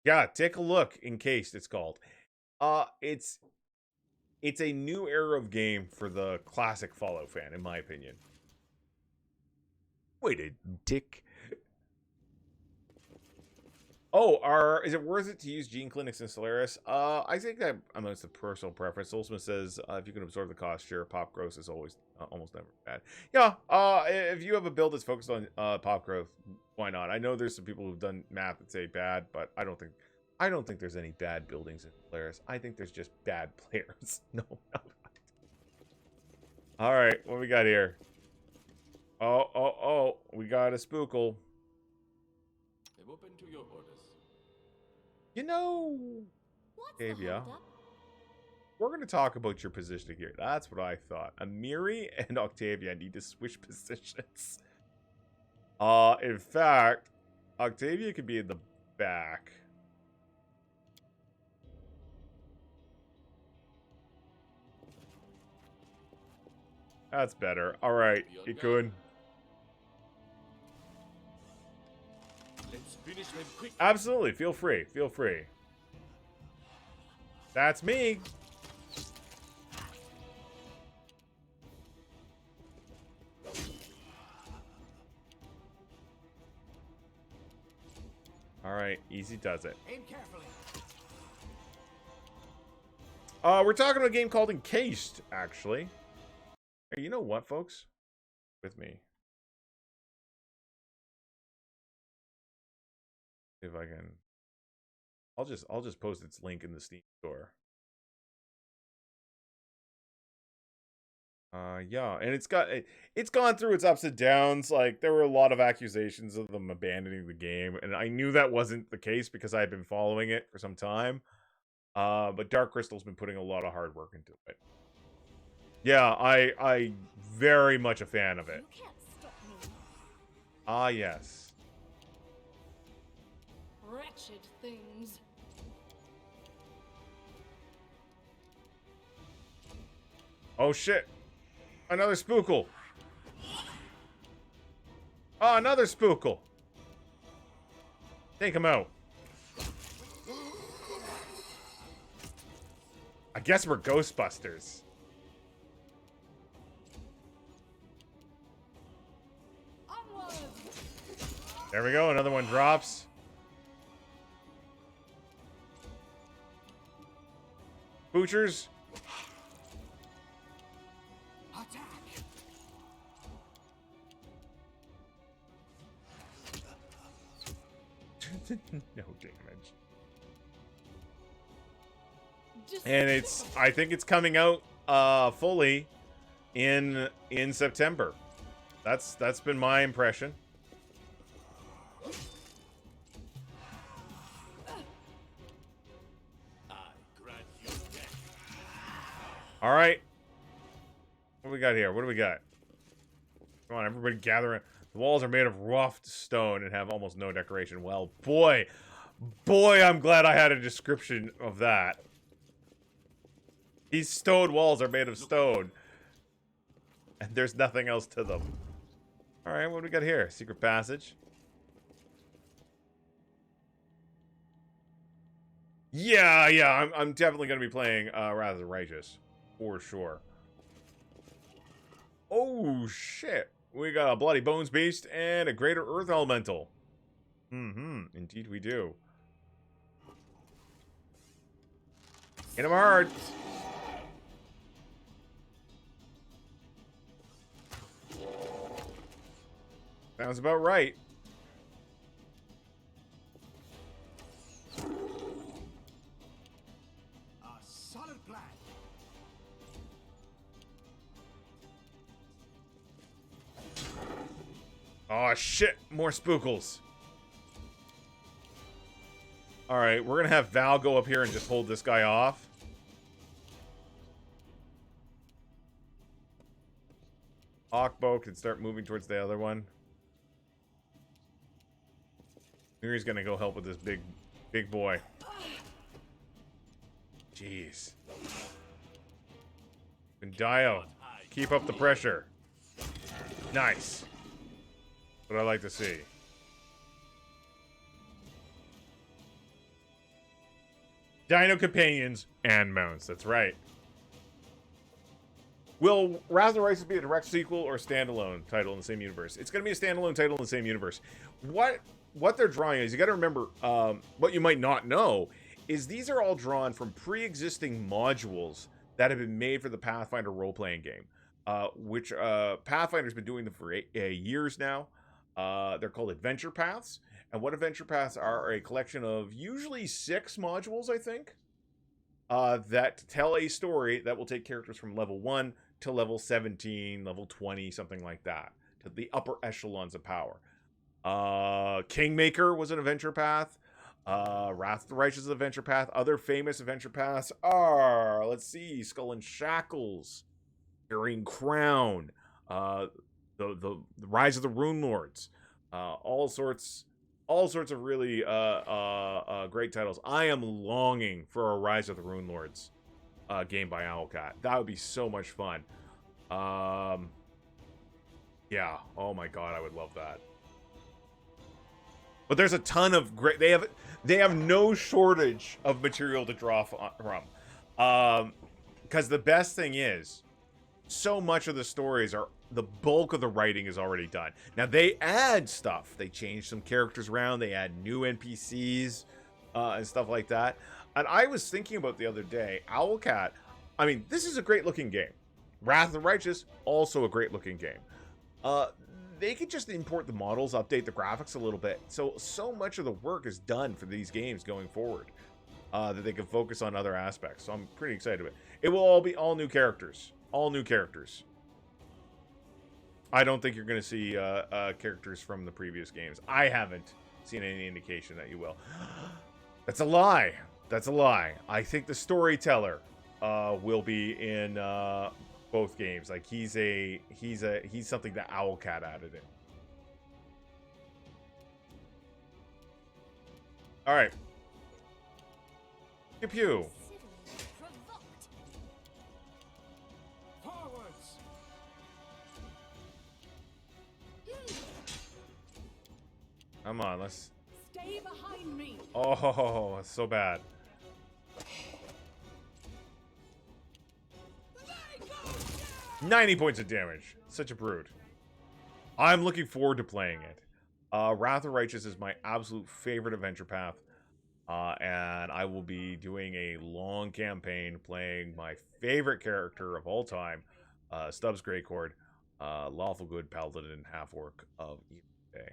Yeah, take a look. Encased, it's called. It's a new era of game for the classic Fallout fan, in my opinion. Wait a tick. Oh, is it worth it to use Gene Clinics and Solaris? I think that it's a personal preference. Solsmith says if you can absorb the cost, sure. Pop growth is always almost never bad. Yeah. If you have a build that's focused on pop growth, why not? I know there's some people who've done math that say bad, but I don't think there's any bad buildings in Solaris. I think there's just bad players. No. All right, what we got here? Oh, we got a spookle. I'm open to your orders. You know, What's Octavia, the holdup? we're going to talk about your positioning here. That's what I thought. Amiri and Octavia need to switch positions. In fact, Octavia could be in the back. That's better. All right, Ikun. Let's finish them quick. Absolutely. Feel free. Feel free. That's me. All right. Easy does it. Aim carefully. We're talking about a game called Encased, actually. Hey, you know what, folks? With me. If I can, I'll just post its link in the Steam store. Yeah, and it's gone through its ups and downs. Like, there were a lot of accusations of them abandoning the game, and I knew that wasn't the case because I had been following it for some time. But Dark Crystal's been putting a lot of hard work into it. Yeah, I very much a fan of it. You can't stop me. Ah, yes. Wretched things. Oh shit! Another spookle. Oh, another spookle. Take him out. I guess we're Ghostbusters. Onward! There we go. Another one drops. Butchers. Attack. No damage. And I think it's coming out fully in September. That's been my impression. All right. What do we got here? What do we got? Come on, everybody gather in. The walls are made of rough stone and have almost no decoration. Well, boy, I'm glad I had a description of that. These stone walls are made of stone. And there's nothing else to them. All right, what do we got here? Secret passage. Yeah, I'm definitely going to be playing Wrath of the Righteous. For sure. Oh, shit. We got a Bloody Bones Beast and a Greater Earth Elemental. Indeed we do. Hit him hard. Sounds about right. A solid plan. Oh, shit. More spookles. Alright, we're gonna have Val go up here and just hold this guy off. Hawkbow can start moving towards the other one. Miri's gonna go help with this big boy. Jeez. And Dio, keep up the pressure. Nice. What I like to see. Dino companions and mounts. That's right. Will Wrath of the Righteous be a direct sequel or standalone title in the same universe? It's going to be a standalone title in the same universe. What they're drawing is, you got to remember, what you might not know is these are all drawn from pre-existing modules that have been made for the Pathfinder role-playing game, which Pathfinder's been doing them for years now. They're called adventure paths, and what adventure paths are a collection of usually 6 modules, I think, that tell a story that will take characters from level 1 to level 17, level 20, something like that, to the upper echelons of power. Kingmaker was an adventure path. Wrath of the Righteous is an adventure path. Other famous adventure paths are, let's see, Skull and Shackles, Carrying Crown, the Rise of the Rune Lords, all sorts of really great titles. I am longing for a Rise of the Rune Lords game by Owlcat. That would be so much fun. Yeah. Oh my god, I would love that. But there's a ton of great. They have no shortage of material to draw from. Because the best thing is, so much of the stories are, the bulk of the writing is already done. Now they add stuff. They change some characters around. They add new NPCs and stuff like that. And I was thinking about the other day, Owlcat. I mean, this is a great looking game. Wrath of the Righteous, also a great looking game. They could just import the models, update the graphics a little bit. So much of the work is done for these games going forward that they can focus on other aspects. So I'm pretty excited about it. It will all be all new characters. All new characters. I don't think you're going to see characters from the previous games. I haven't seen any indication that you will. That's a lie. That's a lie. I think the storyteller will be in both games. Like he's something that Owlcat added in. All right. Pew pew. Forwards! Come on, let's. Stay behind me. Oh, that's so bad. 90 points of damage. Such a brute. I'm looking forward to playing it. Wrath of the Righteous is my absolute favorite adventure path. And I will be doing a long campaign playing my favorite character of all time, Stubbs Greycord, Lawful Good Paladin and Half-Orc of Evil Day.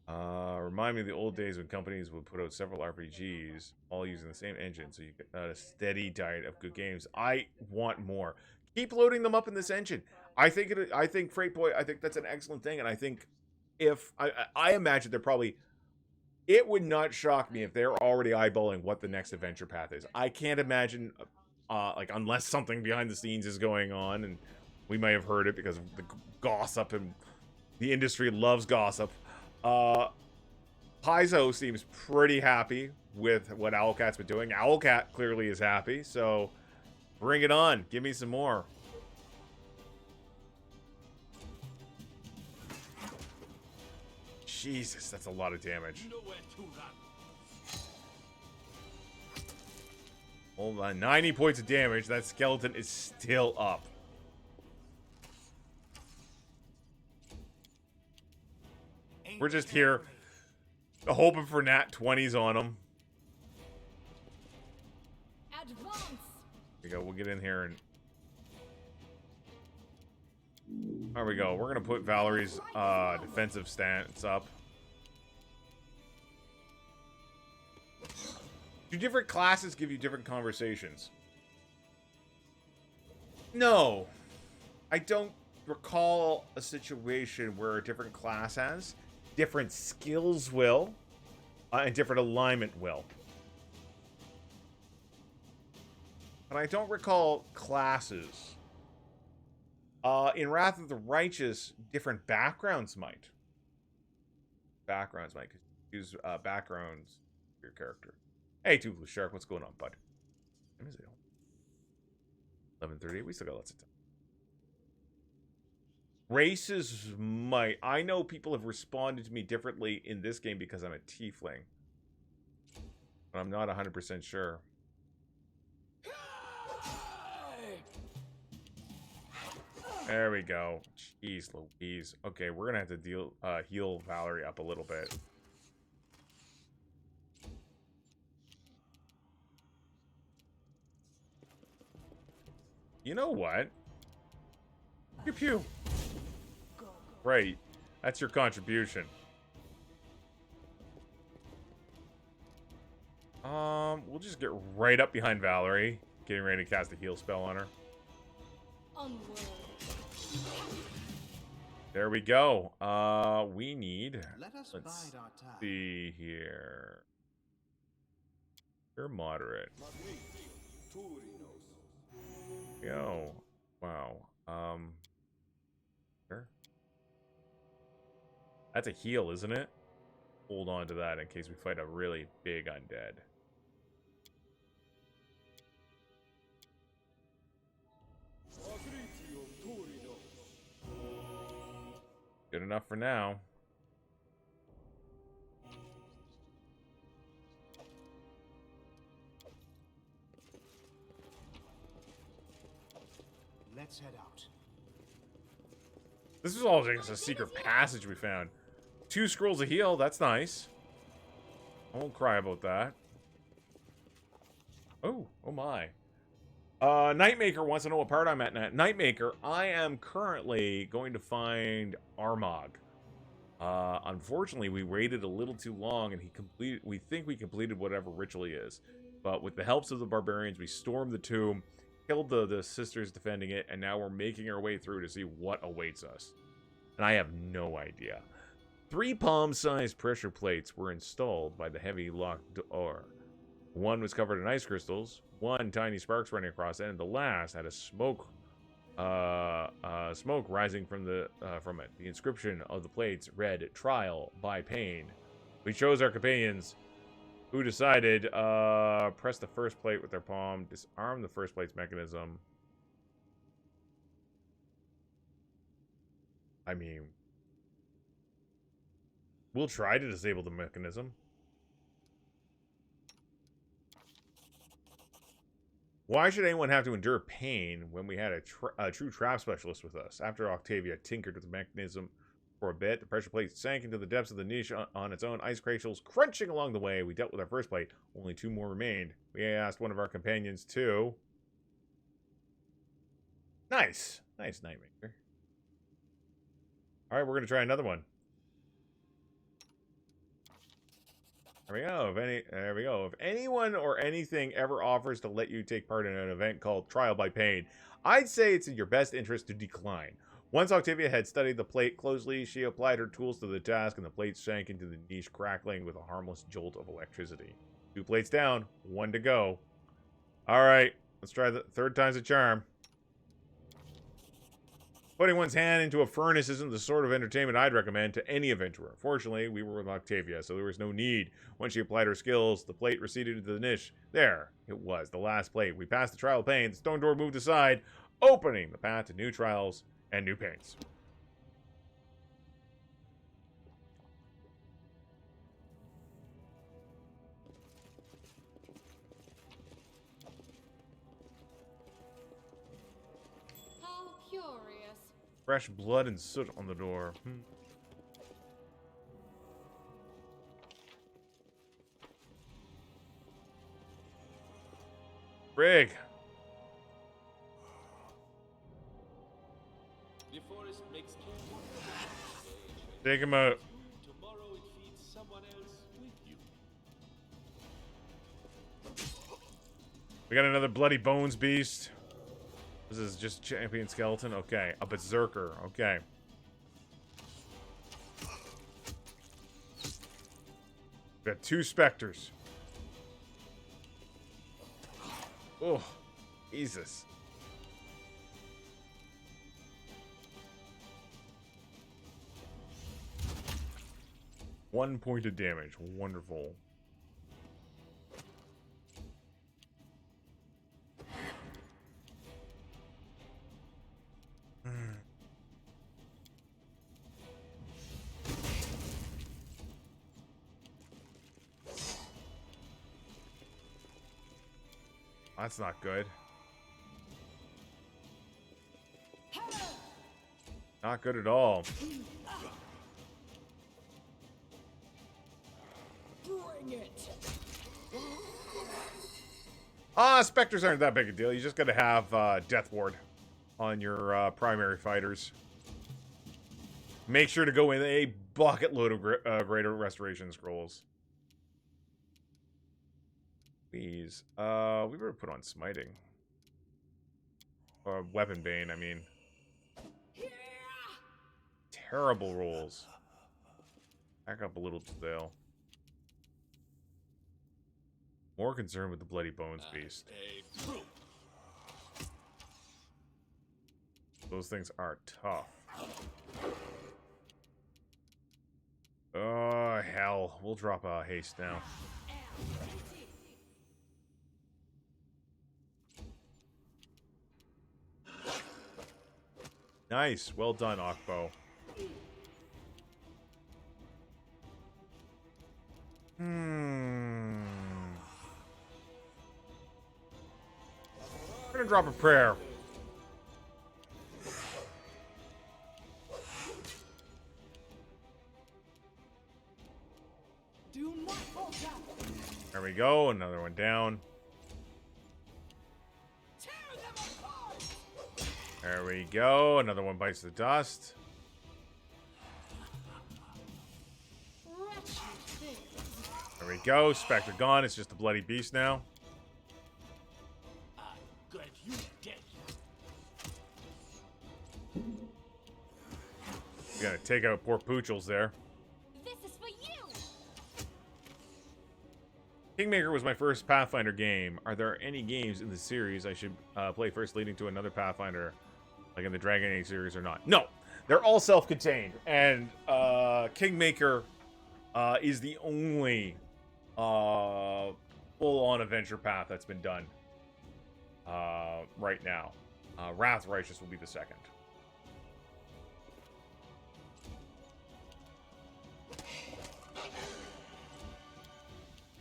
Remind me of the old days when companies would put out several RPGs, all using the same engine, so you get a steady diet of good games. I want more. Keep loading them up in this engine. I think Freight Boy, I think that's an excellent thing, and I think if I imagine they're probably. It would not shock me if they're already eyeballing what the next adventure path is. I can't imagine, like, unless something behind the scenes is going on, and we may have heard it because of the gossip, and the industry loves gossip. Paizo seems pretty happy with what Owlcat's been doing. Owlcat clearly is happy, so bring it on. Give me some more. Jesus, that's a lot of damage. Hold on, 90 points of damage. That skeleton is still up. We're just here hoping for nat 20s on them. Advance! There we go. We'll get in here and... There we go. We're going to put Valerie's defensive stance up. Do different classes give you different conversations? No. I don't recall a situation where a different class has. Different skills will. And different alignment will. But I don't recall classes In Wrath of the Righteous, different backgrounds might. Backgrounds might. Use backgrounds for your character. Hey, Toothless Shark, what's going on, bud? When is it? 11:30. We still got lots of time. Races might. I know people have responded to me differently in this game because I'm a tiefling. But I'm not 100% sure. There we go. Jeez Louise. Okay, we're gonna have to heal Valerie up a little bit. You know what? Pew pew. Right. That's your contribution. We'll just get right up behind Valerie, getting ready to cast a heal spell on her. Onward. There we go. We need. Let us Let's bide our time. see here. You're moderate. Yo. Wow. Sure. That's a heal, isn't it? Hold on to that in case we fight a really big undead. Good enough for now. Let's head out. This is all just a secret passage we found. 2 scrolls of heal, that's nice. I won't cry about that. Oh my. Nightmaker wants to know what part I'm at. Nightmaker, I am currently going to find Armagh. Unfortunately, we waited a little too long, and we think we completed whatever ritual he is. But with the helps of the barbarians, we stormed the tomb, killed the sisters defending it, and now we're making our way through to see what awaits us. And I have no idea. 3 palm-sized pressure plates were installed by the heavy locked door. One was covered in ice crystals, 1 tiny sparks running across it, and the last had a smoke rising from it. The inscription of the plates read, "Trial by Pain." We chose our companions, who decided, press the first plate with their palm, disarm the first plate's mechanism. I mean, we'll try to disable the mechanism. Why should anyone have to endure pain when we had a true trap specialist with us? After Octavia tinkered with the mechanism for a bit, the pressure plate sank into the depths of the niche on its own, ice crystals crunching along the way. We dealt with our first plate. Only 2 more remained. We asked one of our companions to... Nice. Nice, Nightmaker. Alright, we're going to try another one. There we go. There we go. If anyone or anything ever offers to let you take part in an event called Trial by Pain, I'd say it's in your best interest to decline. Once Octavia had studied the plate closely, she applied her tools to the task, and the plate sank into the niche, crackling with a harmless jolt of electricity. 2 plates down, 1 to go. Alright, let's try the 3rd time's a charm. Putting one's hand into a furnace isn't the sort of entertainment I'd recommend to any adventurer. Fortunately, we were with Octavia, so there was no need. Once she applied her skills, the plate receded into the niche. There, it was, the last plate. We passed the trial of pain. The stone door moved aside, opening the path to new trials and new pains. How curious. Fresh blood and soot on the door. Brig. The forest makes careful. Take him out. Tomorrow it feeds someone else with you. We got another bloody bones beast. This is just champion skeleton. Okay, a berserker. Okay. We got 2 specters. Oh, Jesus. 1 point of damage. Wonderful. That's not good. Not good at all. Bring it. Specters aren't that big a deal. You just gotta have Death Ward on your primary fighters. Make sure to go in a bucket load of greater restoration scrolls. Please. We better put on smiting. Or weapon bane, I mean. Terrible rolls. Back up a little to Dale. More concerned with the Bloody Bones Beast. Those things are tough. Oh, hell. We'll drop a haste now. Nice. Well done, Akbo. I'm gonna drop a prayer. Do not fall down. There we go. Another one down. Tear them apart. There we go. Another one bites the dust. There we go. Spectre gone. It's just a bloody beast now. Good, you dead. We gotta take out poor Poochles there. This is for you! Kingmaker was my first Pathfinder game. Are there any games in the series I should play first leading to another Pathfinder, like in the Dragon Age series or not? No! They're all self-contained. And Kingmaker is the only full-on adventure path that's been done right now. Wrath Righteous will be the second.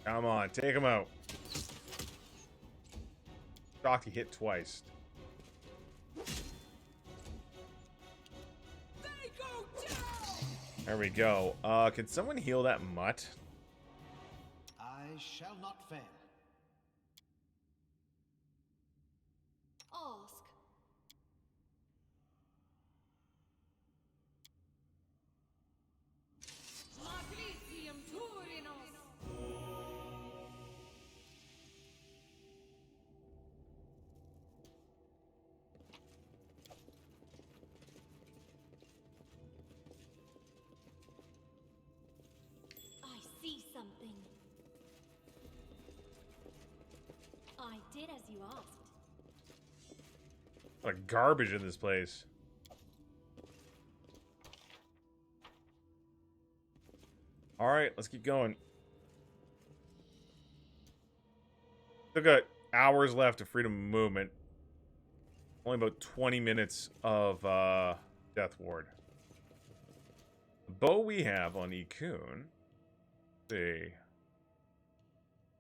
Come on, take him out. Shocked he hit twice. They go down. There we go. Can someone heal that mutt? I shall not fail. Ask. Matricium Turinos. I see something. I did as you asked. A lot of garbage in this place. Alright, let's keep going. Still got hours left of freedom of movement. Only about 20 minutes of Death Ward. The bow we have on Ikun, let's see,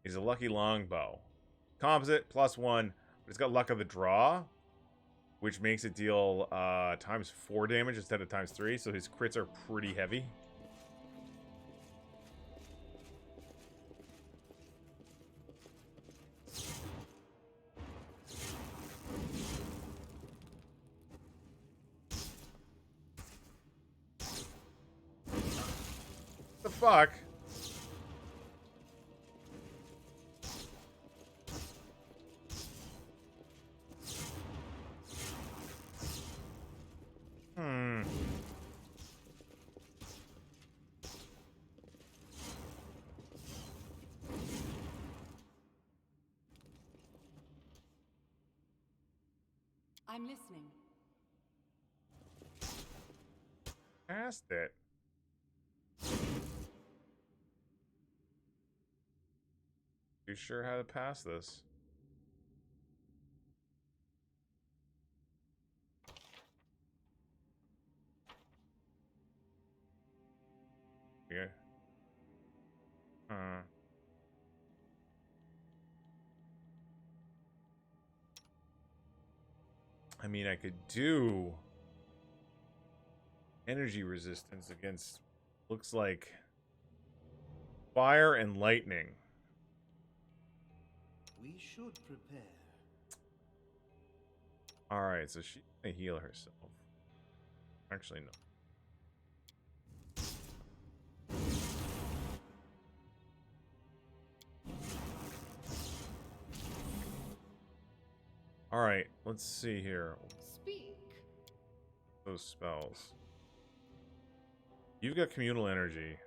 is a lucky longbow. Composite, +1, but it's got luck of the draw, which makes it deal ×4 damage instead of ×3, so his crits are pretty heavy. The fuck? I'm listening. Past it. too sure how to pass this. Yeah. I mean, I could do energy resistance against, looks like, fire and lightning. We should prepare. Alright, so she's gonna heal herself. Actually, no. Alright, let's see here. Speak. Those spells. You've got communal energy.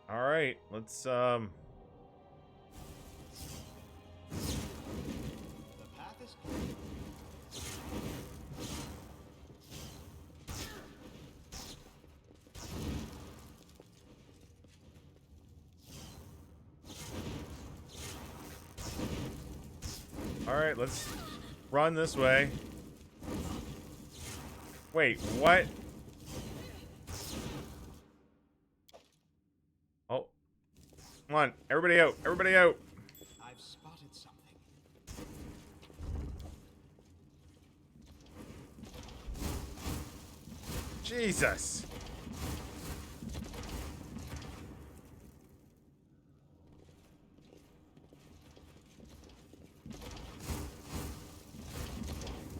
Alright, let's The path is clear. Alright, let's run this way. Wait, what? Oh. Come on, everybody out, everybody out. I've spotted something. Jesus.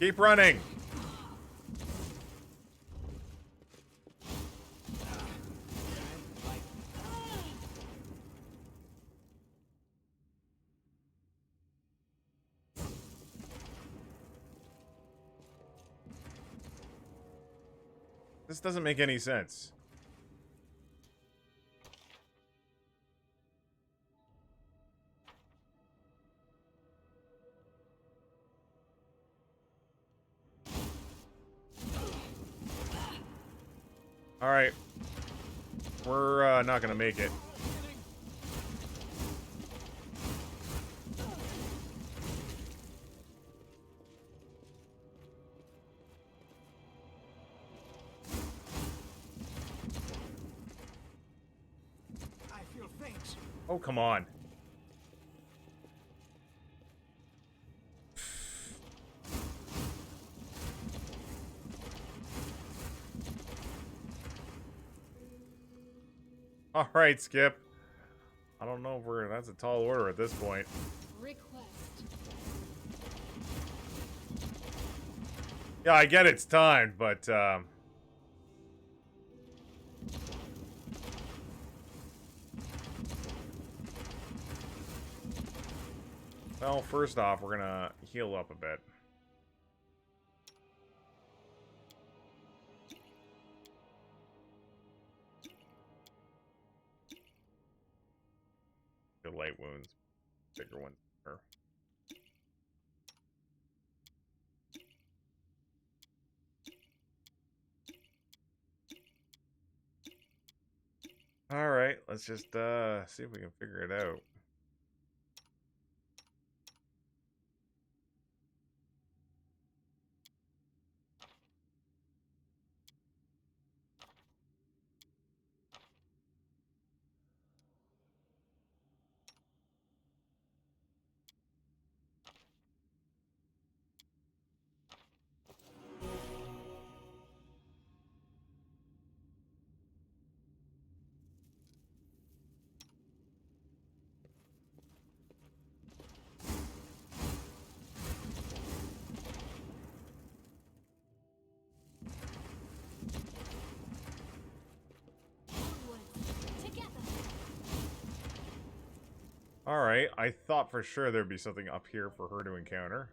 Keep running. This doesn't make any sense. All right. We're not gonna make it. I feel faint. Oh, come on. All right, Skip. I don't know if that's a tall order at this point. Request. Yeah, I get it's timed, but well, first off, we're gonna heal up a bit. The light wounds, bigger ones. All right, let's just see if we can figure it out. Alright, I thought for sure there'd be something up here for her to encounter.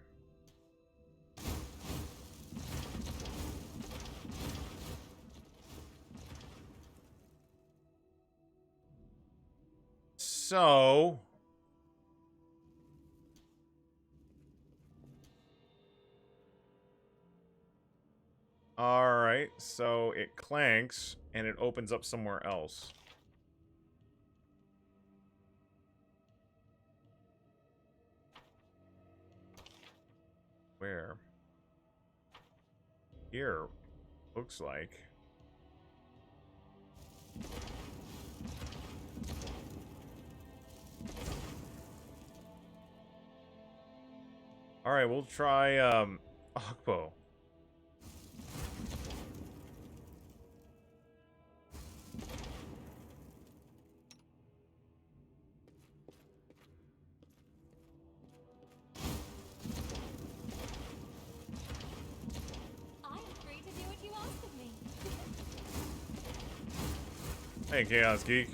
So... Alright, so it clanks, and it opens up somewhere else. Where? Here, looks like. Alright, we'll try, Akpo. I am free to do what you ask of me. Hey, Chaos Geek.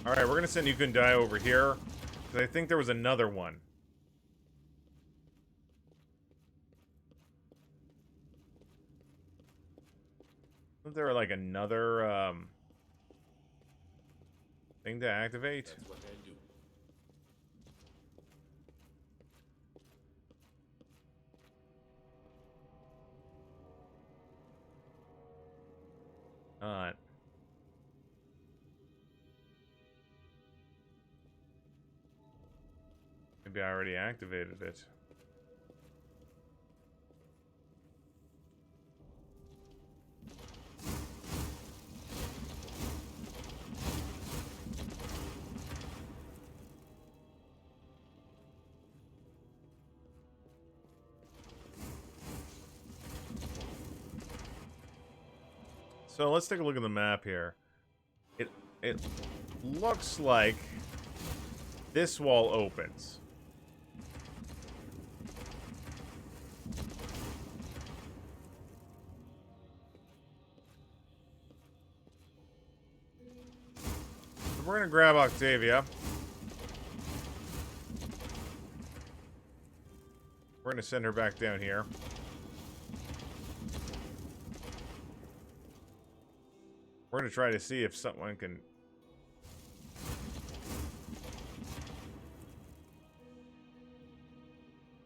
Alright, we're gonna send Ukundai over here, because I think there was another one. Wasn't there like another, thing to activate? That's what I'll do. Not. Maybe I already activated it. So let's take a look at the map here. It looks like this wall opens. So we're gonna grab Octavia. We're gonna send her back down here. We're gonna try to see if someone can...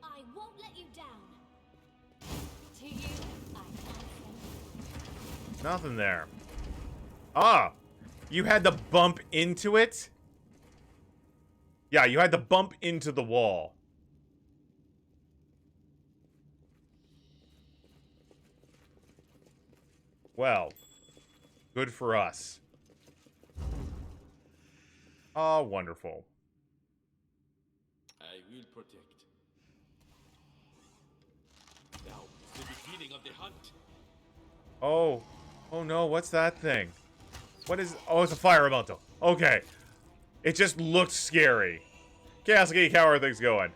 I won't let you down. To you, I can't say. Nothing there. Ah! You had to bump into it? Yeah, you had to bump into the wall. Well, good for us. Oh, wonderful. I will protect. Now is the beginning of the hunt. Oh. Oh no, what's that thing? What is... Oh, it's a fire elemental. Okay. It just looked scary. Chaos Geek, how are things going?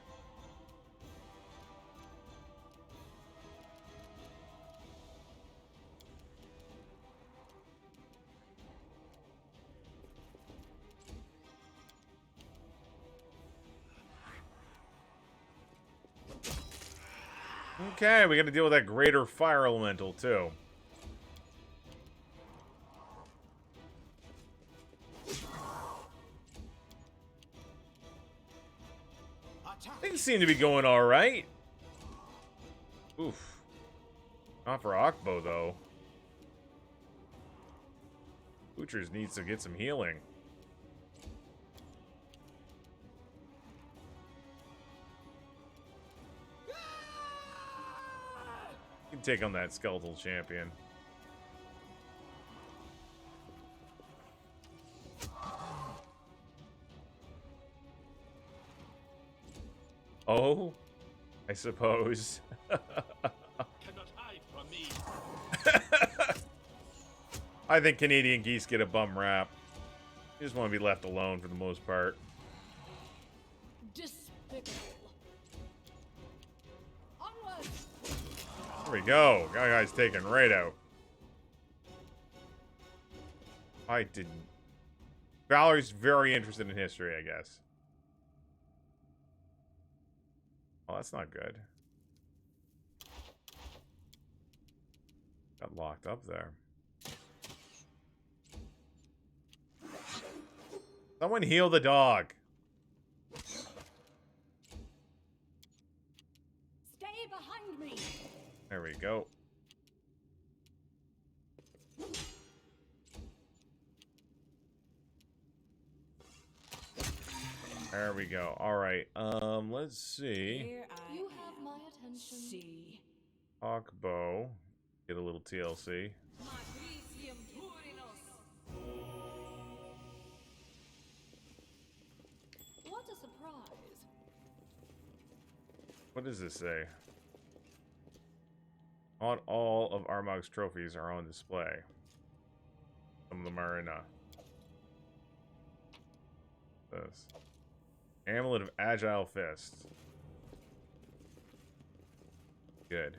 Okay, we gotta deal with that greater fire elemental, too. Things seem to be going alright. Oof. Not for Akbo, though. Butchers needs to get some healing. You can take on that skeletal champion. Oh, I suppose. Cannot hide from me. I think Canadian geese get a bum rap. They just want to be left alone for the most part. Despicable. Onward! There we go. That guy's taken right out. I didn't. Valerie's very interested in history, I guess. Oh, that's not good. Got locked up there. Someone heal the dog. Stay behind me. There we go. There we go. All right. Let's see. Here I You have my attention. see. Hawk bow. Get a little TLC. Matricium Turinos. What a surprise. What does this say? Not all of Armag's trophies are on display. Some of them are in this. Amulet of Agile Fist. Good.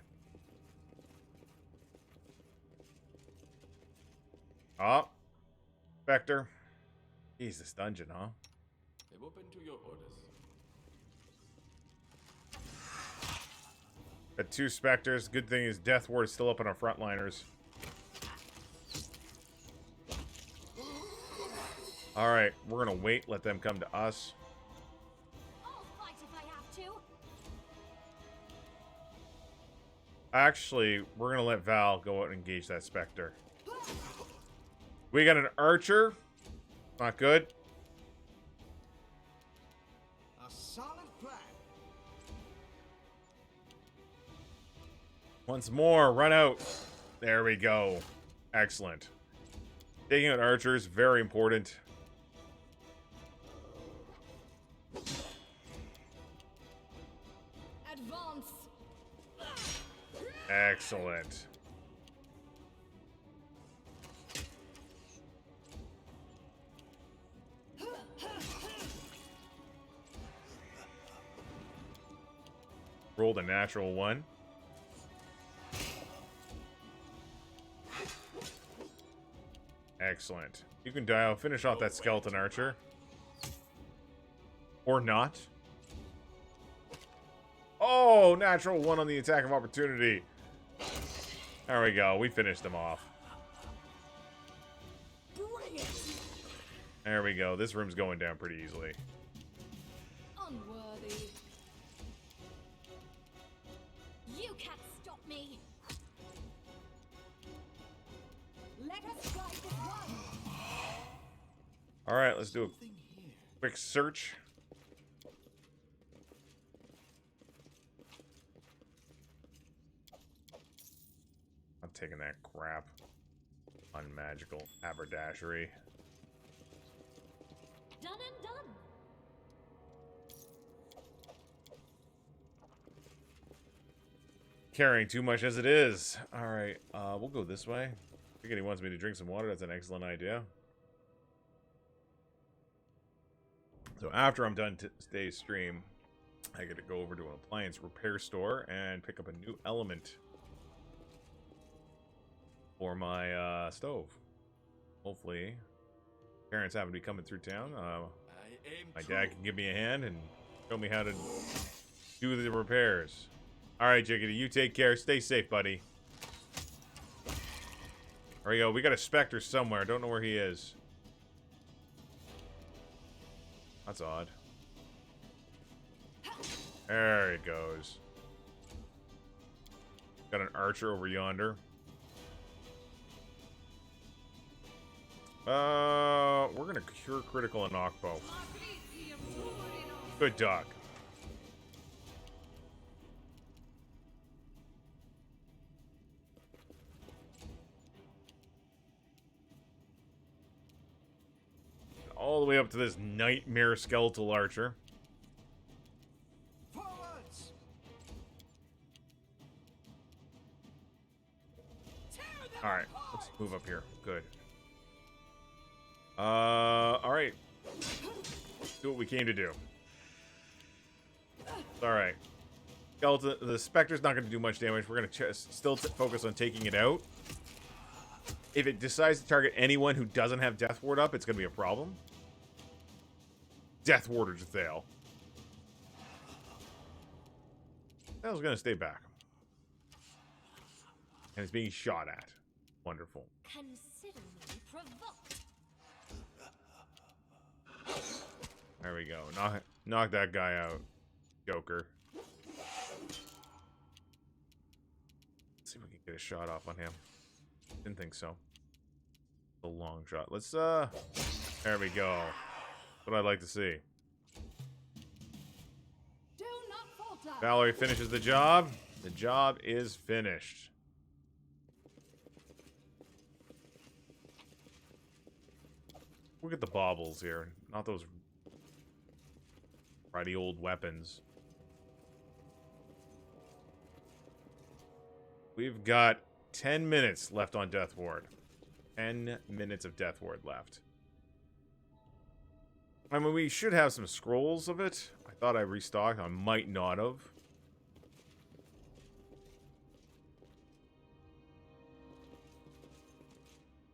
Oh. Spectre. Jeez, this dungeon, huh? I'm open to your orders. Got 2 Spectres. Good thing is Death Ward is still up on our frontliners. Alright, we're gonna wait, let them come to us. I'll fight if I have to. Actually, we're gonna let Val go out and engage that Spectre. We got an archer. Not good. A solid plan. Once more, run out. There we go. Excellent. Taking out archers, very important. Advance. Excellent. Rolled a natural 1. Excellent. You can die. I'll finish off that skeleton archer. Or not. Oh, natural 1 on the attack of opportunity. There we go. We finished them off. Bring it. There we go. This room's going down pretty easily. Unworthy. You can't stop me. Let us ride this one. All right, let's do a Something here. quick search. I'm taking that crap. Unmagical haberdashery. Done and done. Carrying too much as it is. All right, we'll go this way. I think he wants me to drink some water. That's an excellent idea. So after I'm done today's stream, I get to go over to an appliance repair store and pick up a new element for my stove. Hopefully, parents happen to be coming through town. My dad can give me a hand and show me how to do the repairs. All right, Jiggity, you take care. Stay safe, buddy. There we go. We got a Spectre somewhere. Don't know where he is. That's odd. There it goes. Got an archer over yonder. We're gonna cure critical and knockbow. Matricium Turinos. Good dog. All the way up to this nightmare skeletal archer. Forwards! Tear them Alright, apart. let's move up here. Good. Alright. Do what we came to do. Alright. Skeleton, the Spectre's not going to do much damage. We're going to still focus on taking it out. If it decides to target anyone who doesn't have Death Ward up, it's going to be a problem. Death Ward or Jathale. I was gonna stay back. And it's being shot at. Wonderful. Consider me provoked. There we go. Knock that guy out, Joker. Let's see if we can get a shot off on him. Didn't think so. A long shot. Let's there we go. That's what I'd like to see. Do not falter. Valerie finishes the job. The job is finished. Look at the baubles here. Not those ratty old weapons. We've got 10 minutes left on Death Ward. 10 minutes of Death Ward left. I mean, we should have some scrolls of it. I thought I restocked. I might not have.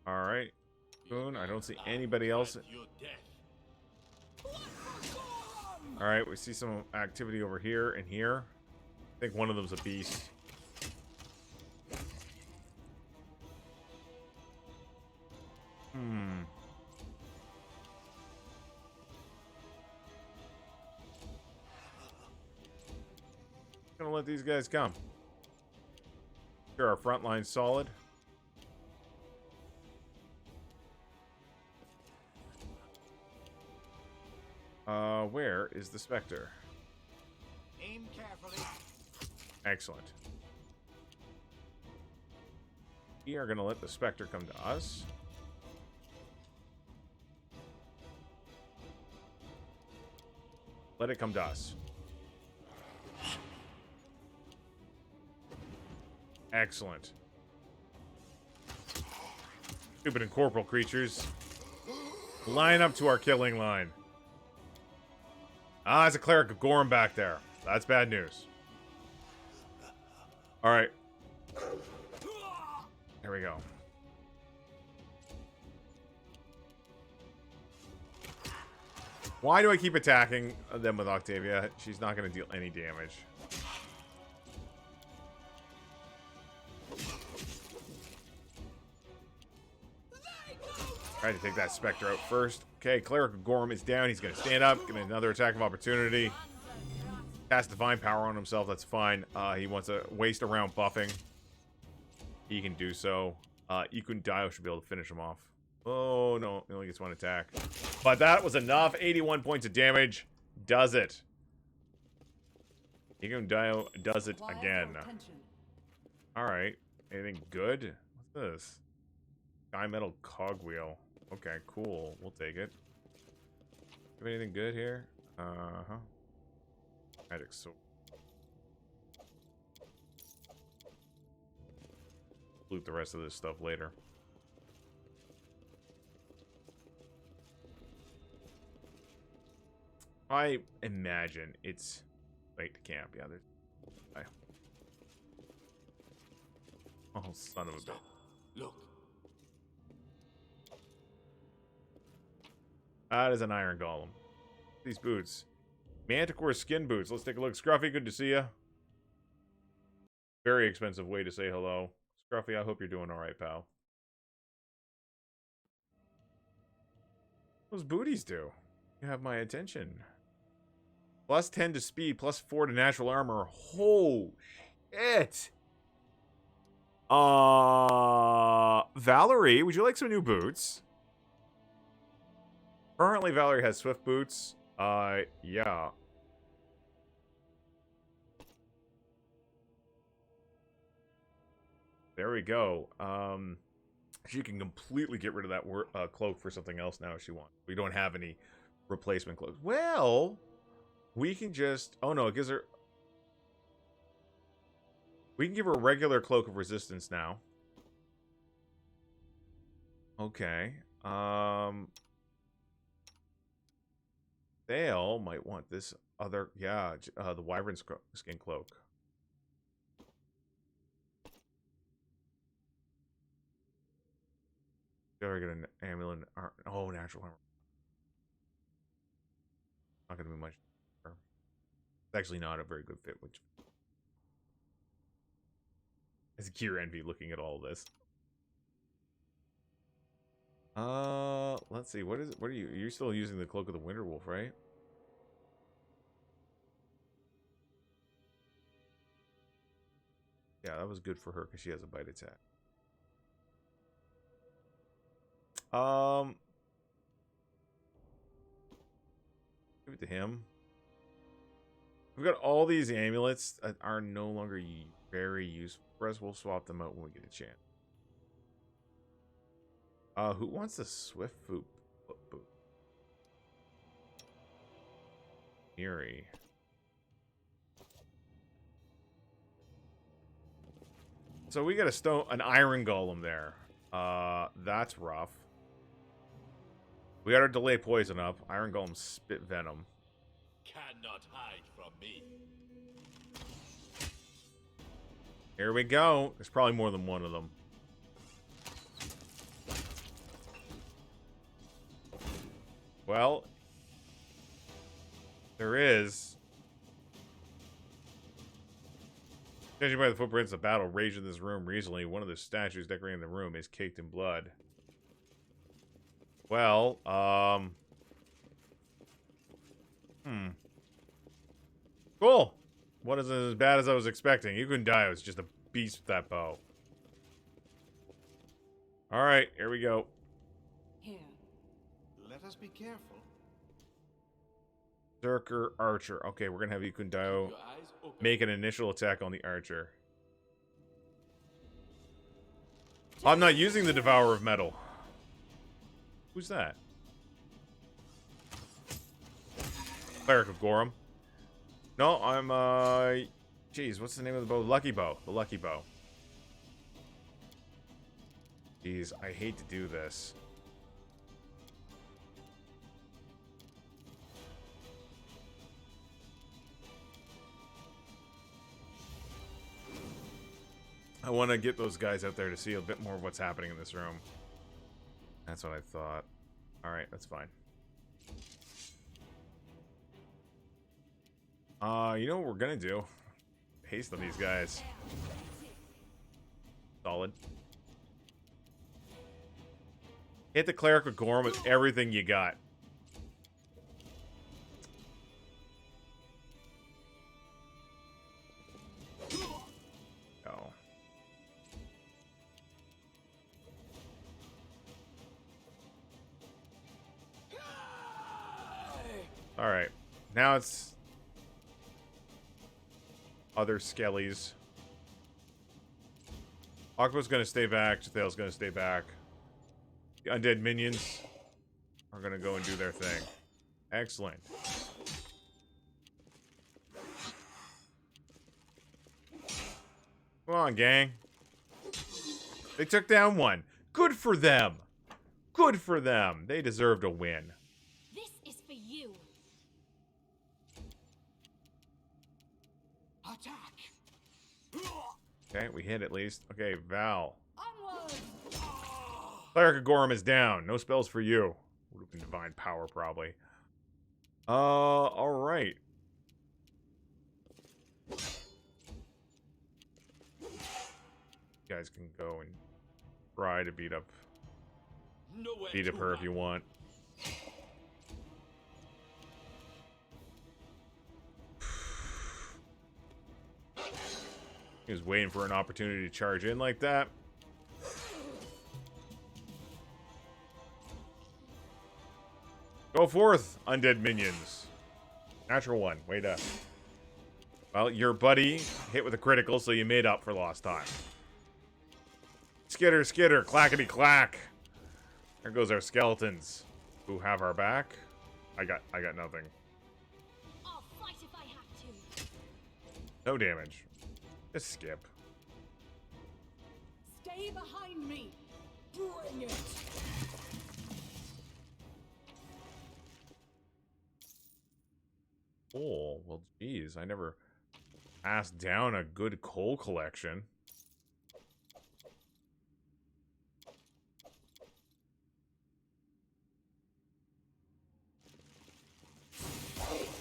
Alright. Boone, I don't see anybody else. Alright, we see some activity over here and here. I think one of them's a beast. Gonna let these guys come. Sure, our front line's solid. Where is the Spectre? Aim carefully. Excellent. We are gonna let the Spectre come to us. Let it come to us. Excellent. Stupid incorporeal creatures. Line up to our killing line. Ah, there's a cleric of Gorm back there. That's bad news. Alright. Here we go. Why do I keep attacking them with Octavia? She's not going to deal any damage. Try to take that Spectre out first. Okay, Cleric of Gorm is down. He's going to stand up, get another attack of opportunity. Cast Divine Power on himself. That's fine. He wants to waste a round buffing. He can do so. Ikun Dio should be able to finish him off. Oh, no. He only gets one attack. But that was enough. 81 points of damage. Does it. Ikun Dio does it again. Alright. Anything good? What's this? Sky Metal Cogwheel. Okay, cool. We'll take it. Have anything good here? Uh-huh. Magic Sword. Loot the rest of this stuff later. I imagine it's late to camp. Yeah, there's... Oh, son of a bitch. Look. That is an iron golem. These boots. Manticore skin boots. Let's take a look. Scruffy, good to see you. Very expensive way to say hello. Scruffy, I hope you're doing alright, pal. What those booties do? You have my attention. Plus 10 to speed, plus 4 to natural armor. Oh, shit. Valerie, would you like some new boots? Currently, Valerie has swift boots. Yeah. There we go. She can completely get rid of that cloak for something else now if she wants. We don't have any replacement cloaks. Well, we can just... Oh, no, it gives her... We can give her a regular Cloak of Resistance now. Okay. Thale might want this other... Yeah, the Wyvern Skin Cloak. Gotta get an amulet. Oh, natural armor. Not gonna be much. It's actually not a very good fit, which... As Gear Envy looking at all this. Let's see. What is it? What are you? You're still using the Cloak of the Winter Wolf, right? Yeah, that was good for her because she has a bite attack. Give it to him. We've got all these amulets that are no longer very useful for us. We'll swap them out when we get a chance. Who wants the Swift Foot boot? Miri. So we got an iron golem there. That's rough. We got our delay poison up. Iron golem spit venom. Cannot hide from me. Here we go. There's probably more than one of them. Well, there is. Judging by the footprints of battle raged in this room recently, one of the statues decorating the room is caked in blood. Well, cool. Wasn't as bad as I was expecting. You couldn't die. It was just a beast with that bow. Alright, here we go. Here. Let us be careful. Berserker Archer. Okay, we're gonna have Ikundayo Your eyes open. make an initial attack on the Archer. I'm not using the Devourer of Metal. Who's that? Cleric of Gorum. No, I'm, Jeez, what's the name of the bow? Lucky Bow. The Lucky Bow. Jeez, I hate to do this. I want to get those guys out there to see a bit more of what's happening in this room. That's what I thought. Alright, that's fine. You know what we're gonna do? Haste on these guys. Solid. Hit the Cleric of Gorm with everything you got. Oh. Alright. Now it's other skellies. Aqua's gonna stay back. Jathael's gonna stay back. The undead minions are gonna go and do their thing. Excellent. Come on, gang. They took down one. Good for them. Good for them. They deserved a win. This is for you. Attack! Okay, we hit at least. Okay, Val. Onward! Cleric of Gorum is down. No spells for you. Would have been Divine Power, probably. Alright. You guys can go and try to beat up Nowhere her to if you run. want. He was waiting for an opportunity to charge in like that. Go forth, undead minions. Natural one. Wait up. Well, your buddy hit with a critical, so you made up for lost time. Skitter, skitter, clackety clack. There goes our skeletons, who have our back. I got nothing. I'll fight if I have to. No damage. Just skip. Stay behind me! Bring it! Coal. Well, geez, I never passed down a good coal collection.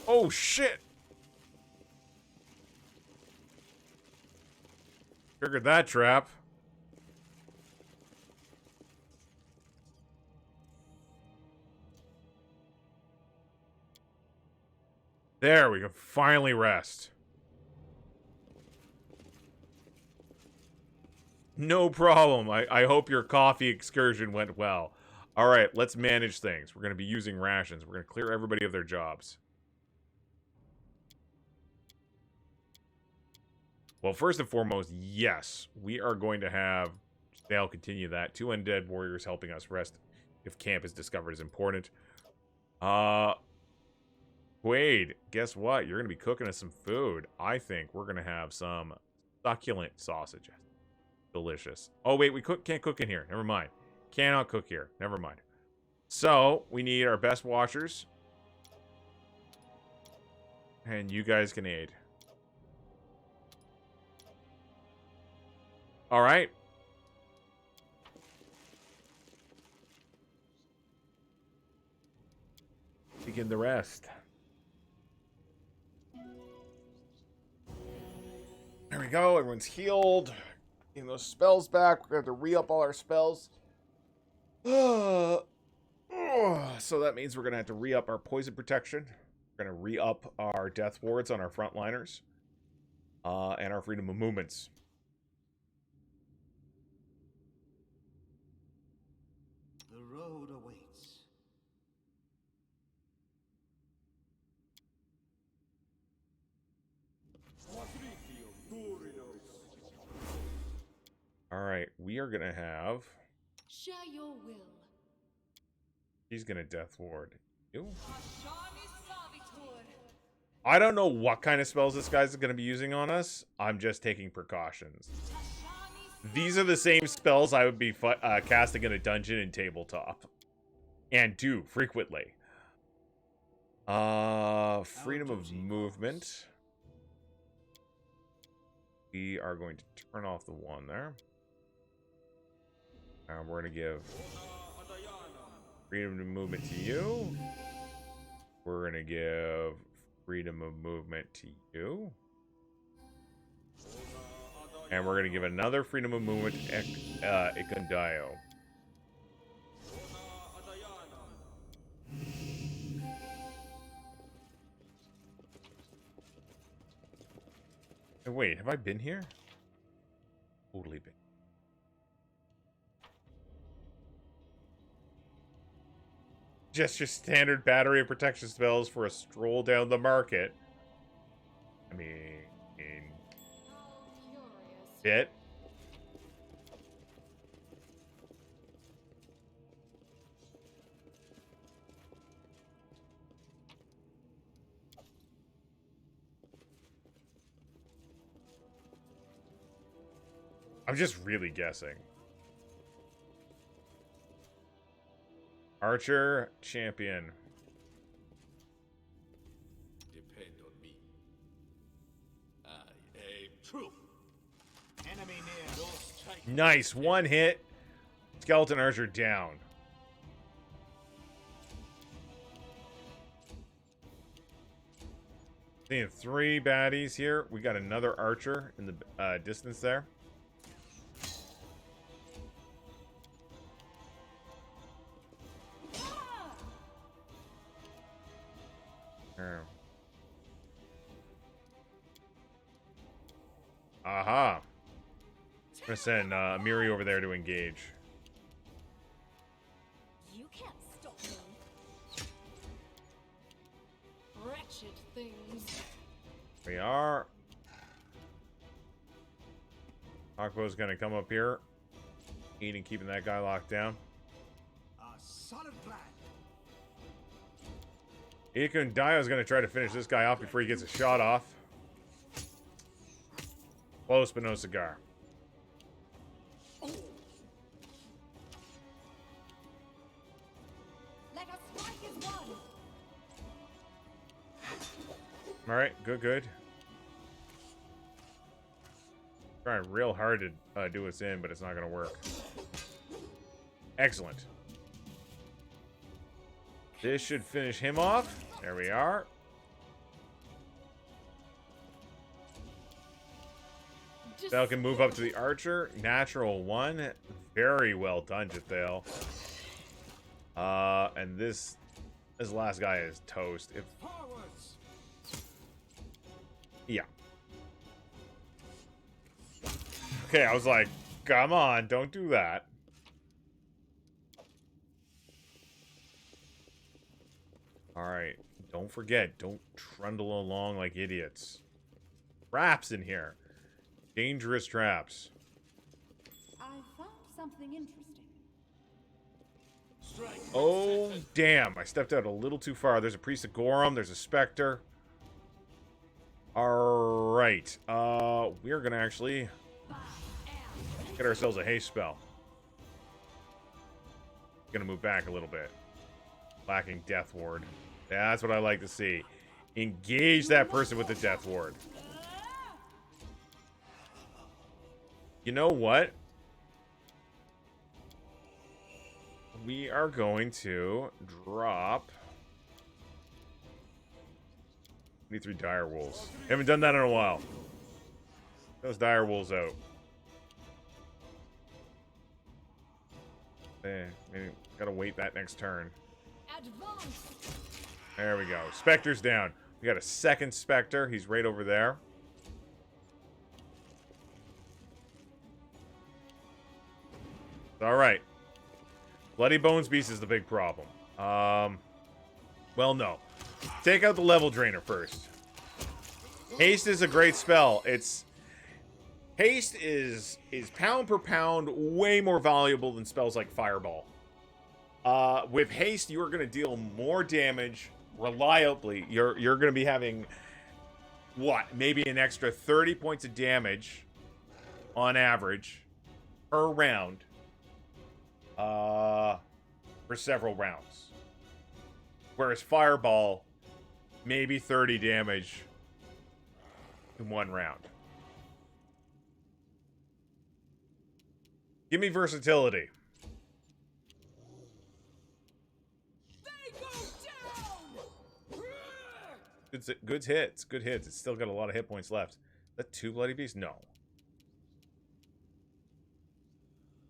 Oh, shit! Triggered that trap. There, we can finally rest. No problem. I hope your coffee excursion went well. All right, let's manage things. We're going to be using rations. We're going to clear everybody of their jobs. Well, first and foremost, yes, we are going to have... They'll continue that. 2 undead warriors helping us rest if camp is discovered is important. Quaid, guess what? You're going to be cooking us some food. I think we're going to have some succulent sausages. Delicious. Oh, wait, we can't cook in here. Never mind. Cannot cook here. Never mind. So, we need our best watchers. And you guys can aid. All right. Begin the rest. There we go. Everyone's healed. Getting those spells back. We're going to have to re-up all our spells. So that means we're going to have to re-up our poison protection. We're going to re-up our death wards on our frontliners. And our freedom of movements. The road awaits. Alright, we are going to have... Share your will. He's going to death ward. Ew. I don't know what kind of spells this guy's going to be using on us. I'm just taking precautions. These are the same spells I would be casting in a dungeon and tabletop. And do, frequently. Freedom of movement. We are going to turn off the one there. We're going to give freedom of movement to you. We're going to give freedom of movement to you. And we're going to give another freedom of movement to Ikundayo. Wait, have I been here? Totally been. Just your standard battery of protection spells for a stroll down the market. I mean... Bit. I'm just really guessing. Archer, champion. Depend on me. I aim true. Enemy near. Nice, one hit. Skeleton archer down. Seeing 3 baddies here. We got another archer in the distance there. Aha. I'm gonna send Miri over there to engage. You can't stop me. Wretched things. We are. Akbo's gonna come up here. Eating, keeping that guy locked down. A solid plan. Ikundayo's gonna try to finish this guy off before he gets a shot off. Close, but no cigar. Let us strike as one. Alright, good. Trying real hard to do us in, but it's not gonna work. Excellent. This should finish him off. There we are. Jithale can move up to the archer. Natural 1. Very well done, Jithale. And this last guy is toast. Forwards. Yeah. Okay, I was like, come on, don't do that. Alright, don't forget, don't trundle along like idiots. Traps in here. Dangerous traps. I found something interesting. Strike. Oh, damn, I stepped out a little too far. There's a Priest of Gorum, there's a Spectre. Alright, we're gonna actually get ourselves a haste spell. Gonna move back a little bit. Lacking Death Ward. That's what I like to see. Engage that person with the Death Ward. You know what? We are going to drop 23 dire wolves. Haven't done that in a while. Those dire wolves out. Maybe gotta wait that next turn. There we go. Spectre's down. We got a second Spectre. He's right over there. Alright. Bloody Bones Beast is the big problem. Well, no. Take out the level drainer first. Haste is a great spell. Haste is pound per pound way more valuable than spells like Fireball. With haste, you are going to deal more damage reliably. You're going to be having what? Maybe an extra 30 points of damage on average per round. For several rounds. Whereas Fireball, maybe 30 damage in one round. Give me versatility. Good hits. Good hits. It's still got a lot of hit points left. Is that 2 Bloody Beasts? No.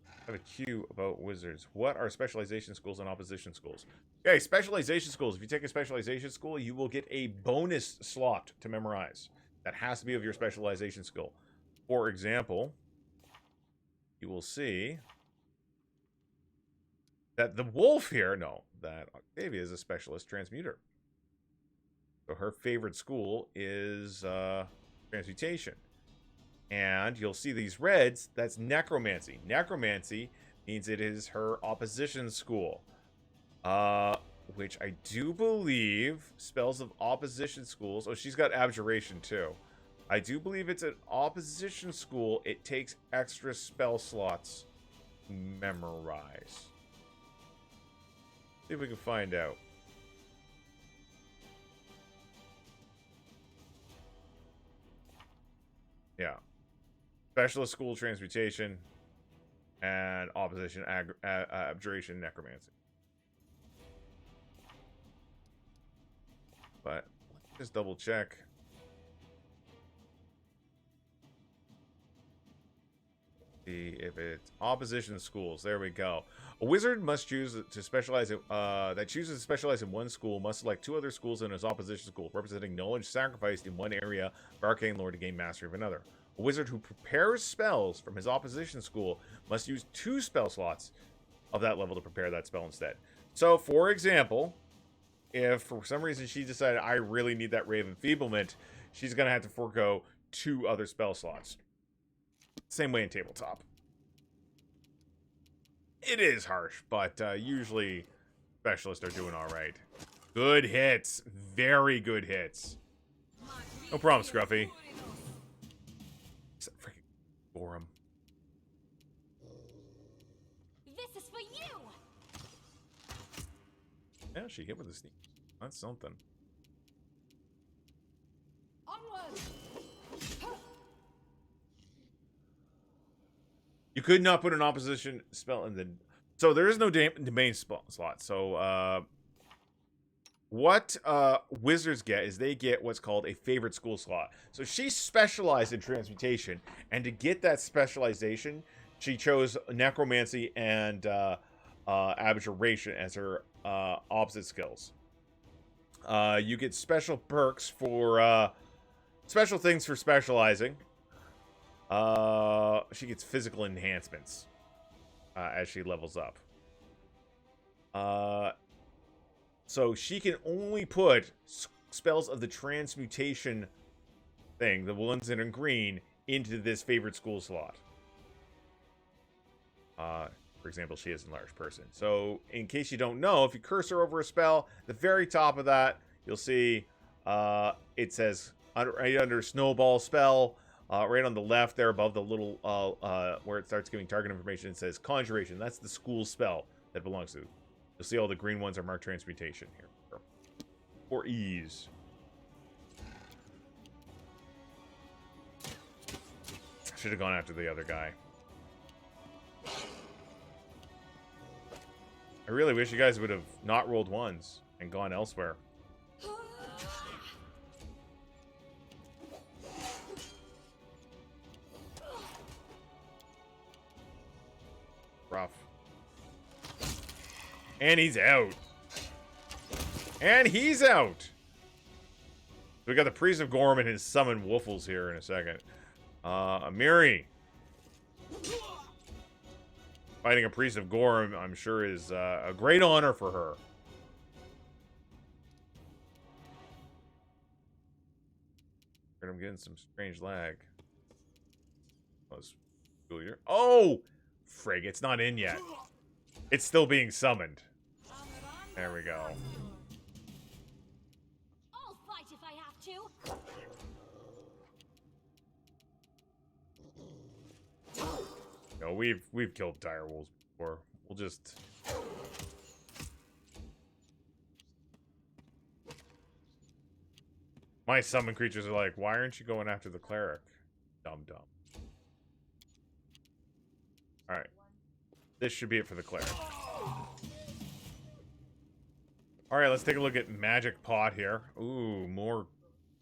I have a cue about wizards. What are specialization schools and opposition schools? Okay, specialization schools. If you take a specialization school, you will get a bonus slot to memorize. That has to be of your specialization school. For example, you will see that the wolf here, that Octavia is a specialist transmuter. So her favorite school is transmutation. And you'll see these reds, that's necromancy. Necromancy means it is her opposition school. Which I do believe spells of opposition schools. Oh, she's got abjuration too. I do believe it's an opposition school. It takes extra spell slots to memorize. See if we can find out. Yeah. Specialist school transmutation and opposition abjuration necromancy. But let's just double check. See if it's opposition schools. There we go. A wizard must choose to specialize in, that chooses to specialize in one school must select 2 other schools in his opposition school, representing knowledge sacrificed in one area of arcane lore to gain mastery of another. A wizard who prepares spells from his opposition school must use 2 spell slots of that level to prepare that spell instead. So, for example, if for some reason she decided I really need that Ray of Enfeeblement, she's going to have to forego 2 other spell slots. Same way in tabletop. It is harsh, but usually specialists are doing all right. Good hits. Very good hits. No problem, Scruffy. Freaking Gorum. This is for you. Yeah, she hit with a sneak. That's something. Onward! You could not put an opposition spell in the... So there is no domain slot. So what wizards get is they get what's called a favorite school slot. So she specialized in transmutation, and to get that specialization, she chose necromancy and abjuration as her opposite skills. You get special perks for special things for specializing. She gets physical enhancements as she levels up. So she can only put spells of the transmutation thing, the ones that are in green, into this favorite school slot. For example, she is an enlarged person. So in case you don't know, if you cursor over a spell, the very top of that, you'll see it says right under snowball spell, right on the left there above the little where it starts giving target information, it says conjuration. That's the school spell that belongs to. You'll see all the green ones are marked transmutation here for ease. Should have gone after the other guy. I really wish you guys would have not rolled ones and gone elsewhere. Rough. And he's out. And he's out. We got the Priest of Gorm and his summon Woofles here in a second. Amiri. Fighting a Priest of Gorm, I'm sure, is a great honor for her. I'm getting some strange lag. Oh! Frig, it's not in yet. It's still being summoned. There we go. I'll fight if I have to. No, we've killed dire wolves before. We'll just my summon creatures are like, why aren't you going after the cleric? Dumb. Alright. This should be it for the cleric. Alright, let's take a look at Magic Pot here. Ooh, more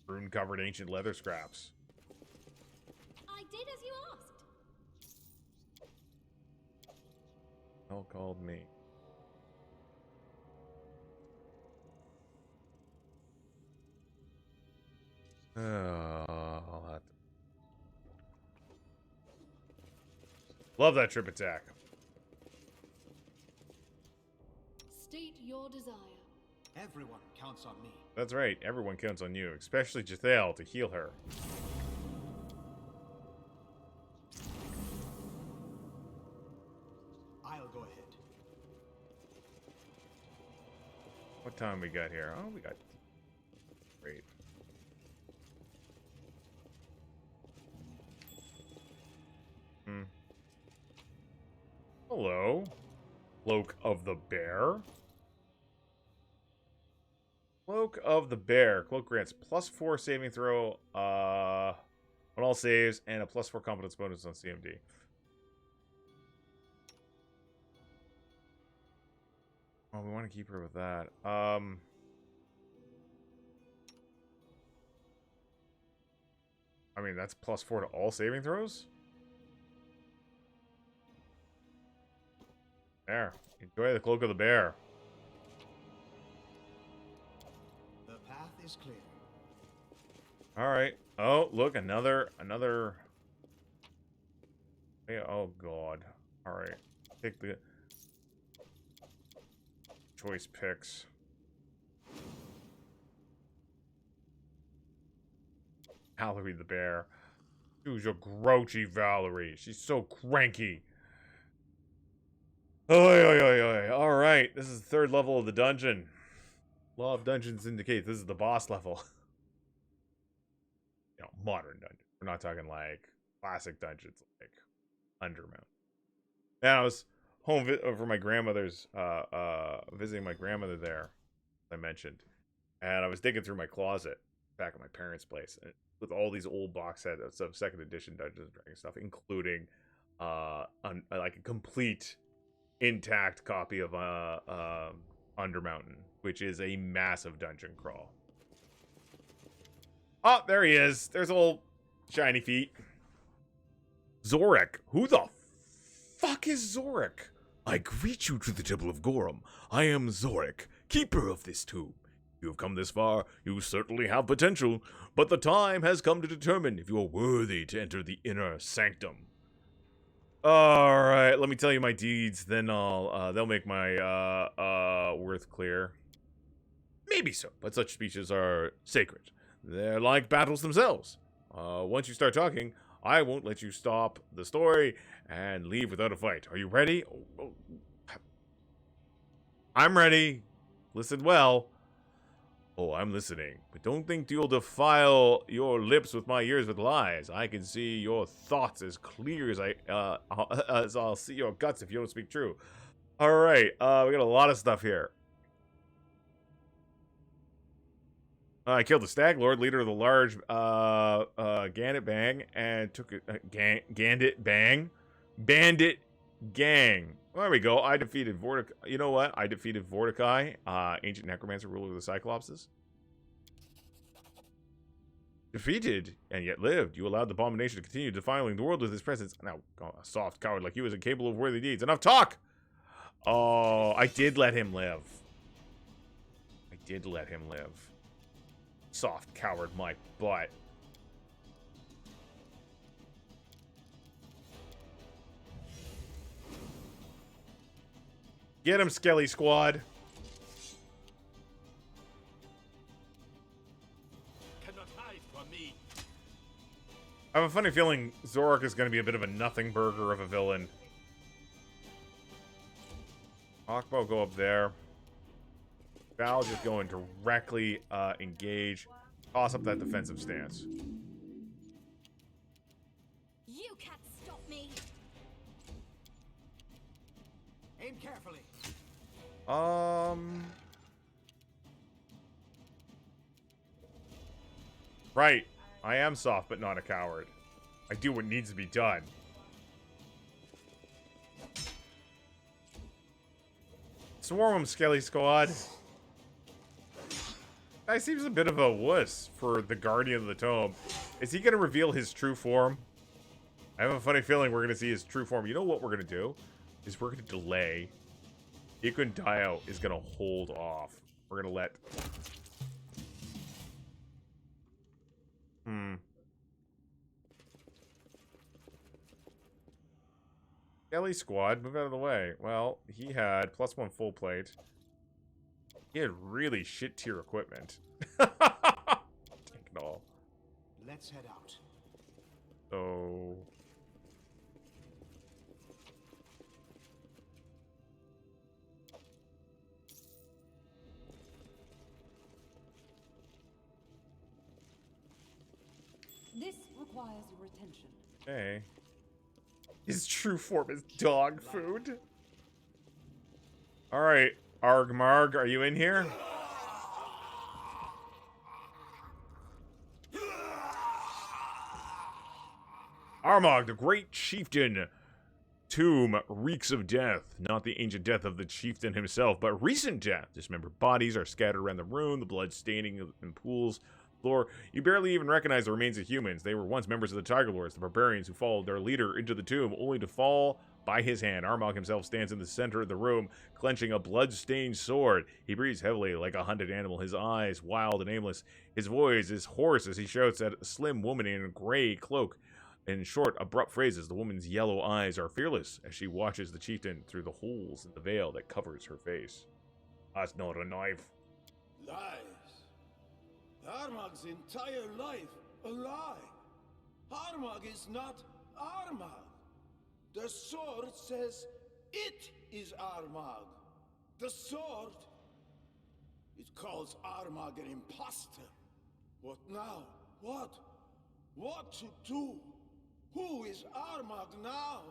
rune-covered ancient leather scraps. I did as you asked. All called me. I'll have to... Love that trip attack. State your desire. Everyone counts on me. That's right, everyone counts on you, especially Jethale, to heal her. I'll go ahead. What time we got here? Oh, we got... Great. Hello. Cloak of the Bear. Cloak of the Bear. Cloak grants +4 saving throw on all saves and a +4 competence bonus on CMD. Oh, we want to keep her with that. I mean, that's +4 to all saving throws? There. Enjoy the Cloak of the Bear. The path is clear. Alright. Oh, look, another... Yeah, oh, God. Alright. Take the... choice picks. Valerie the Bear. Who's a grouchy Valerie. She's so cranky. Alright, this is the 3rd level of the dungeon. Law of Dungeons indicates this is the boss level. You know, modern dungeon. We're not talking like classic dungeons like Undermount. Now I was home over my grandmother's visiting my grandmother there, as I mentioned. And I was digging through my closet back at my parents' place with all these old box sets of 2nd edition Dungeons & Dragons stuff, including like a complete intact copy of Undermountain which is a massive dungeon crawl. Oh, there he is. There's old shiny feet. Zorik. Who the fuck is Zorik? I greet you to the Temple of Gorum. I am Zorik, keeper of this tomb. You have come this far, you certainly have potential, but the time has come to determine if you are worthy to enter the inner sanctum. Alright, let me tell you my deeds, then they'll make my, worth clear. Maybe so, but such speeches are sacred. They're like battles themselves. Once you start talking, I won't let you stop the story and leave without a fight. Are you ready? I'm ready. Listen well. Oh, I'm listening, but don't think you'll defile your lips with my ears with lies. I can see your thoughts as clear as as I'll see your guts if you don't speak true. Alright, we got a lot of stuff here. I killed the Stag Lord, leader of the large Gandit Bang, and took Bandit Gang. Well, there we go. I defeated Vortic. You know what? I defeated Vorticai, ancient necromancer, ruler of the Cyclopses. Defeated and yet lived. You allowed the abomination to continue defiling the world with his presence. Now, a soft coward like you is incapable of worthy deeds. Enough talk. Oh, I did let him live. I did let him live. Soft coward, my butt. Get him, Skelly Squad. Cannot hide from me. I have a funny feeling Zorik is going to be a bit of a nothing burger of a villain. Akbo go up there. Val just go and directly engage. Toss up that defensive stance. You can't stop me. Aim carefully. Right. I am soft, but not a coward. I do what needs to be done. Swarm him, Skelly Squad. Guy seems a bit of a wuss for the Guardian of the Tome. Is he going to reveal his true form? I have a funny feeling we're going to see his true form. You know what we're going to do? Is we're going to delay. Ikun Dio is going to hold off. We're going to let... Skelly Squad, move out of the way. Well, he had +1 full plate. He had really shit tier equipment. Take it all. Let's head out. So... This requires your attention. Okay. His true form is dog food. Alright, Argmarg, are you in here? Armagh, the great chieftain. Tomb reeks of death. Not the ancient death of the chieftain himself, but recent death. Dismembered bodies are scattered around the room, the blood staining in pools. Floor. You barely even recognize the remains of humans. They were once members of the Tiger Lords, the barbarians who followed their leader into the tomb, only to fall by his hand. Armagh himself stands in the center of the room, clenching a blood-stained sword. He breathes heavily like a hunted animal, his eyes wild and aimless. His voice is hoarse as he shouts at a slim woman in a gray cloak. In short, abrupt phrases, the woman's yellow eyes are fearless as she watches the chieftain through the holes in the veil that covers her face. That's not a knife. Lies. Armag's entire life a lie. Armagh is not Armagh. The sword says it is Armagh. The sword, it calls Armagh an imposter. What now? What? What to do? Who is Armagh now?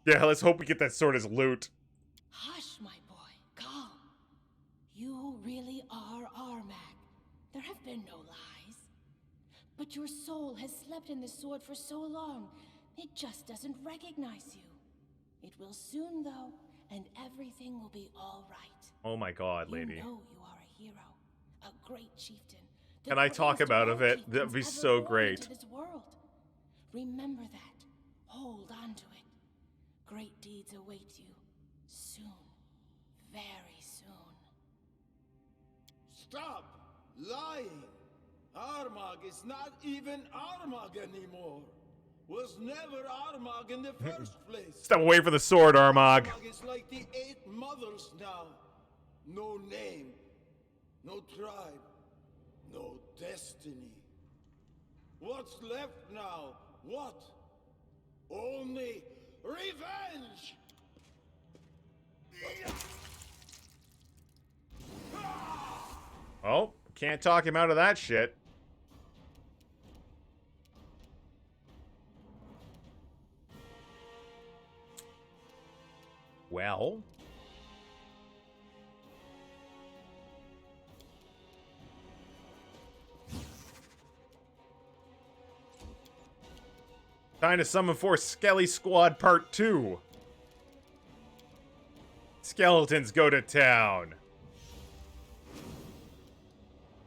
Yeah, let's hope we get that sword as loot. Hush, my boy. Calm. You really are Armagh. There have been no lies. But your soul has slept in this sword for so long, it just doesn't recognize you. It will soon, though, and everything will be all right. Oh my god, You lady. know you are a hero, a great chieftain. the Can I talk greatest about all it? That'd be chieftains so ever born great. into this world. Remember that. Hold on to it. Great deeds await you. Soon. Very soon. Stop lying. Armagh is not even Armagh anymore. Was never Armagh in the first place. Step away from the sword, Armagh. Armagh is like the 8 mothers now. No name, no tribe, no destiny. What's left now? What? Only revenge! Oh, can't talk him out of that shit. Well. Time to summon for Skelly Squad Part 2. Skeletons go to town.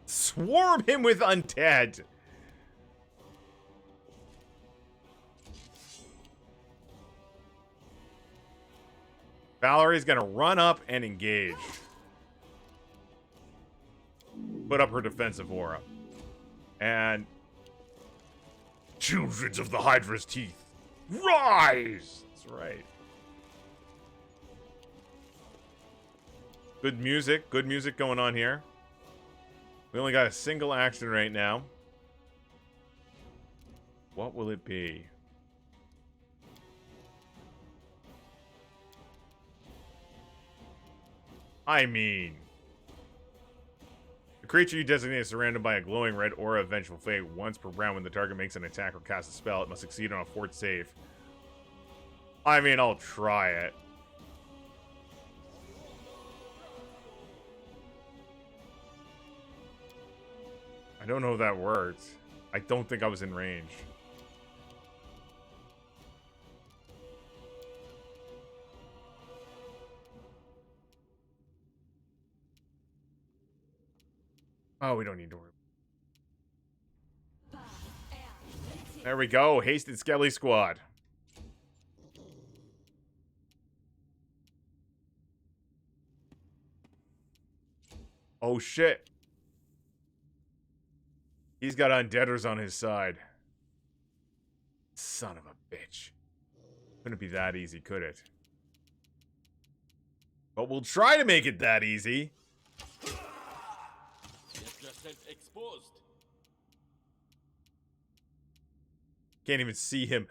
Swarm him with undead. Valerie's gonna run up and engage. Put up her defensive aura. And... Children of the Hydra's teeth, rise! That's right. Good music going on here. We only got a single action right now. What will it be? I mean... The creature you designate is surrounded by a glowing red aura of vengeful fate. Once per round when the target makes an attack or casts a spell, it must succeed on a fort save. I mean, I'll try it. I don't know if that worked. I don't think I was in range. Oh, we don't need to worry. There we go. Hasted Skelly Squad. Oh, shit. He's got undeaders on his side. Son of a bitch. Couldn't be that easy, could it? But we'll try to make it that easy. Exposed. Can't even see him.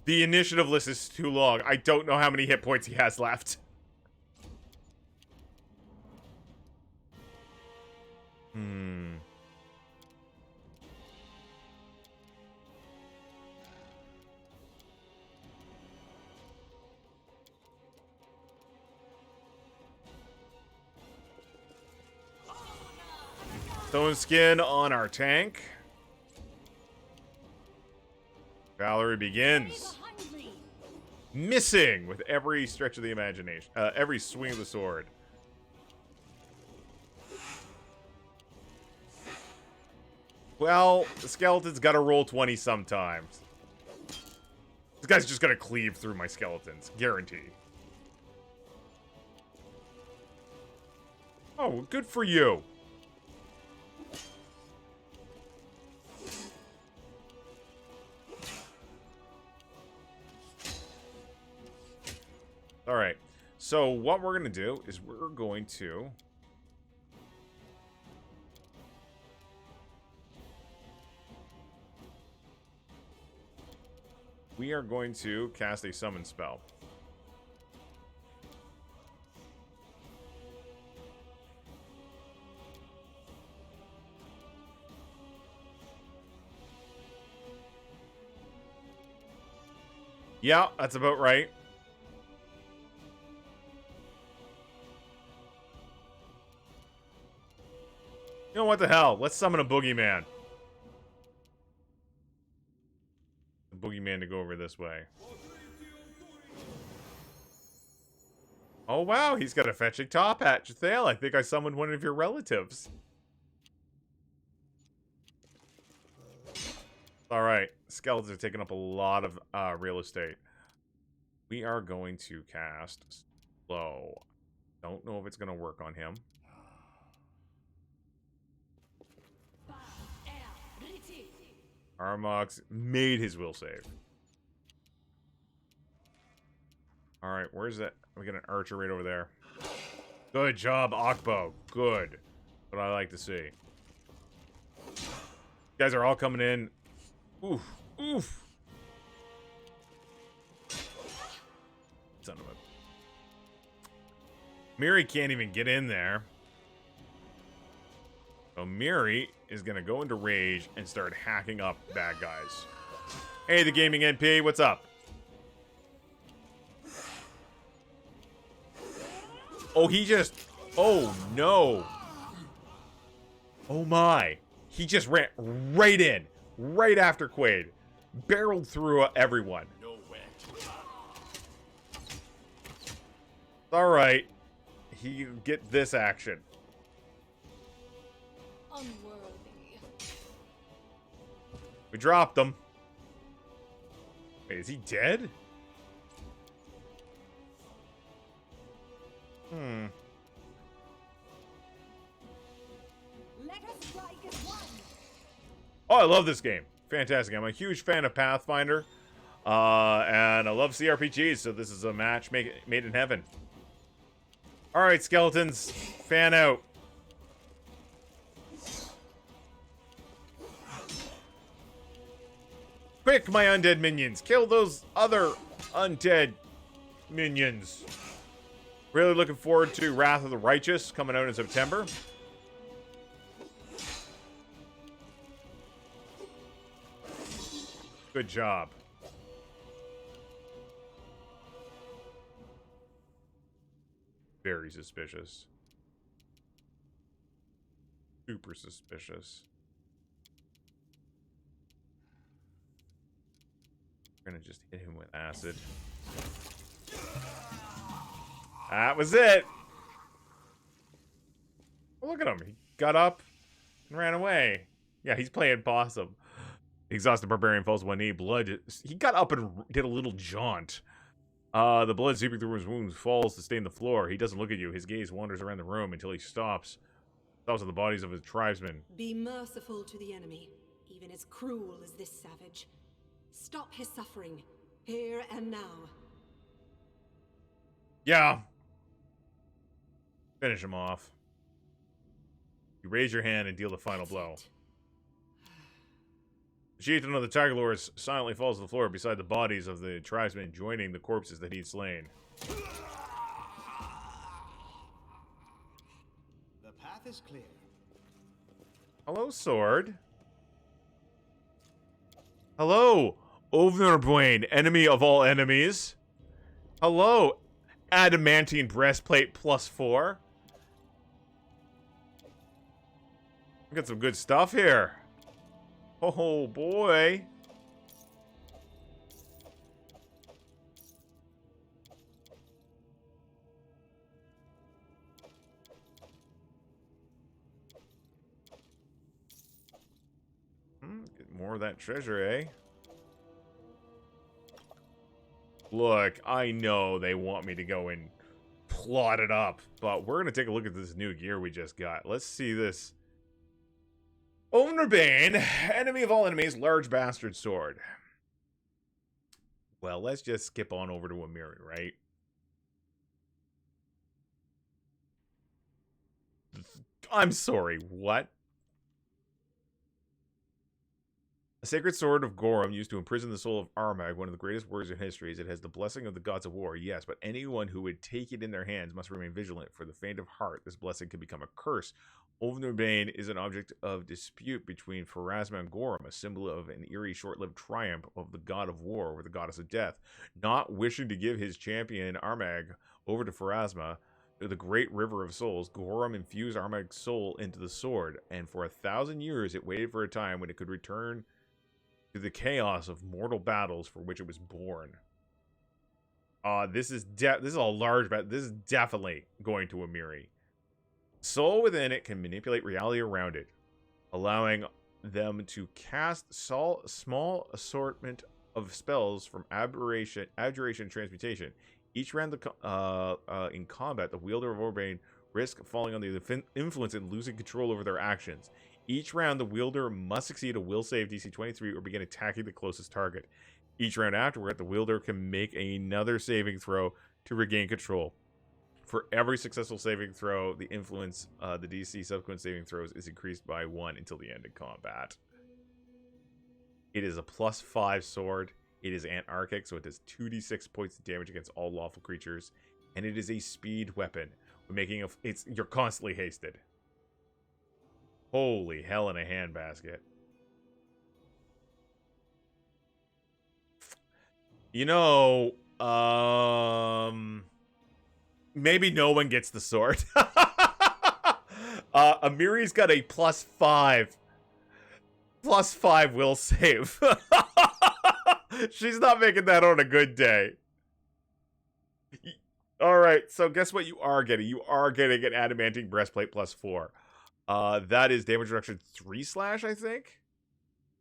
The initiative list is too long. I don't know how many hit points he has left. Stone skin on our tank. Valerie begins. Missing with every stretch of the imagination. Every swing of the sword. Well, the skeleton's gotta roll 20 sometimes. This guy's just gonna cleave through my skeletons. Guarantee. Oh, good for you. Alright, so what we're going to do is we're going to... We are going to cast a summon spell. Yeah, that's about right. You know what the hell? Let's summon a boogeyman. The boogeyman to go over this way. Oh, wow, he's got a fetching top hat. Jathale, I think I summoned one of your relatives. All right, skeletons are taking up a lot of real estate. We are going to cast slow. Don't know if it's going to work on him. Armag's made his will save. All right, where's that? We got an archer right over there. Good job, Akbo. Good. What I like to see. You guys are all coming in. Oof. Oof. Son of a... Miri can't even get in there. So Miri is going to go into rage and start hacking up bad guys. Hey, the gaming NP, what's up? Oh, he just... Oh, no. Oh, my. He just ran right in. Right after Quaid. Barreled through everyone. Alright. He get this action. Unworthy. We dropped him. Wait, is he dead? Hmm. Let us strike as one. Oh, I love this game. Fantastic. I'm a huge fan of Pathfinder. And I love CRPGs, so this is a match made in heaven. Alright, skeletons. Fan out. Quick, my undead minions. Kill those other undead minions. Really looking forward to Wrath of the Righteous coming out in September. Good job. Very suspicious. Super suspicious. We're gonna just hit him with acid. That was it. Oh, look at him. He got up and ran away. Yeah, he's playing possum. Exhausted barbarian falls to one knee. Blood. He got up and did a little jaunt. The blood seeping through his wounds falls to stain the floor. He doesn't look at you. His gaze wanders around the room until he stops. Stops at the bodies of his tribesmen. Be merciful to the enemy, even as cruel as this savage. Stop his suffering, here and now. Yeah. Finish him off. You raise your hand and deal the final blow. The chieftain of the Tiger Lords silently falls to the floor beside the bodies of the tribesmen, joining the corpses that he'd slain. The path is clear. Hello, sword. Hello, Overbrain, enemy of all enemies. Hello, adamantine breastplate +4. We got some good stuff here. Oh boy. Get more of that treasure, eh? Look, I know they want me to go and plot it up, but we're going to take a look at this new gear we just got. Let's see this. Overbane, enemy of all enemies, large bastard sword. Well, let's just skip on over to Amiri, right? I'm sorry, what? A sacred sword of Gorum used to imprison the soul of Armag, one of the greatest warriors in history. It has the blessing of the gods of war, yes, but anyone who would take it in their hands must remain vigilant. For the faint of heart, this blessing can become a curse. Overbane is an object of dispute between Pharasma and Gorum, a symbol of an eerie, short-lived triumph of the god of war over the goddess of death. Not wishing to give his champion Armag over to Pharasma, the great river of souls, Gorum infused Armag's soul into the sword, and for 1,000 years it waited for a time when it could return to the chaos of mortal battles for which it was born. This is a large bet. This is definitely going to Amiri. Soul within it can manipulate reality around it, allowing them to cast small assortment of spells from abjuration, and transmutation. Each round in combat, the wielder of Orbane risk falling under the influence and losing control over their actions. Each round, the wielder must succeed a will save DC 23 or begin attacking the closest target. Each round afterward, the wielder can make another saving throw to regain control. For every successful saving throw, the influence, the DC subsequent saving throws is increased by 1 until the end of combat. It is a +5 sword. It is anarchic, so it does 2d6 points of damage against all lawful creatures, and it is a speed weapon. Making you're constantly hasted. Holy hell in a handbasket. You know, maybe no one gets the sword. Amiri's got a +5 will save. She's not making that on a good day. Alright, so guess what you are getting? You are getting an adamantine breastplate +4. That is damage reduction 3/, I think?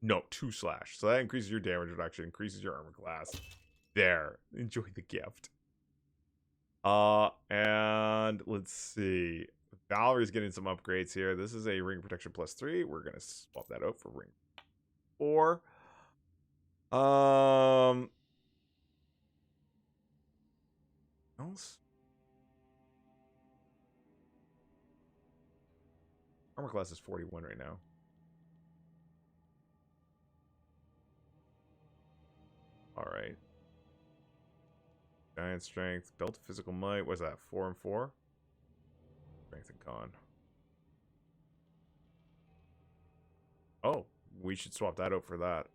No, 2/. So that increases your damage reduction, increases your armor class. There. Enjoy the gift. And let's see. Valerie's getting some upgrades here. This is a ring protection +3. We're gonna swap that out for ring 4. Else? Armor class is 41 right now. Alright. Giant strength, belt of physical might. What's that? 4 and 4? Strength and con. Oh, we should swap that out for that.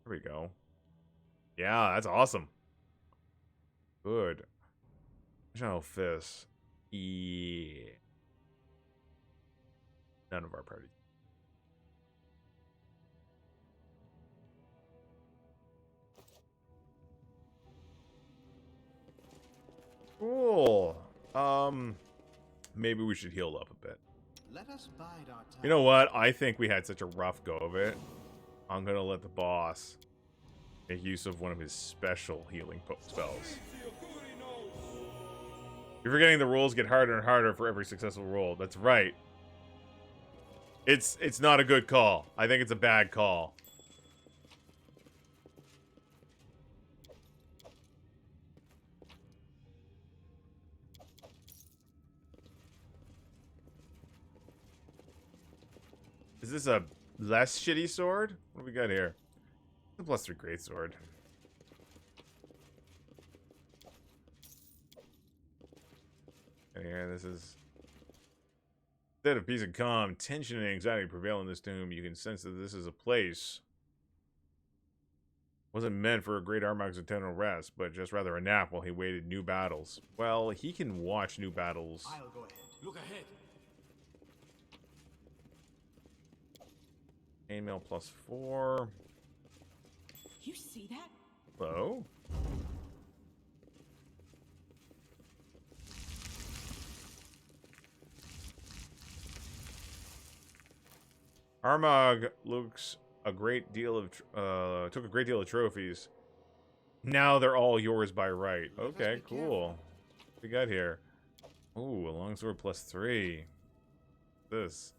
There we go. Yeah, that's awesome. Good. Shadow Fist. Yeah. None of our parties. Cool. Maybe we should heal up a bit. Let us bide our time. You know what? I think we had such a rough go of it. I'm gonna let the boss make use of one of his special healing spells. You're forgetting the rules get harder and harder for every successful roll. That's right. It's not a good call. I think it's a bad call. Is this a less shitty sword? What do we got here? The +3 greatsword. And here, this is... Instead of peace and calm, tension and anxiety prevail in this tomb. You can sense that this is a place. Wasn't meant for a great Armag's eternal rest, but just rather a nap while he waited new battles. Well, he can watch new battles. I'll go ahead. Look ahead. Chainmail +4. You see that? Hello? Armag looks a great deal of took a great deal of trophies. Now they're all yours by right. Okay, cool. What we got here? Ooh, a longsword +3. This.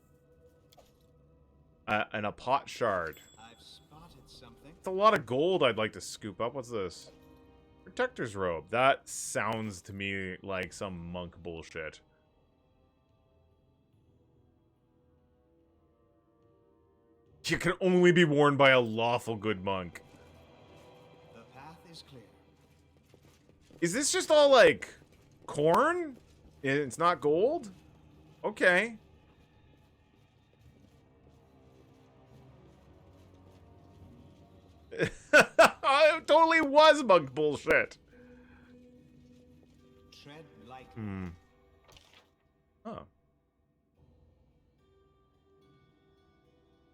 And a pot shard. I've spotted something. It's a lot of gold I'd like to scoop up. What's this? Protector's robe. That sounds to me like some monk bullshit. It can only be worn by a lawful good monk. The path is clear. Is this just all like corn? It's not gold? Okay. It totally was monk bullshit. Tread lightly. Oh.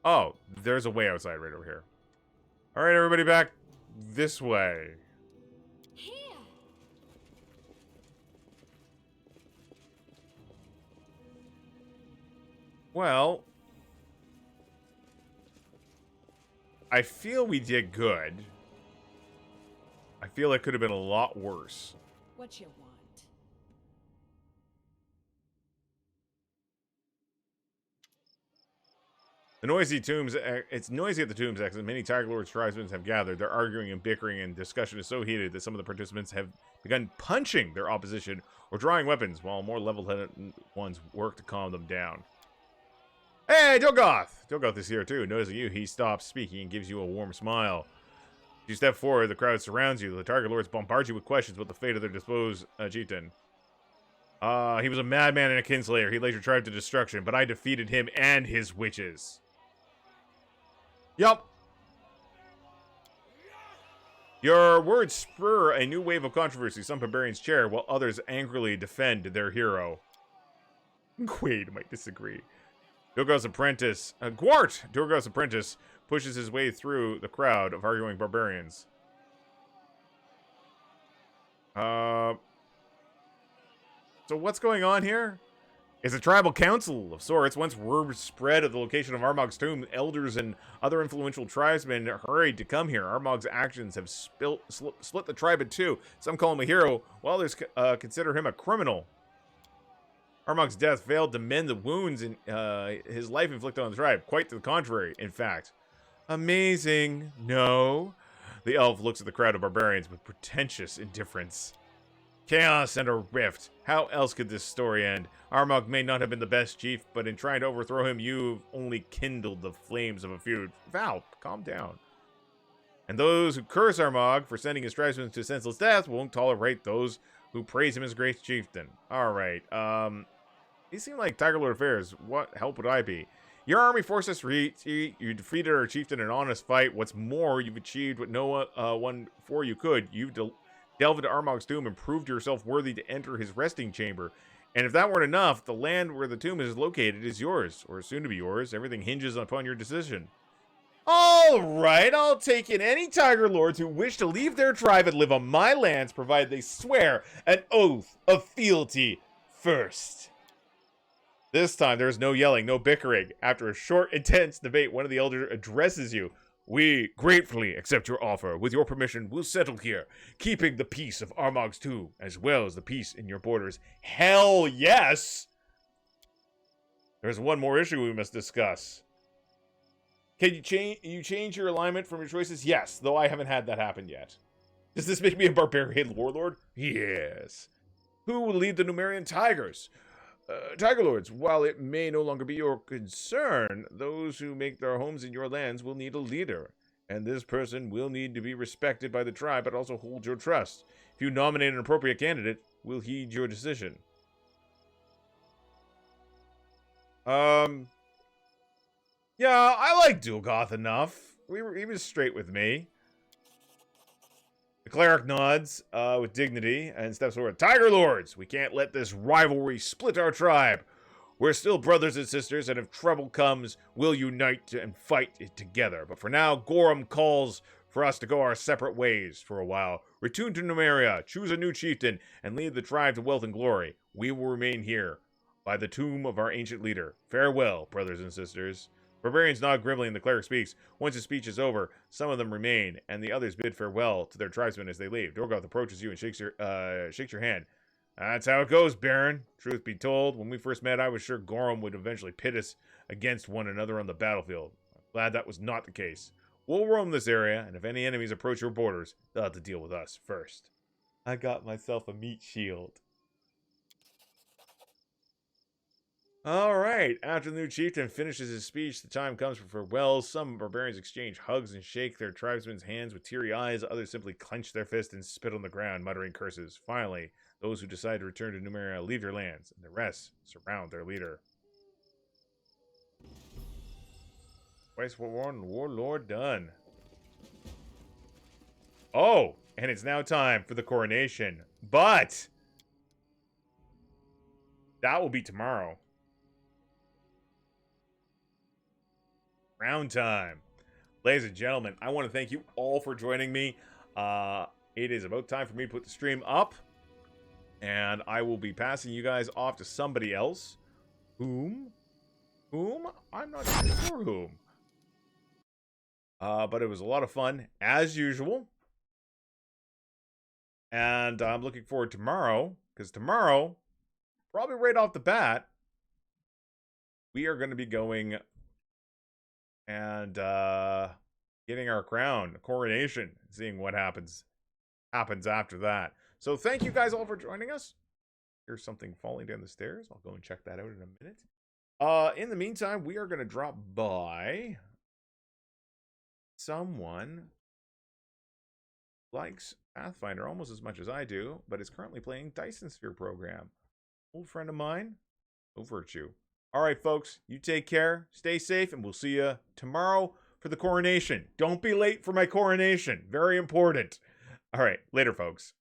Oh, there's a way outside right over here. All right, everybody back this way. Here Well, I feel we did good. I feel it could have been a lot worse. What you want? The noisy tombs, it's noisy at the tombs as many Tiger Lord's tribesmen have gathered. They're arguing and bickering, and discussion is so heated that some of the participants have begun punching their opposition or drawing weapons, while more level-headed ones work to calm them down. Hey, Dilgoth! Dilgoth is here too. Noticing you, he stops speaking and gives you a warm smile. As you step forward, the crowd surrounds you. The Tiger Lords bombard you with questions about the fate of their disposed chieftain. He was a madman and a kinslayer. He led your tribe to destruction, but I defeated him and his witches. Yup. Your words spur a new wave of controversy. Some barbarians cheer, while others angrily defend their hero. Quaid might disagree. Durgo's apprentice, Gwart! Durgo's apprentice pushes his way through the crowd of arguing barbarians. So what's going on here? It's a tribal council of sorts. Once word spread of the location of Armag's tomb, elders and other influential tribesmen hurried to come here. Armag's actions have split the tribe in two. Some call him a hero, while others consider him a criminal. Armag's death failed to mend the wounds in his life inflicted on the tribe. Quite to the contrary, in fact. Amazing. No. The elf looks at the crowd of barbarians with pretentious indifference. Chaos and a rift. How else could this story end? Armag may not have been the best chief, but in trying to overthrow him, you've only kindled the flames of a feud. Val, calm down. And those who curse Armag for sending his tribesmen to senseless death won't tolerate those who praise him as great chieftain. Alright, these seem like Tiger Lord affairs. What help would I be? Your army forced us to retreat. You defeated our chieftain in an honest fight. What's more, you've achieved what no one before you could. You've delved into Armag's tomb and proved yourself worthy to enter his resting chamber. And if that weren't enough, the land where the tomb is located is yours, or soon to be yours. Everything hinges upon your decision. All right, I'll take in any Tiger Lords who wish to leave their tribe and live on my lands, provided they swear an oath of fealty first. This time, there's no yelling, no bickering. After a short, intense debate, one of the elders addresses you. We gratefully accept your offer. With your permission, we'll settle here, keeping the peace of Armag's tomb, as well as the peace in your borders. Hell yes! There's one more issue we must discuss. Can you change your alignment from your choices? Yes, though I haven't had that happen yet. Does this make me a barbarian warlord? Yes. Who will lead the Numerian Tigers? Tiger Lords, while it may no longer be your concern, those who make their homes in your lands will need a leader. And this person will need to be respected by the tribe, but also hold your trust. If you nominate an appropriate candidate, we'll heed your decision. Yeah, I like Dulgoth enough. He was straight with me. The cleric nods with dignity and steps forward. Tiger Lords, we can't let this rivalry split our tribe. We're still brothers and sisters, and if trouble comes, we'll unite and fight it together. But for now, Gorham calls for us to go our separate ways for a while. Return to Numeria, choose a new chieftain, and lead the tribe to wealth and glory. We will remain here, by the tomb of our ancient leader. Farewell, brothers and sisters. Barbarians nod grimly and the cleric speaks. Once his speech is over, some of them remain, and the others bid farewell to their tribesmen as they leave. Dorgoth approaches you and shakes your hand. That's how it goes, Baron. Truth be told, when we first met, I was sure Gorham would eventually pit us against one another on the battlefield. I'm glad that was not the case. We'll roam this area, and if any enemies approach your borders, they'll have to deal with us first. I got myself a meat shield. Alright, after the new chieftain finishes his speech, the time comes for farewells. Some barbarians exchange hugs and shake their tribesmen's hands with teary eyes. Others simply clench their fists and spit on the ground, muttering curses. Finally, those who decide to return to Numeria leave their lands, and the rest surround their leader. Twice warlord done. Oh, and it's now time for the coronation. But that will be tomorrow. Round time. Ladies and gentlemen, I want to thank you all for joining me. It is about time for me to put the stream up. And I will be passing you guys off to somebody else. Whom Whom? I'm not sure whom. But it was a lot of fun, as usual. And I'm looking forward to tomorrow, because tomorrow, probably right off the bat, we are going to be going and getting our crown, a coronation, seeing what happens after that. So thank you guys all for joining us. Here's something falling down the stairs. I'll go and check that out in a minute. In the meantime, we are going to drop by someone who likes Pathfinder almost as much as I do, but is currently playing Dyson Sphere program. Old friend of mine, no virtue. All right, folks, you take care, stay safe, and we'll see you tomorrow for the coronation. Don't be late for my coronation. Very important. All right, later, folks.